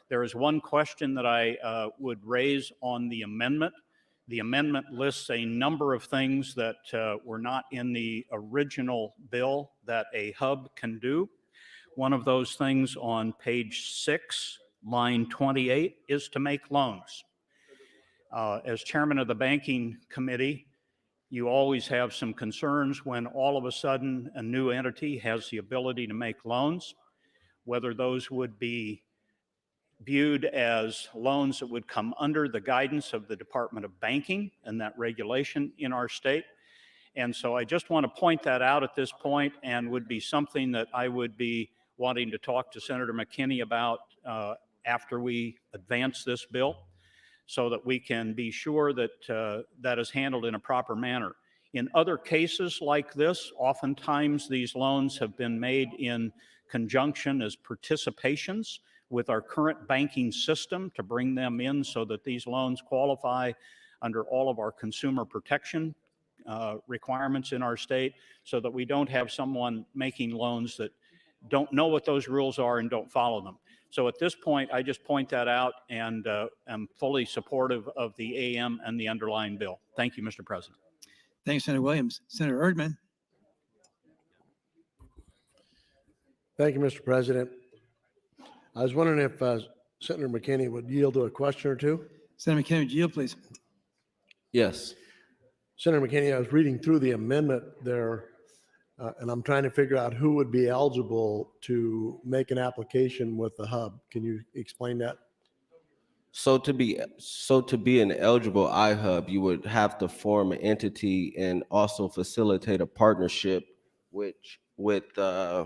There is one question that I would raise on the amendment. The amendment lists a number of things that were not in the original bill that a hub can do. One of those things on page 6, line 28, is to make loans. As chairman of the banking committee, you always have some concerns when all of a sudden a new entity has the ability to make loans, whether those would be viewed as loans that would come under the guidance of the Department of Banking and that regulation in our state. And so I just want to point that out at this point, and would be something that I would be wanting to talk to Senator McKinney about after we advance this bill, so that we can be sure that that is handled in a proper manner. In other cases like this, oftentimes these loans have been made in conjunction as participations with our current banking system to bring them in so that these loans qualify under all of our consumer protection requirements in our state, so that we don't have someone making loans that don't know what those rules are and don't follow them. So at this point, I just point that out, and am fully supportive of the AM and the underlying bill. Thank you, Mr. President. Thanks, Senator Williams. Senator Erdman. Thank you, Mr. President. I was wondering if Senator McKinney would yield to a question or two. Senator McKinney, would you yield, please? Yes. Senator McKinney, I was reading through the amendment there, and I'm trying to figure out who would be eligible to make an application with the hub. Can you explain that? So to be an eligible iHub, you would have to form an entity and also facilitate a partnership with a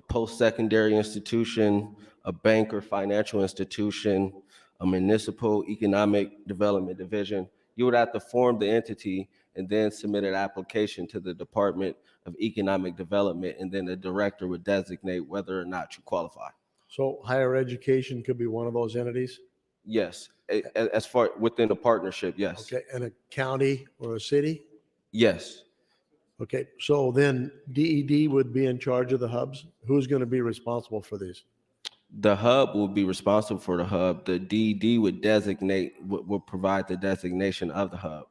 post-secondary institution, a bank or financial institution, a municipal economic development division. You would have to form the entity and then submit an application to the Department of Economic Development, and then the director would designate whether or not you qualify. So higher education could be one of those entities? Yes, as far within a partnership, yes. Okay, and a county or a city? Yes. Okay, so then DED would be in charge of the hubs? Who's going to be responsible for these? The hub will be responsible for the hub. The DED would would provide the designation of the hub.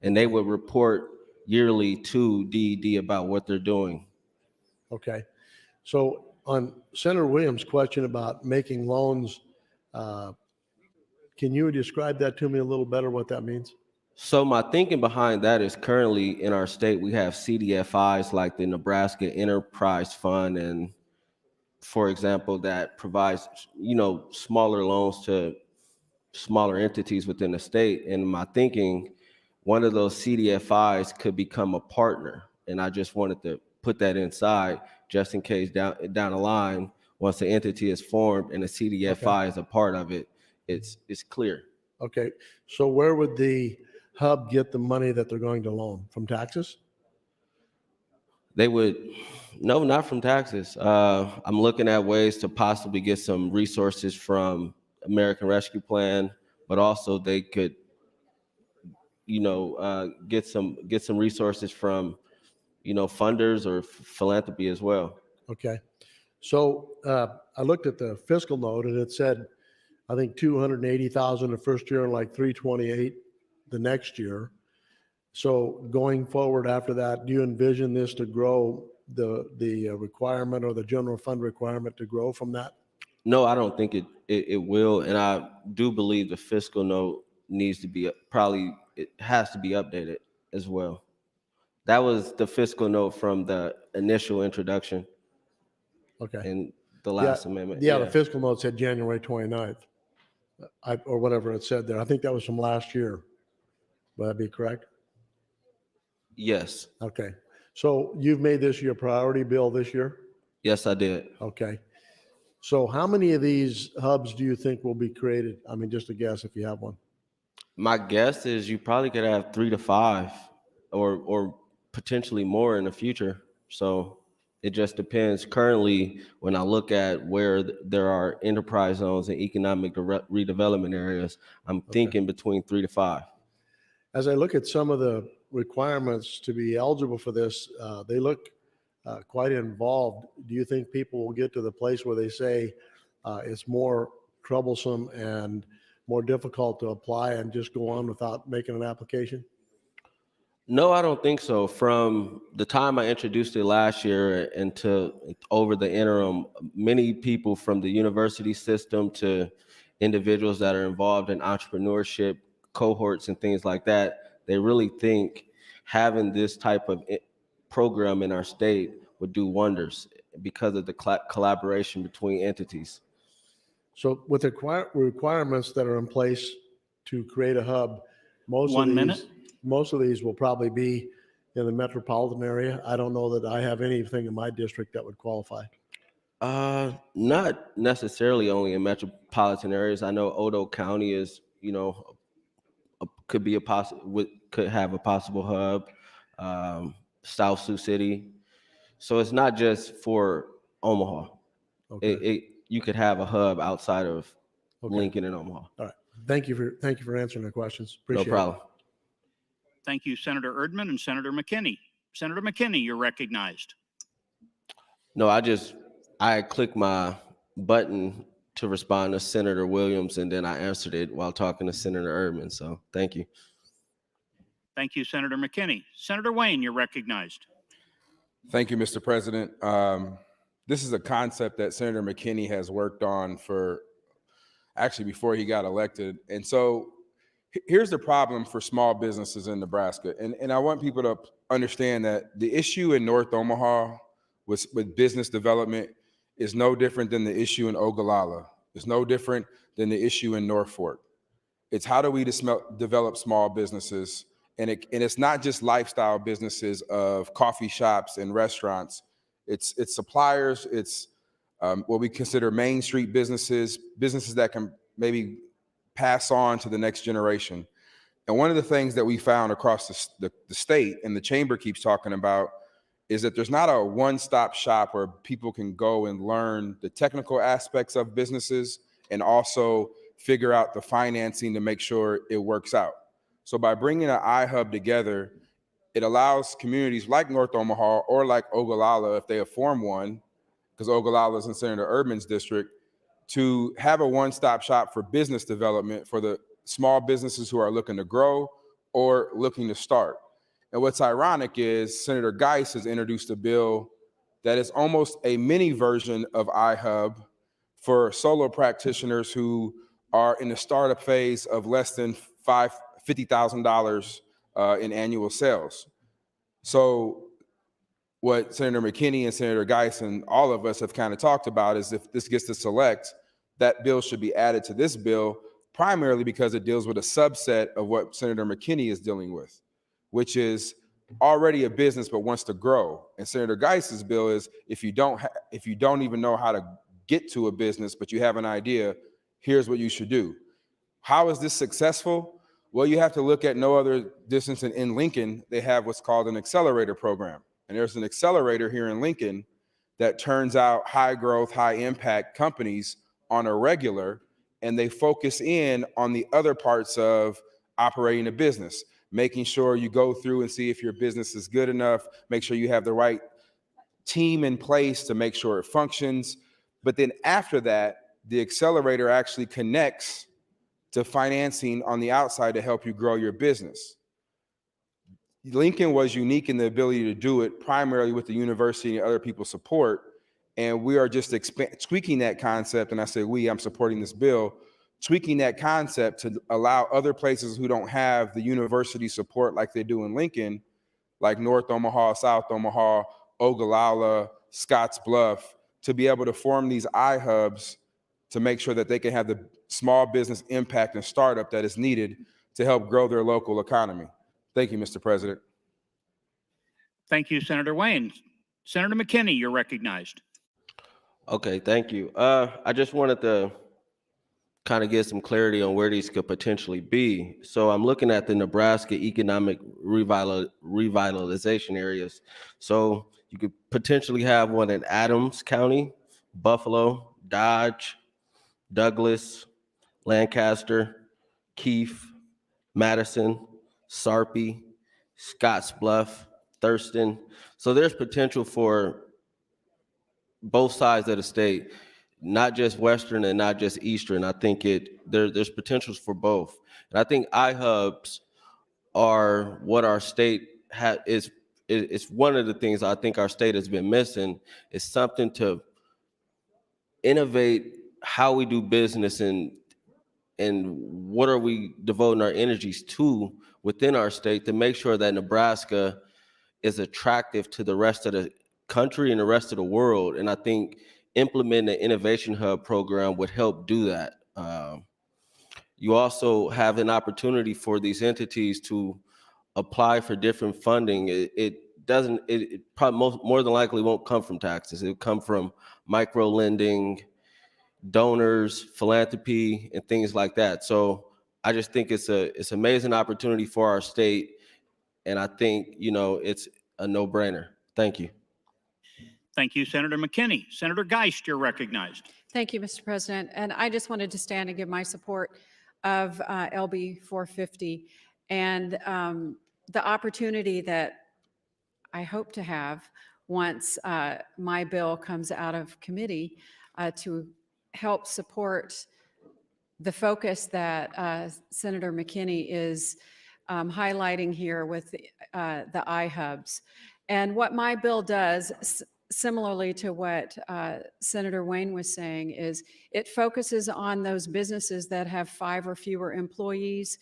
And they would report yearly to DED about what they're doing. Okay, so on Senator Williams' question about making loans, can you describe that to me a little better, what that means? So my thinking behind that is currently in our state, we have CDFIs like the Nebraska Enterprise Fund, and for example, that provides, smaller loans to smaller entities within the state. And my thinking, one of those CDFIs could become a partner. And I just wanted to put that inside just in case down the line, once the entity is formed and the CDFI is a part of it, it's clear. Okay, so where would the hub get the money that they're going to loan? From taxes? They would, no, not from taxes. I'm looking at ways to possibly get some resources from American Rescue Plan, but also they could, get some resources from, funders or philanthropy as well. Okay. So I looked at the fiscal note and it said, I think 280,000 the first year and like 328 the next year. So going forward after that, do you envision this to grow, the requirement or the general fund requirement to grow from that? No, I don't think it will. And I do believe the fiscal note needs to be it has to be updated as well. That was the fiscal note from the initial introduction. Okay. And the last amendment. Yeah, the fiscal note said January 29th, or whatever it said there. I think that was from last year. Would that be correct? Yes. Okay. So you've made this your priority bill this year? Yes, I did. Okay. So how many of these hubs do you think will be created? I mean, just a guess if you have one. My guess is you probably could have 3 to 5 or potentially more in the future. So it just depends. Currently, when I look at where there are enterprise zones and economic redevelopment areas, I'm thinking between 3 to 5. As I look at some of the requirements to be eligible for this, they look quite involved. Do you think people will get to the place where they say it's more troublesome and more difficult to apply and just go on without making an application? No, I don't think so. From the time I introduced it last year until over the interim, many people from the university system to individuals that are involved in entrepreneurship cohorts and things like that, they really think having this type of program in our state would do wonders because of the collaboration between entities. So with the requirements that are in place to create a hub, most of these will probably be in the metropolitan area. I don't know that I have anything in my district that would qualify. Not necessarily only in metropolitan areas. I know Odo County is, could have a possible hub. South Sioux City. So it's not just for Omaha. Okay. You could have a hub outside of Okay. Lincoln and Omaha. All right. Thank you for answering the questions. Appreciate No problem. Thank you, Senator Erdman and Senator McKinney. Senator McKinney, you're recognized. No, I clicked my button to respond to Senator Williams, and then I answered it while talking to Senator Erdman. So thank you. Thank you, Senator McKinney. Senator Wayne, you're recognized. Thank you, Mr. President. This is a concept that Senator McKinney has worked on for actually before he got elected. And so here's the problem for small businesses in Nebraska. And I want people to understand that the issue in North Omaha with business development is no different than the issue in Ogallala. It's no different than the issue in North Fork. It's how do we develop small businesses? And it's not just lifestyle businesses of coffee shops and restaurants. It's suppliers. It's what we consider Main Street businesses that can maybe pass on to the next generation. And one of the things that we found across the state, and the chamber keeps talking about, is that there's not a one-stop shop where people can go and learn the technical aspects of businesses and also figure out the financing to make sure it works out. So by bringing an iHub together, it allows communities like North Omaha or like Ogallala, if they have formed one, because Ogallala is in Senator Erdman's district, to have a one-stop shop for business development for the small businesses who are looking to grow or looking to start. And what's ironic is Senator Geis has introduced a bill that is almost a mini version of iHub for solo practitioners who are in the startup phase of less than $50,000 in annual sales. So what Senator McKinney and Senator Geis and all of us have kind of talked about is if this gets to select, that bill should be added to this bill, primarily because it deals with a subset of what Senator McKinney is dealing with, which is already a business but wants to grow. And Senator Geis's bill is if you don't even know how to get to a business, but you have an idea, here's what you should do. How is this successful? Well, you have to look at no other distance in Lincoln. They have what's called an accelerator program. And there's an accelerator here in Lincoln that turns out high growth, high impact companies on a regular, and they focus in on the other parts of operating a business, making sure you go through and see if your business is good enough, make sure you have the right team in place to make sure it functions. But then after that, the accelerator actually connects to financing on the outside to help you grow your business. Lincoln was unique in the ability to do it primarily with the university and other people's support. And we are just tweaking that concept. And I say I'm supporting this bill, tweaking that concept to allow other places who don't have the university support like they do in Lincoln, like North Omaha, South Omaha, Ogallala, Scotts Bluff, to be able to form these iHubs to make sure that they can have the small business impact and startup that is needed to help grow their local economy. Thank you, Mr. President. Thank you, Senator Wayne. Senator McKinney, you're recognized. Okay, thank you. I just wanted to kind of get some clarity on where these could potentially be. So I'm looking at the Nebraska economic revitalization areas. So you could potentially have one in Adams County, Buffalo, Dodge, Douglas, Lancaster, Keefe, Madison, Sarpy, Scottsbluff, Thurston. So there's potential for both sides of the state, not just Western and not just Eastern. I think there's potentials for both. And I think iHubs are what our state is. It's one of the things I think our state has been missing, is something to innovate how we do business and what are we devoting our energies to within our state to make sure that Nebraska is attractive to the rest of the country and the rest of the world. And I think implementing an innovation hub program would help do that. You also have an opportunity for these entities to apply for different funding. It probably more than likely won't come from taxes. It'll come from micro lending, donors, philanthropy, and things like that. So I just think it's an amazing opportunity for our state. And I think, it's a no-brainer. Thank you. Thank you, Senator McKinney. Senator Geist, you're recognized. Thank you, Mr. President. And I just wanted to stand and give my support of LB 450 and the opportunity that I hope to have once my bill comes out of committee to help support the focus that Senator McKinney is highlighting here with the iHubs. And what my bill does, similarly to what Senator Wayne was saying, is it focuses on those businesses that have 5 or fewer employees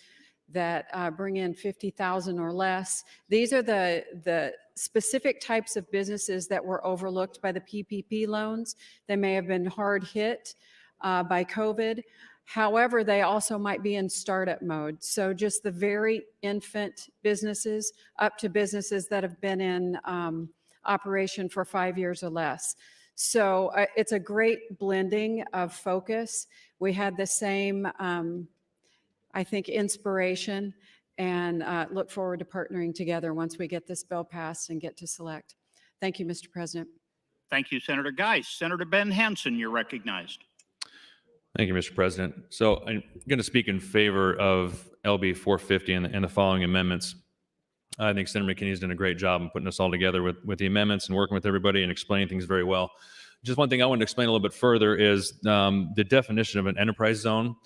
that bring in 50,000 or less. These are the specific types of businesses that were overlooked by the PPP loans. They may have been hard hit by COVID. However, they also might be in startup mode. So just the very infant businesses up to businesses that have been in operation for 5 years or less. So it's a great blending of focus. We had the same, I think, inspiration, and look forward to partnering together once we get this bill passed and get to select. Thank you, Mr. President. Thank you, Senator Geist. Senator Ben Hansen, you're recognized. Thank you, Mr. President. So I'm going to speak in favor of LB 450 and the following amendments. I think Senator McKinney's done a great job in putting us all together with the amendments and working with everybody and explaining things very well. Just one thing I wanted to explain a little bit further is the definition of an enterprise zone.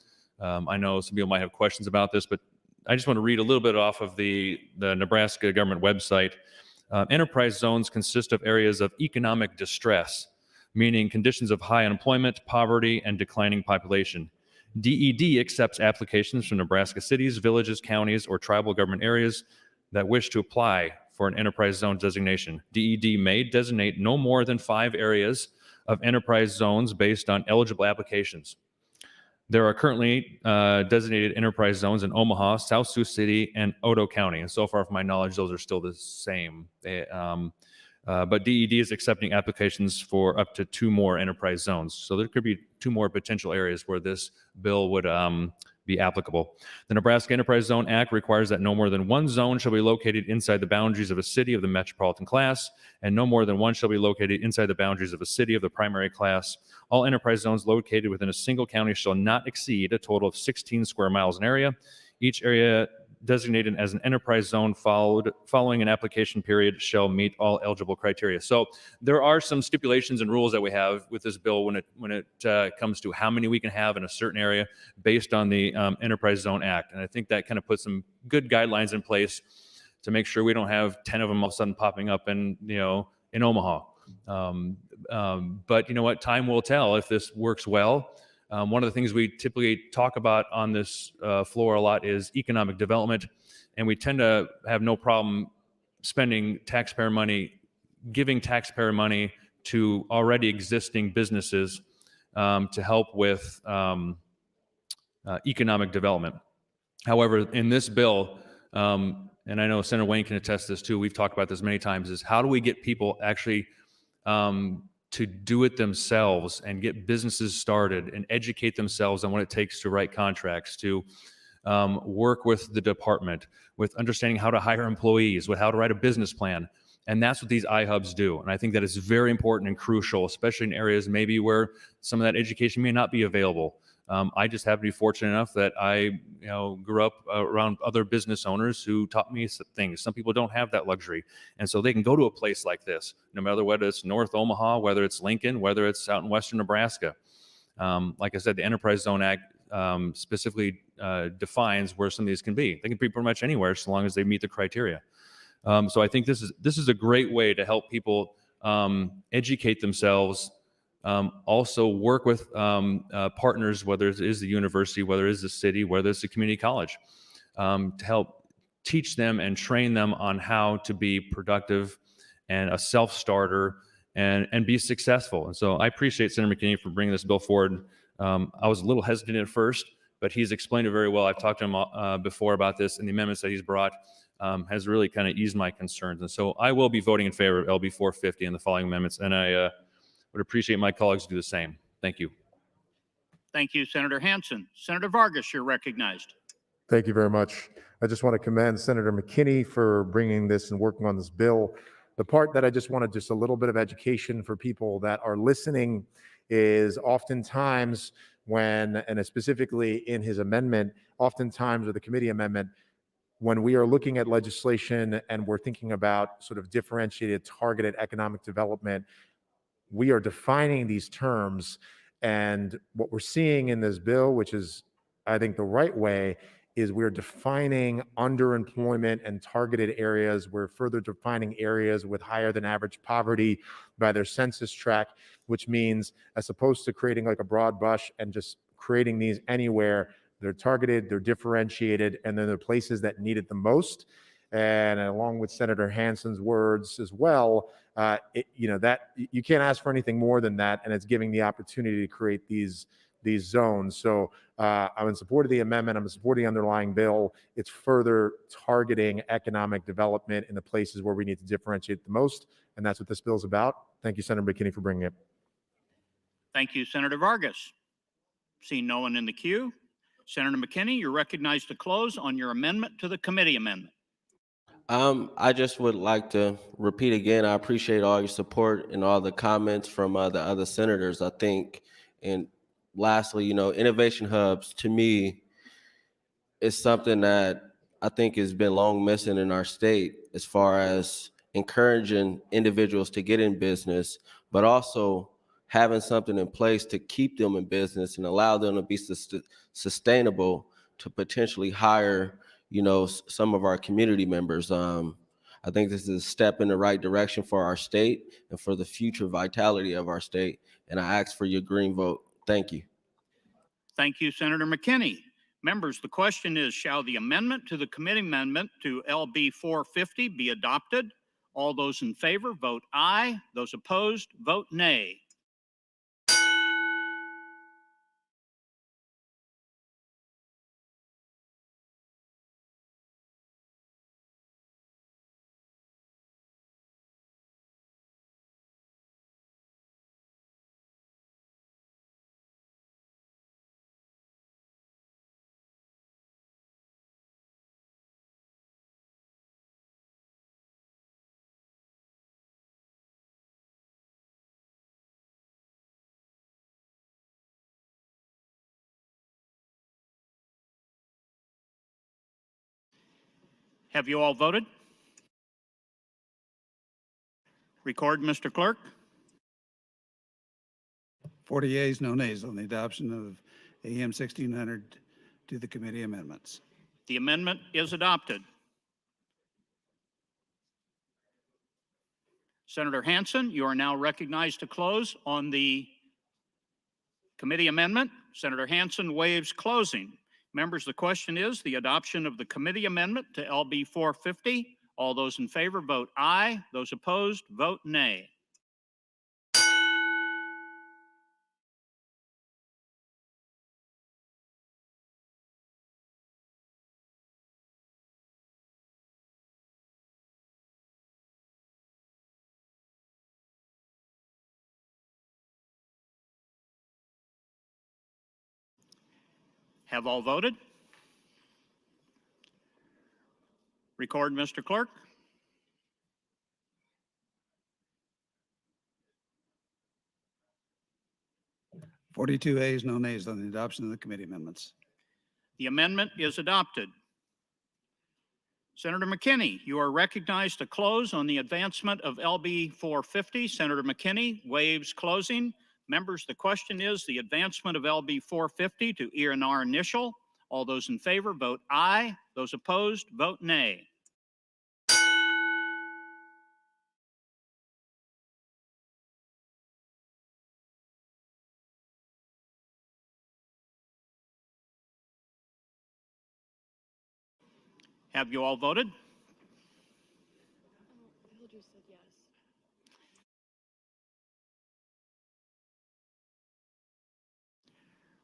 I know some people might have questions about this, but I just want to read a little bit off of the Nebraska government website. Enterprise zones consist of areas of economic distress, meaning conditions of high unemployment, poverty, and declining population. DED accepts applications from Nebraska cities, villages, counties, or tribal government areas that wish to apply for an enterprise zone designation. DED may designate no more than 5 areas of enterprise zones based on eligible applications. There are currently designated enterprise zones in Omaha, South Sioux City, and Otoe County. And so far, from my knowledge, those are still the same. But DED is accepting applications for up to 2 more enterprise zones. So there could be 2 more potential areas where this bill would be applicable. The Nebraska Enterprise Zone Act requires that no more than one zone shall be located inside the boundaries of a city of the metropolitan class, and no more than one shall be located inside the boundaries of a city of the primary class. All enterprise zones located within a single county shall not exceed a total of 16 square miles in area. Each area designated as an enterprise zone following an application period shall meet all eligible criteria. So there are some stipulations and rules that we have with this bill when it comes to how many we can have in a certain area based on the Enterprise Zone Act. And I think that kind of puts some good guidelines in place to make sure we don't have 10 of them all of a sudden popping up in Omaha. But you know what? Time will tell if this works well. One of the things we typically talk about on this floor a lot is economic development, and we tend to have no problem spending taxpayer money, giving taxpayer money to already existing businesses to help with economic development. However, in this bill, and I know Senator Wayne can attest to this too, we've talked about this many times, is how do we get people actually to do it themselves and get businesses started and educate themselves on what it takes to write contracts, to work with the department, with understanding how to hire employees, with how to write a business plan. And that's what these iHubs do. And I think that is very important and crucial, especially in areas maybe where some of that education may not be available. I just happen to be fortunate enough that I grew up around other business owners who taught me things. Some people don't have that luxury. And so they can go to a place like this, no matter whether it's North Omaha, whether it's Lincoln, whether it's out in Western Nebraska. Like I said, the Enterprise Zone Act specifically defines where some of these can be. They can be pretty much anywhere so long as they meet the criteria. So I think this is a great way to help people educate themselves, also work with partners, whether it is the university, whether it is the city, whether it's the community college, to help teach them and train them on how to be productive and a self-starter and be successful. And so I appreciate Senator McKinney for bringing this bill forward. I was a little hesitant at first, but he's explained it very well. I've talked to him before about this, and the amendments that he's brought has really kind of eased my concerns. And so I will be voting in favor of LB 450 and the following amendments, and I would appreciate my colleagues do the same. Thank you. Thank you, Senator Hansen. Senator Vargas, you're recognized. Thank you very much. I just want to commend Senator McKinney for bringing this and working on this bill. The part that I just wanted just a little bit of education for people that are listening is oftentimes when, and specifically in his amendment, oftentimes with the committee amendment, when we are looking at legislation and we're thinking about sort of differentiated targeted economic development, we are defining these terms. And what we're seeing in this bill, which is, I think, the right way, is we're defining underemployment and targeted areas. We're further defining areas with higher than average poverty by their census tract, which means as opposed to creating like a broad brush and just creating these anywhere, they're targeted, they're differentiated, and then they're places that need it the most. And along with Senator Hansen's words as well, that you can't ask for anything more than that, and it's giving the opportunity to create these zones. So I'm in support of the amendment. I'm in support of the underlying bill. It's further targeting economic development in the places where we need to differentiate the most, and that's what this bill is about. Thank you, Senator McKinney, for bringing it. Thank you, Senator Vargas. Seeing no one in the queue, Senator McKinney, you're recognized to close on your amendment to the committee amendment. I just would like to repeat again, I appreciate all your support and all the comments from the other senators. I think, and lastly, innovation hubs to me is something that I think has been long missing in our state as far as encouraging individuals to get in business, but also having something in place to keep them in business and allow them to be sustainable to potentially hire some of our community members. I think this is a step in the right direction for our state and for the future vitality of our state. And I ask for your green vote. Thank you. Thank you, Senator McKinney. Members, the question is, shall the amendment to the committee amendment to LB 450 be adopted? All those in favor, vote aye. Those opposed, vote nay. Have you all voted? Record, Mr. Clerk. 40 yeas, no nays on the adoption of AM 1600 to the committee amendments. The amendment is adopted. Senator Hansen, you are now recognized to close on the committee amendment. Senator Hansen waives closing. Members, the question is the adoption of the committee amendment to LB 450. All those in favor vote aye. Those opposed vote nay. Have all voted? Record, Mr. Clerk. Forty-two ayes, no nays on the adoption of the committee amendments. The amendment is adopted. Senator McKinney, you are recognized to close on the advancement of LB 450. Senator McKinney waives closing. Members, the question is the advancement of LB 450 to E&R initial. All those in favor vote aye. Those opposed vote nay. Have you all voted?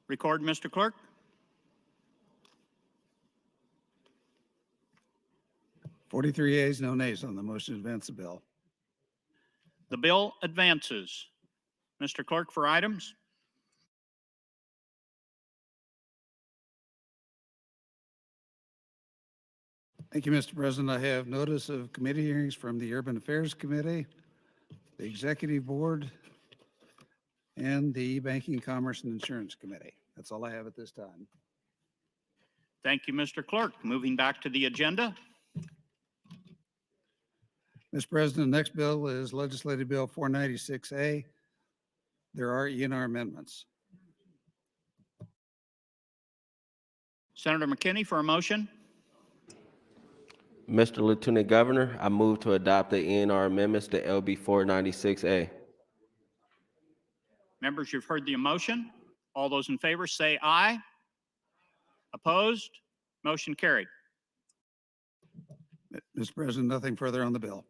Record, Mr. Clerk. Forty-three ayes, no nays on the motion to advance the bill. The bill advances. Mr. Clerk, for items. Thank you, Mr. President. I have notice of committee hearings from the Urban Affairs Committee, the Executive Board, and the Banking, Commerce, and Insurance Committee. That's all I have at this time. Thank you, Mr. Clerk. Moving back to the agenda. Mr. President, the next bill is Legislative Bill 496A. There are E&R amendments. Senator McKinney for a motion. Mr. Lieutenant Governor, I move to adopt the E&R amendments to LB 496A. Members, you've heard the motion. All those in favor say aye. Opposed? Motion carried. Mr. President, nothing further on the bill.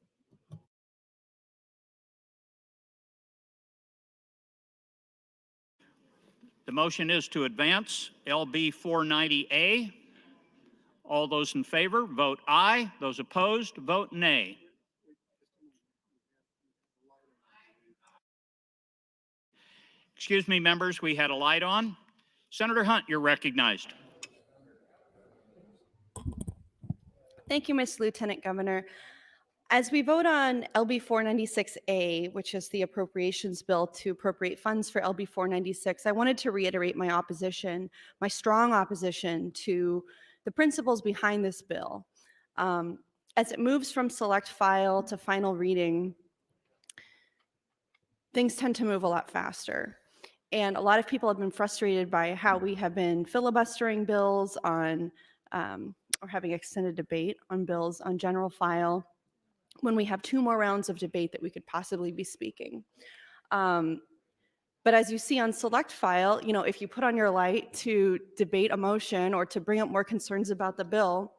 The motion is to advance LB 490A. All those in favor vote aye. Those opposed vote nay. Excuse me, members, we had a light on. Senator Hunt, you're recognized. Thank you, Ms. Lieutenant Governor. As we vote on LB 496A, which is the appropriations bill to appropriate funds for LB 496, I wanted to reiterate my opposition, my strong opposition to the principles behind this bill. As it moves from select file to final reading, things tend to move a lot faster. And a lot of people have been frustrated by how we have been filibustering bills on, or having extended debate on bills on general file when we have 2 more rounds of debate that we could possibly be speaking. But as you see on select file, you know, if you put on your light to debate a motion or to bring up more concerns about the bill,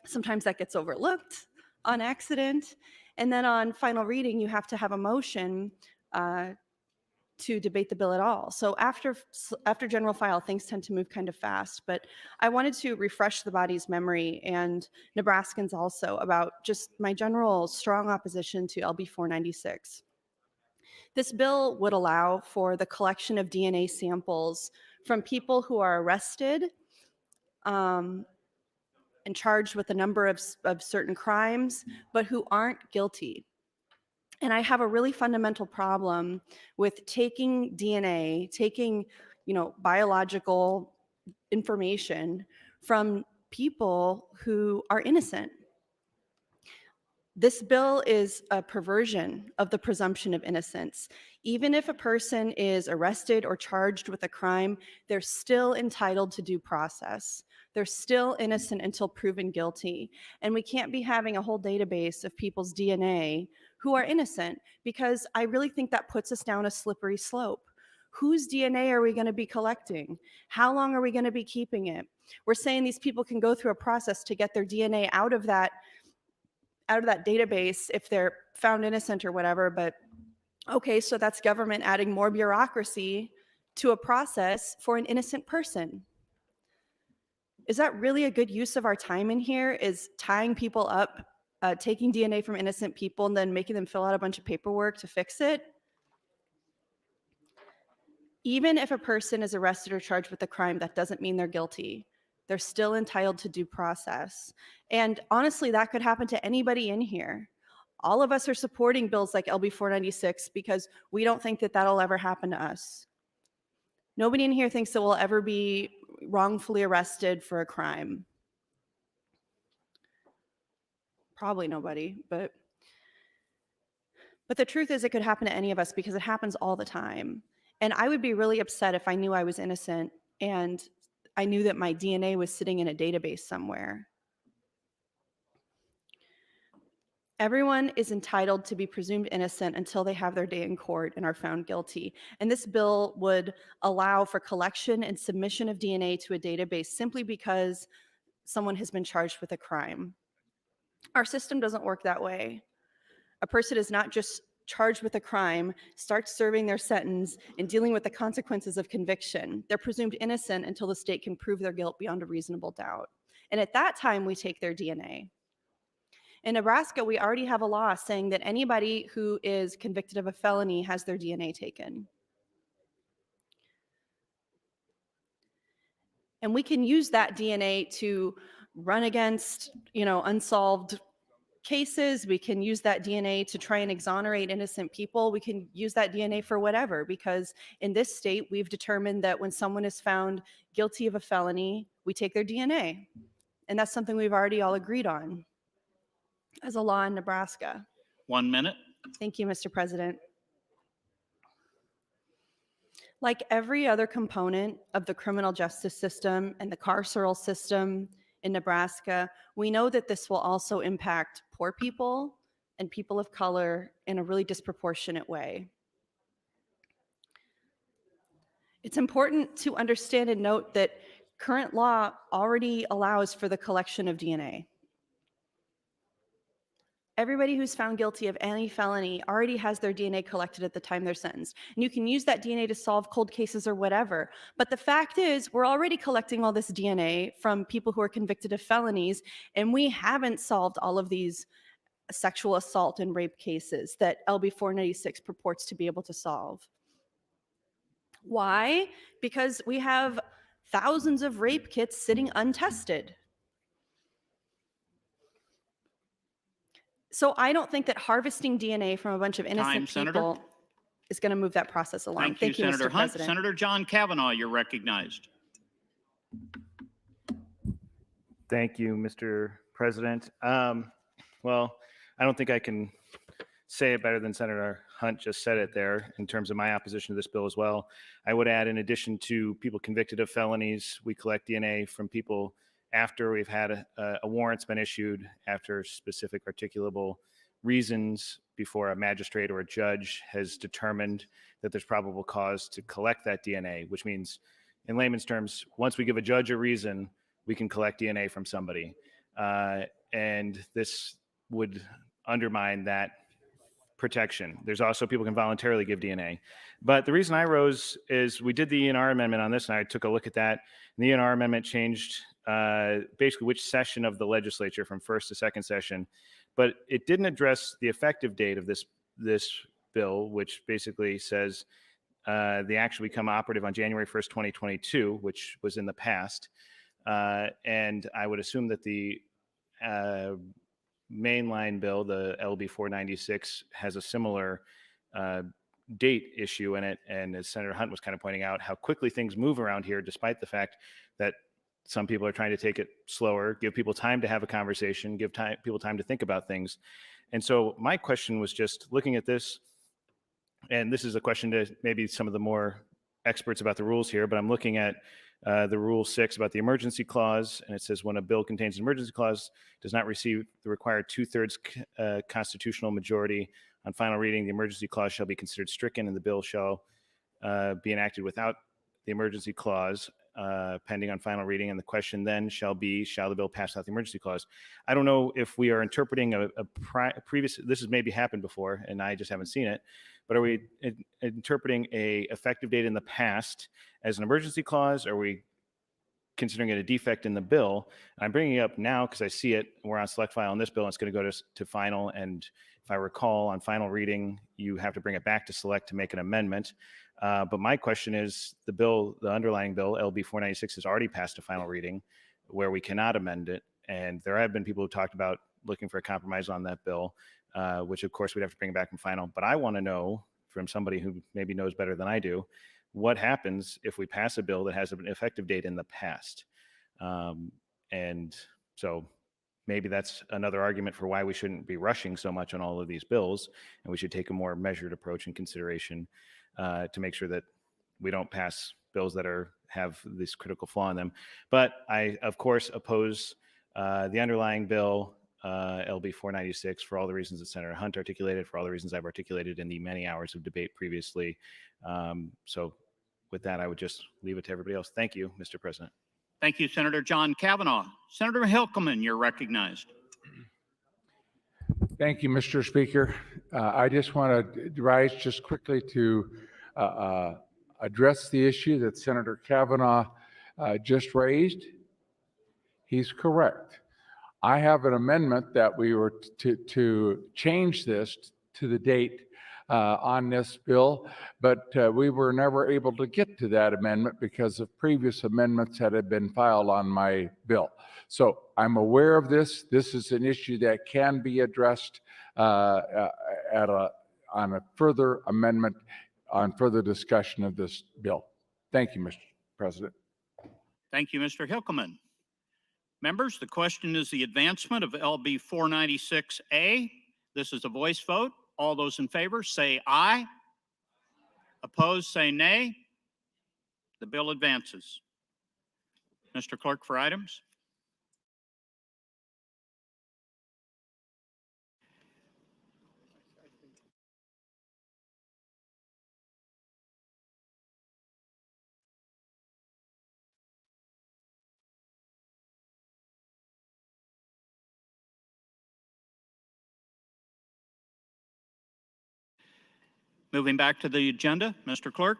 sometimes that gets overlooked on accident. And then on final reading, you have to have a motion to debate the bill at all. So after general file, things tend to move kind of fast, but I wanted to refresh the body's memory and Nebraskans also about just my general strong opposition to LB 496. This bill would allow for the collection of DNA samples from people who are arrested and charged with a number of certain crimes, but who aren't guilty. And I have a really fundamental problem with taking DNA, taking, you know, biological information from people who are innocent. This bill is a perversion of the presumption of innocence. Even if a person is arrested or charged with a crime, they're still entitled to due process. They're still innocent until proven guilty. And we can't be having a whole database of people's DNA who are innocent, because I really think that puts us down a slippery slope. Whose DNA are we going to be collecting? How long are we going to be keeping it? We're saying these people can go through a process to get their DNA out of that database if they're found innocent or whatever, but okay, so that's government adding more bureaucracy to a process for an innocent person. Is that really a good use of our time in here, is tying people up, taking DNA from innocent people and then making them fill out a bunch of paperwork to fix it? Even if a person is arrested or charged with a crime, that doesn't mean they're guilty. They're still entitled to due process. And honestly, that could happen to anybody in here. All of us are supporting bills like LB 496 because we don't think that that'll ever happen to us. Nobody in here thinks that we'll ever be wrongfully arrested for a crime. Probably nobody, but the truth is it could happen to any of us because it happens all the time. And I would be really upset if I knew I was innocent and I knew that my DNA was sitting in a database somewhere. Everyone is entitled to be presumed innocent until they have their day in court and are found guilty. And this bill would allow for collection and submission of DNA to a database simply because someone has been charged with a crime. Our system doesn't work that way. A person is not just charged with a crime, starts serving their sentence, and dealing with the consequences of conviction. They're presumed innocent until the state can prove their guilt beyond a reasonable doubt. And at that time, we take their DNA. In Nebraska, we already have a law saying that anybody who is convicted of a felony has their DNA taken. And we can use that DNA to run against, unsolved cases. We can use that DNA to try and exonerate innocent people. We can use that DNA for whatever, because in this state, we've determined that when someone is found guilty of a felony, we take their DNA. And that's something we've already all agreed on as a law in Nebraska. 1 minute. Thank you, Mr. President. Like every other component of the criminal justice system and the carceral system in Nebraska, we know that this will also impact poor people and people of color in a really disproportionate way. It's important to understand and note that current law already allows for the collection of DNA. Everybody who's found guilty of any felony already has their DNA collected at the time they're sentenced. And you can use that DNA to solve cold cases or whatever. But the fact is, we're already collecting all this DNA from people who are convicted of felonies, and we haven't solved all of these sexual assault and rape cases that LB 496 purports to be able to solve. Why? Because we have thousands of rape kits sitting untested. So I don't think that harvesting DNA from a bunch of innocent people is going to move that process along. Thank you, Senator Mr. Hunt. President. Senator John Kavanaugh, you're recognized. Thank you, Mr. President. Well, I don't think I can say it better than Senator Hunt just said it there in terms of my opposition to this bill as well. I would add, in addition to people convicted of felonies, we collect DNA from people after we've had a warrant's been issued, after specific articulable reasons, before a magistrate or a judge has determined that there's probable cause to collect that DNA, which means, in layman's terms, once we give a judge a reason, we can collect DNA from somebody. And this would undermine that protection. There's also people can voluntarily give DNA. But the reason I rose is we did the ENR amendment on this, and I took a look at that. And the ENR amendment changed basically which session of the legislature from first to second session, but it didn't address the effective date of this bill, which basically says the act will become operative on January 1st, 2022, which was in the past. And I would assume that the mainline bill, the LB 496, has a similar date issue in it. And as Senator Hunt was kind of pointing out, how quickly things move around here, despite the fact that some people are trying to take it slower, give people time to have a conversation, give people time to think about things. And so my question was just looking at this, and this is a question to maybe some of the more experts about the rules here, but I'm looking at the Rule 6 about the emergency clause, and it says when a bill contains an emergency clause, does not receive the required 2/3 constitutional majority on final reading, the emergency clause shall be considered stricken, and the bill shall be enacted without the emergency clause pending on final reading. And the question then shall be, shall the bill pass without the emergency clause? I don't know if we are interpreting a previous, this has maybe happened before, and I just haven't seen it, but are we interpreting a effective date in the past as an emergency clause? Or are we considering it a defect in the bill? And I'm bringing it up now because I see it. We're on select file on this bill, and it's going to go to final. And if I recall, on final reading, you have to bring it back to select to make an amendment. But my question is, the underlying bill, LB 496, has already passed a final reading where we cannot amend it. And there have been people who talked about looking for a compromise on that bill, which of course we'd have to bring it back from final. But I want to know from somebody who maybe knows better than I do, what happens if we pass a bill that has an effective date in the past? And so maybe that's another argument for why we shouldn't be rushing so much on all of these bills, and we should take a more measured approach and consideration to make sure that we don't pass bills that have this critical flaw in them. But I, of course, oppose the underlying bill, LB 496, for all the reasons that Senator Hunt articulated, for all the reasons I've articulated in the many hours of debate previously. So with that, I would just leave it to everybody else. Thank you, Mr. President. Thank you, Senator John Kavanaugh. Senator Hilkelman, you're recognized. Thank you, Mr. Speaker. I just want to rise just quickly to address the issue that Senator Kavanaugh just raised. He's correct. I have an amendment that we were to change this to the date on this bill, but we were never able to get to that amendment because of previous amendments that had been filed on my bill. So I'm aware of this. This is an issue that can be addressed on a further amendment, on further discussion of this bill. Thank you, Mr. President. Thank you, Mr. Hilkelman. Members, the question is the advancement of LB 496A. This is a voice vote. All those in favor say aye. Opposed, say nay. The bill advances. Mr. Clerk, for items. Moving back to the agenda, Mr. Clerk.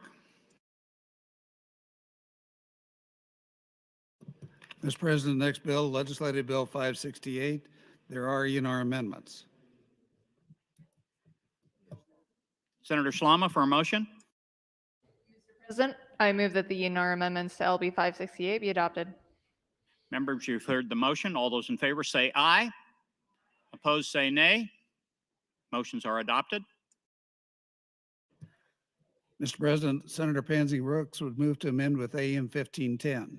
Mr. President, next bill, Legislative Bill 568. There are ENR amendments. Senator Slama for a motion. Mr. President, I move that the ENR amendments to LB 568 be adopted. Members, you've heard the motion. All those in favor say aye. Opposed, say nay. Motions are adopted. Mr. President, Senator Pansy Brooks would move to amend with AM 1510.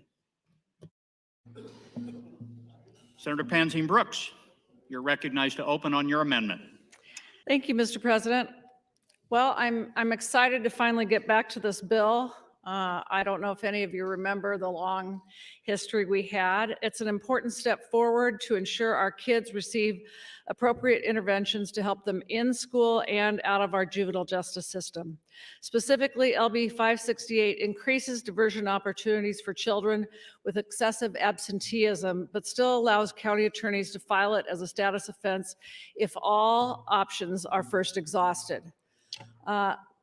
Senator Pansy Brooks, you're recognized to open on your amendment. Thank you, Mr. President. Well, I'm excited to finally get back to this bill. I don't know if any of you remember the long history we had. It's an important step forward to ensure our kids receive appropriate interventions to help them in school and out of our juvenile justice system. Specifically, LB 568 increases diversion opportunities for children with excessive absenteeism, but still allows county attorneys to file it as a status offense if all options are first exhausted.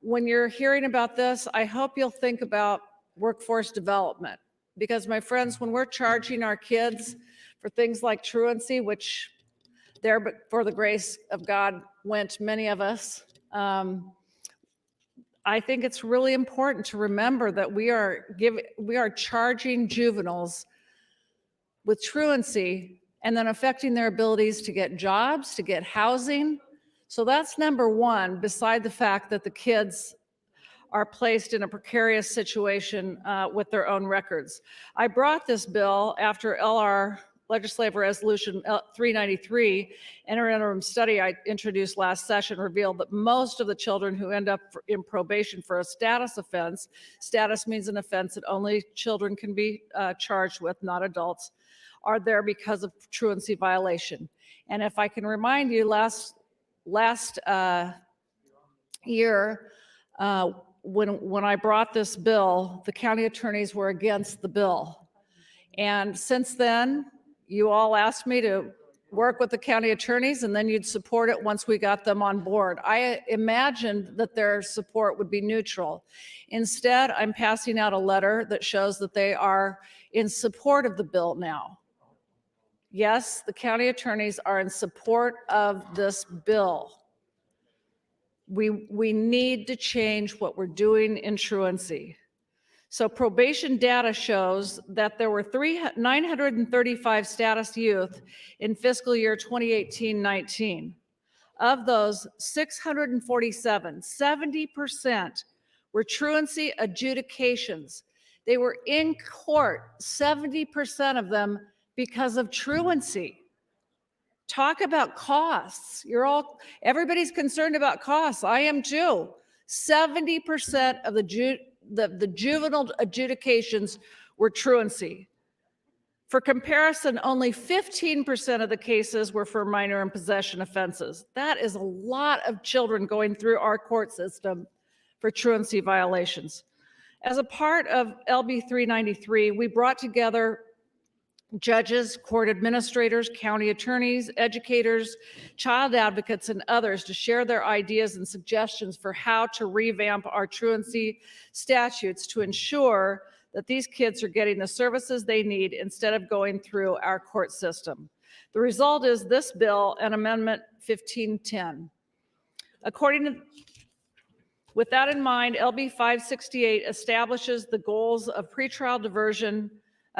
When you're hearing about this, I hope you'll think about workforce development, because my friends, when we're charging our kids for things like truancy, which there but for the grace of God went many of us, I think it's really important to remember that we are charging juveniles with truancy and then affecting their abilities to get jobs, to get housing. So that's number one, beside the fact that the kids are placed in a precarious situation with their own records. I brought this bill after LR Legislative Resolution 393, an interim study I introduced last session revealed that most of the children who end up in probation for a status offense, status means an offense that only children can be charged with, not adults, are there because of truancy violation. And if I can remind you, last year, when I brought this bill, the county attorneys were against the bill. And since then, you all asked me to work with the county attorneys and then you'd support it once we got them on board. I imagined that their support would be neutral. Instead, I'm passing out a letter that shows that they are in support of the bill now. Yes, the county attorneys are in support of this bill. We need to change what we're doing in truancy. So probation data shows that there were 935 status youth in fiscal year 2018-19. Of those, 647, 70% were truancy adjudications. They were in court, 70% of them because of truancy. Talk about costs. Everybody's concerned about costs. I am too. 70% of the juvenile adjudications were truancy. For comparison, only 15% of the cases were for minor and possession offenses. That is a lot of children going through our court system for truancy violations. As a part of LB 393, we brought together judges, court administrators, county attorneys, educators, child advocates, and others to share their ideas and suggestions for how to revamp our truancy statutes to ensure that these kids are getting the services they need instead of going through our court system. The result is this bill and Amendment 1510. With that in mind, LB 568 establishes the goals of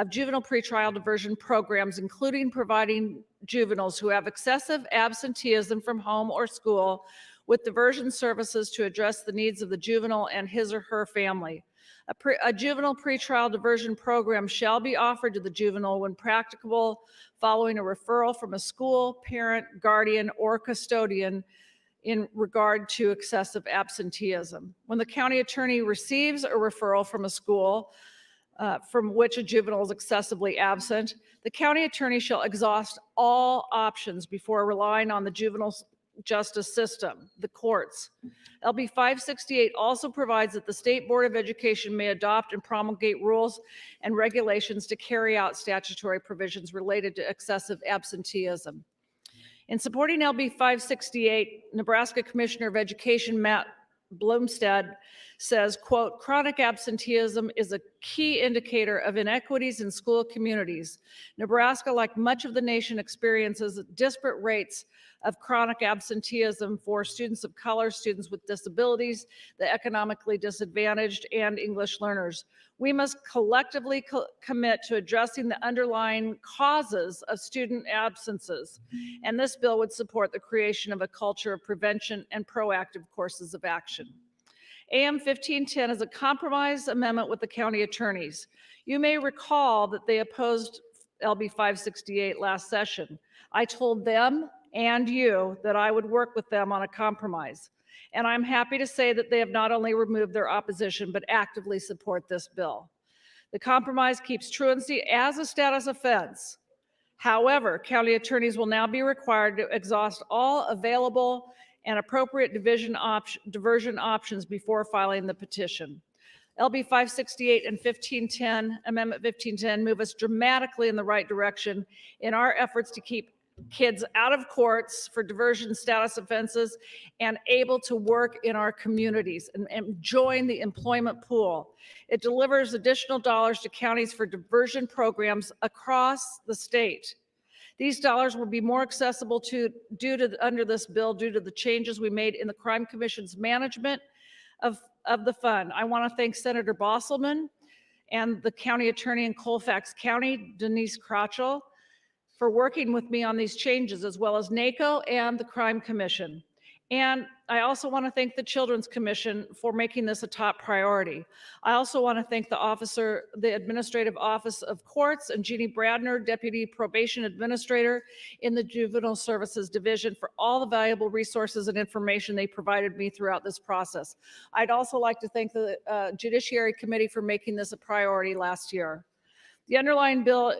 juvenile pretrial diversion programs, including providing juveniles who have excessive absenteeism from home or school with diversion services to address the needs of the juvenile and his or her family. A juvenile pretrial diversion program shall be offered to the juvenile when practicable, following a referral from a school, parent, guardian, or custodian in regard to excessive absenteeism. When the county attorney receives a referral from a school from which a juvenile is excessively absent, the county attorney shall exhaust all options before relying on the juvenile justice system, the courts. LB 568 also provides that the State Board of Education may adopt and promulgate rules and regulations to carry out statutory provisions related to excessive absenteeism. In supporting LB 568, Nebraska Commissioner of Education Matt Blumstead says, quote, chronic absenteeism is a key indicator of inequities in school communities. Nebraska, like much of the nation, experiences disparate rates of chronic absenteeism for students of color, students with disabilities, the economically disadvantaged, and English learners. We must collectively commit to addressing the underlying causes of student absences, and this bill would support the creation of a culture of prevention and proactive courses of action. AM 1510 is a compromise amendment with the county attorneys. You may recall that they opposed LB 568 last session. I told them and you that I would work with them on a compromise. And I'm happy to say that they have not only removed their opposition, but actively support this bill. The compromise keeps truancy as a status offense. However, county attorneys will now be required to exhaust all available and appropriate diversion options before filing the petition. LB 568 and 1510, Amendment 1510, move us dramatically in the right direction in our efforts to keep kids out of courts for diversion status offenses and able to work in our communities and join the employment pool. It delivers additional dollars to counties for diversion programs across the state. These dollars will be more accessible under this bill due to the changes we made in the Crime Commission's management of the fund. I want to thank Senator Bosselman and the county attorney in Colfax County, Denise Crotchell, for working with me on these changes, as well as NACO and the Crime Commission. And I also want to thank the Children's Commission for making this a top priority. I also want to thank the Administrative Office of Courts, and Jeannie Bradner, Deputy Probation Administrator in the Juvenile Services Division, for all the valuable resources and information they provided me throughout this process. I'd also like to thank the Judiciary Committee for making this a priority last year. The underlying bill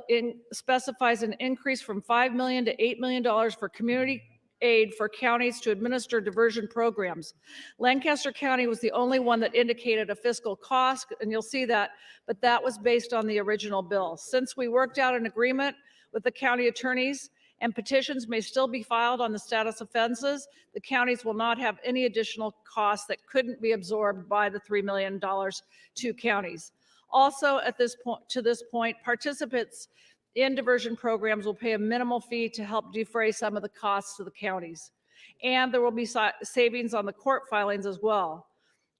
specifies an increase from $5 million to $8 million for community aid for counties to administer diversion programs. Lancaster County was the only one that indicated a fiscal cost, and you'll see that, but that was based on the original bill. Since we worked out an agreement with the county attorneys and petitions may still be filed on the status offenses, the counties will not have any additional costs that couldn't be absorbed by the $3 million to counties. Also, to this point, participants in diversion programs will pay a minimal fee to help defray some of the costs to the counties. And there will be savings on the court filings as well,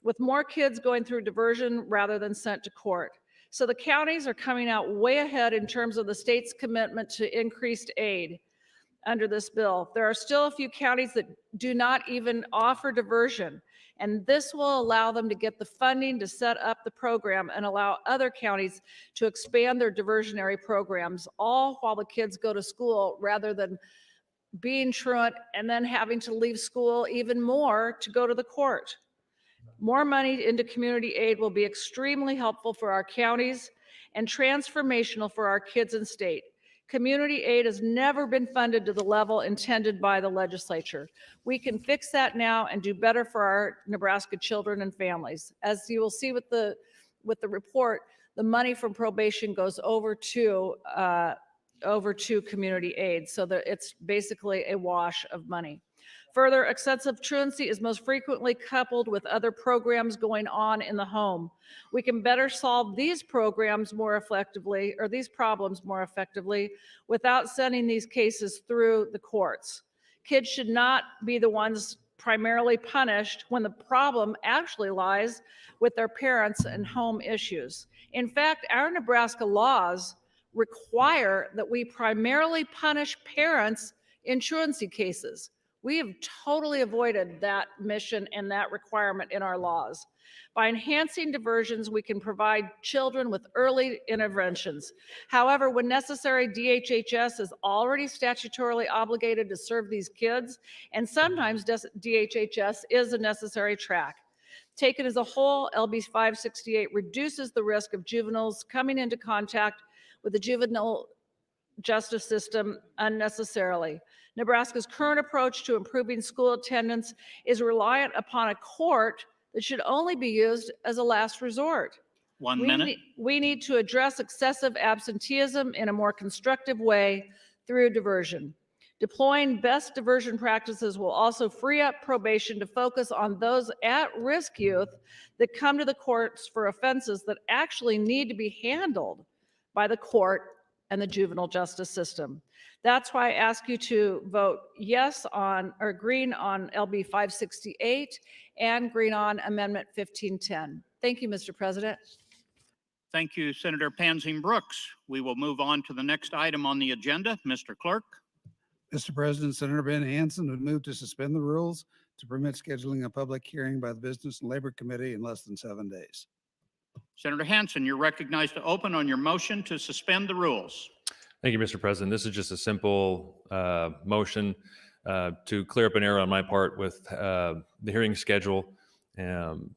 with more kids going through diversion rather than sent to court. So the counties are coming out way ahead in terms of the state's commitment to increased aid under this bill. There are still a few counties that do not even offer diversion, and this will allow them to get the funding to set up the program and allow other counties to expand their diversionary programs, all while the kids go to school rather than being truant and then having to leave school even more to go to the court. More money into community aid will be extremely helpful for our counties and transformational for our kids and state. Community aid has never been funded to the level intended by the legislature. We can fix that now and do better for our Nebraska children and families. As you will see with the report, the money from probation goes over to community aid, so that it's basically a wash of money. Further, excessive truancy is most frequently coupled with other programs going on in the home. We can better solve these problems more effectively without sending these cases through the courts. Kids should not be the ones primarily punished when the problem actually lies with their parents and home issues. In fact, our Nebraska laws require that we primarily punish parents in truancy cases. We have totally avoided that mission and that requirement in our laws. By enhancing diversions, we can provide children with early interventions. However, when necessary, DHHS is already statutorily obligated to serve these kids, and sometimes DHHS is a necessary track. Taken as a whole, LB 568 reduces the risk of juveniles coming into contact with the juvenile justice system unnecessarily. Nebraska's current approach to improving school attendance is reliant upon a court that should only be used as a last resort. 1 minute. We need to address excessive absenteeism in a more constructive way through diversion. Deploying best diversion practices will also free up probation to focus on those at-risk youth that come to the courts for offenses that actually need to be handled by the court and the juvenile justice system. That's why I ask you to vote yes on, or green on LB 568 and green on Amendment 1510. Thank you, Mr. President. Thank you, Senator Panzing Brooks. We will move on to the next item on the agenda. Mr. Clerk. Mr. President, Senator Ben Hansen would move to suspend the rules to permit scheduling a public hearing by the Business and Labor Committee in less than 7 days. Senator Hansen, you're recognized to open on your motion to suspend the rules. Thank you, Mr. President. This is just a simple motion to clear up an error on my part with the hearing schedule.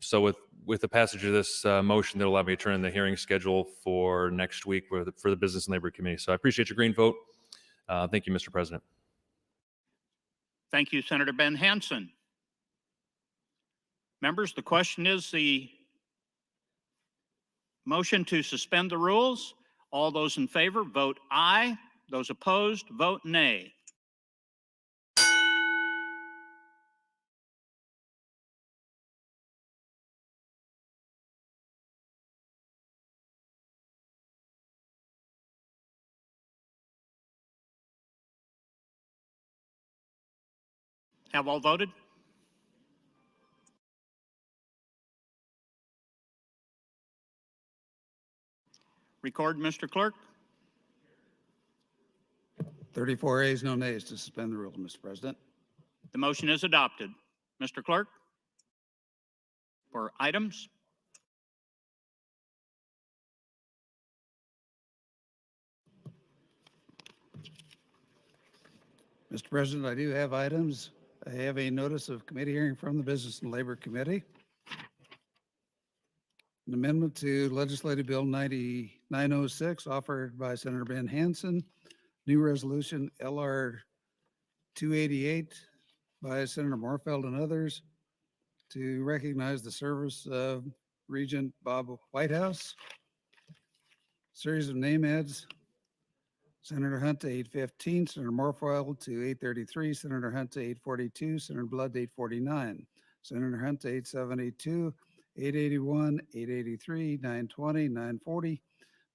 So with the passage of this motion, that'll allow me to turn in the hearing schedule for next week for the Business and Labor Committee. So I appreciate your green vote. Thank you, Mr. President. Thank you, Senator Ben Hansen. Members, the question is the motion to suspend the rules. All those in favor, vote aye. Those opposed, vote nay. Have all voted? Record, Mr. Clerk. 34 ayes, no nays to suspend the rules, Mr. President. The motion is adopted. Mr. Clerk, for items. Mr. President, I do have items. I have a notice of committee hearing from the Business and Labor Committee. An amendment to Legislative Bill 9906 offered by Senator Ben Hansen. New resolution LR 288 by Senator Morfeld and others to recognize the service of Regent Bob Whitehouse. Series of name ads. Senator Hunt to 815, Senator Morfeld to 833, Senator Hunt to 842, Senator Blood to 849, Senator Hunt to 872, 881, 883, 920, 940,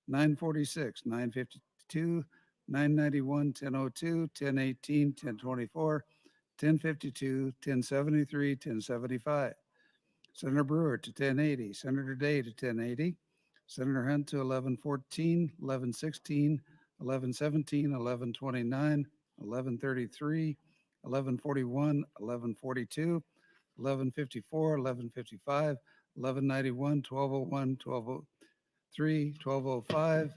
946, 952, 991, 1002, 1018, 1024, 1052, 1073, 1075. Senator Brewer to 1080, Senator Day to 1080, Senator Hunt to 1114, 1116, 1117, 1129, 1133, 1141, 1142, 1154, 1155, 1191, 1201, 1203, 1205,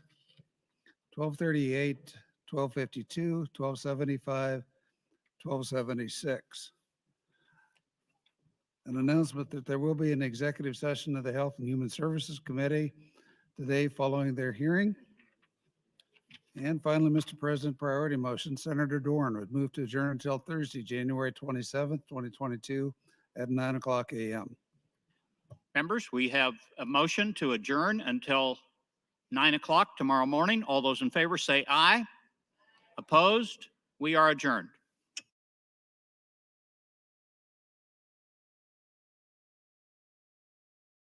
1238, 1252, 1275, 1276. An announcement that there will be an executive session of the Health and Human Services Committee today following their hearing. And finally, Mr. President, priority motion, Senator Dorn would move to adjourn until Thursday, January 27th, 2022 at 9:00 a.m. Members, we have a motion to adjourn until 9 o'clock tomorrow morning. All those in favor say aye. Opposed? We are adjourned.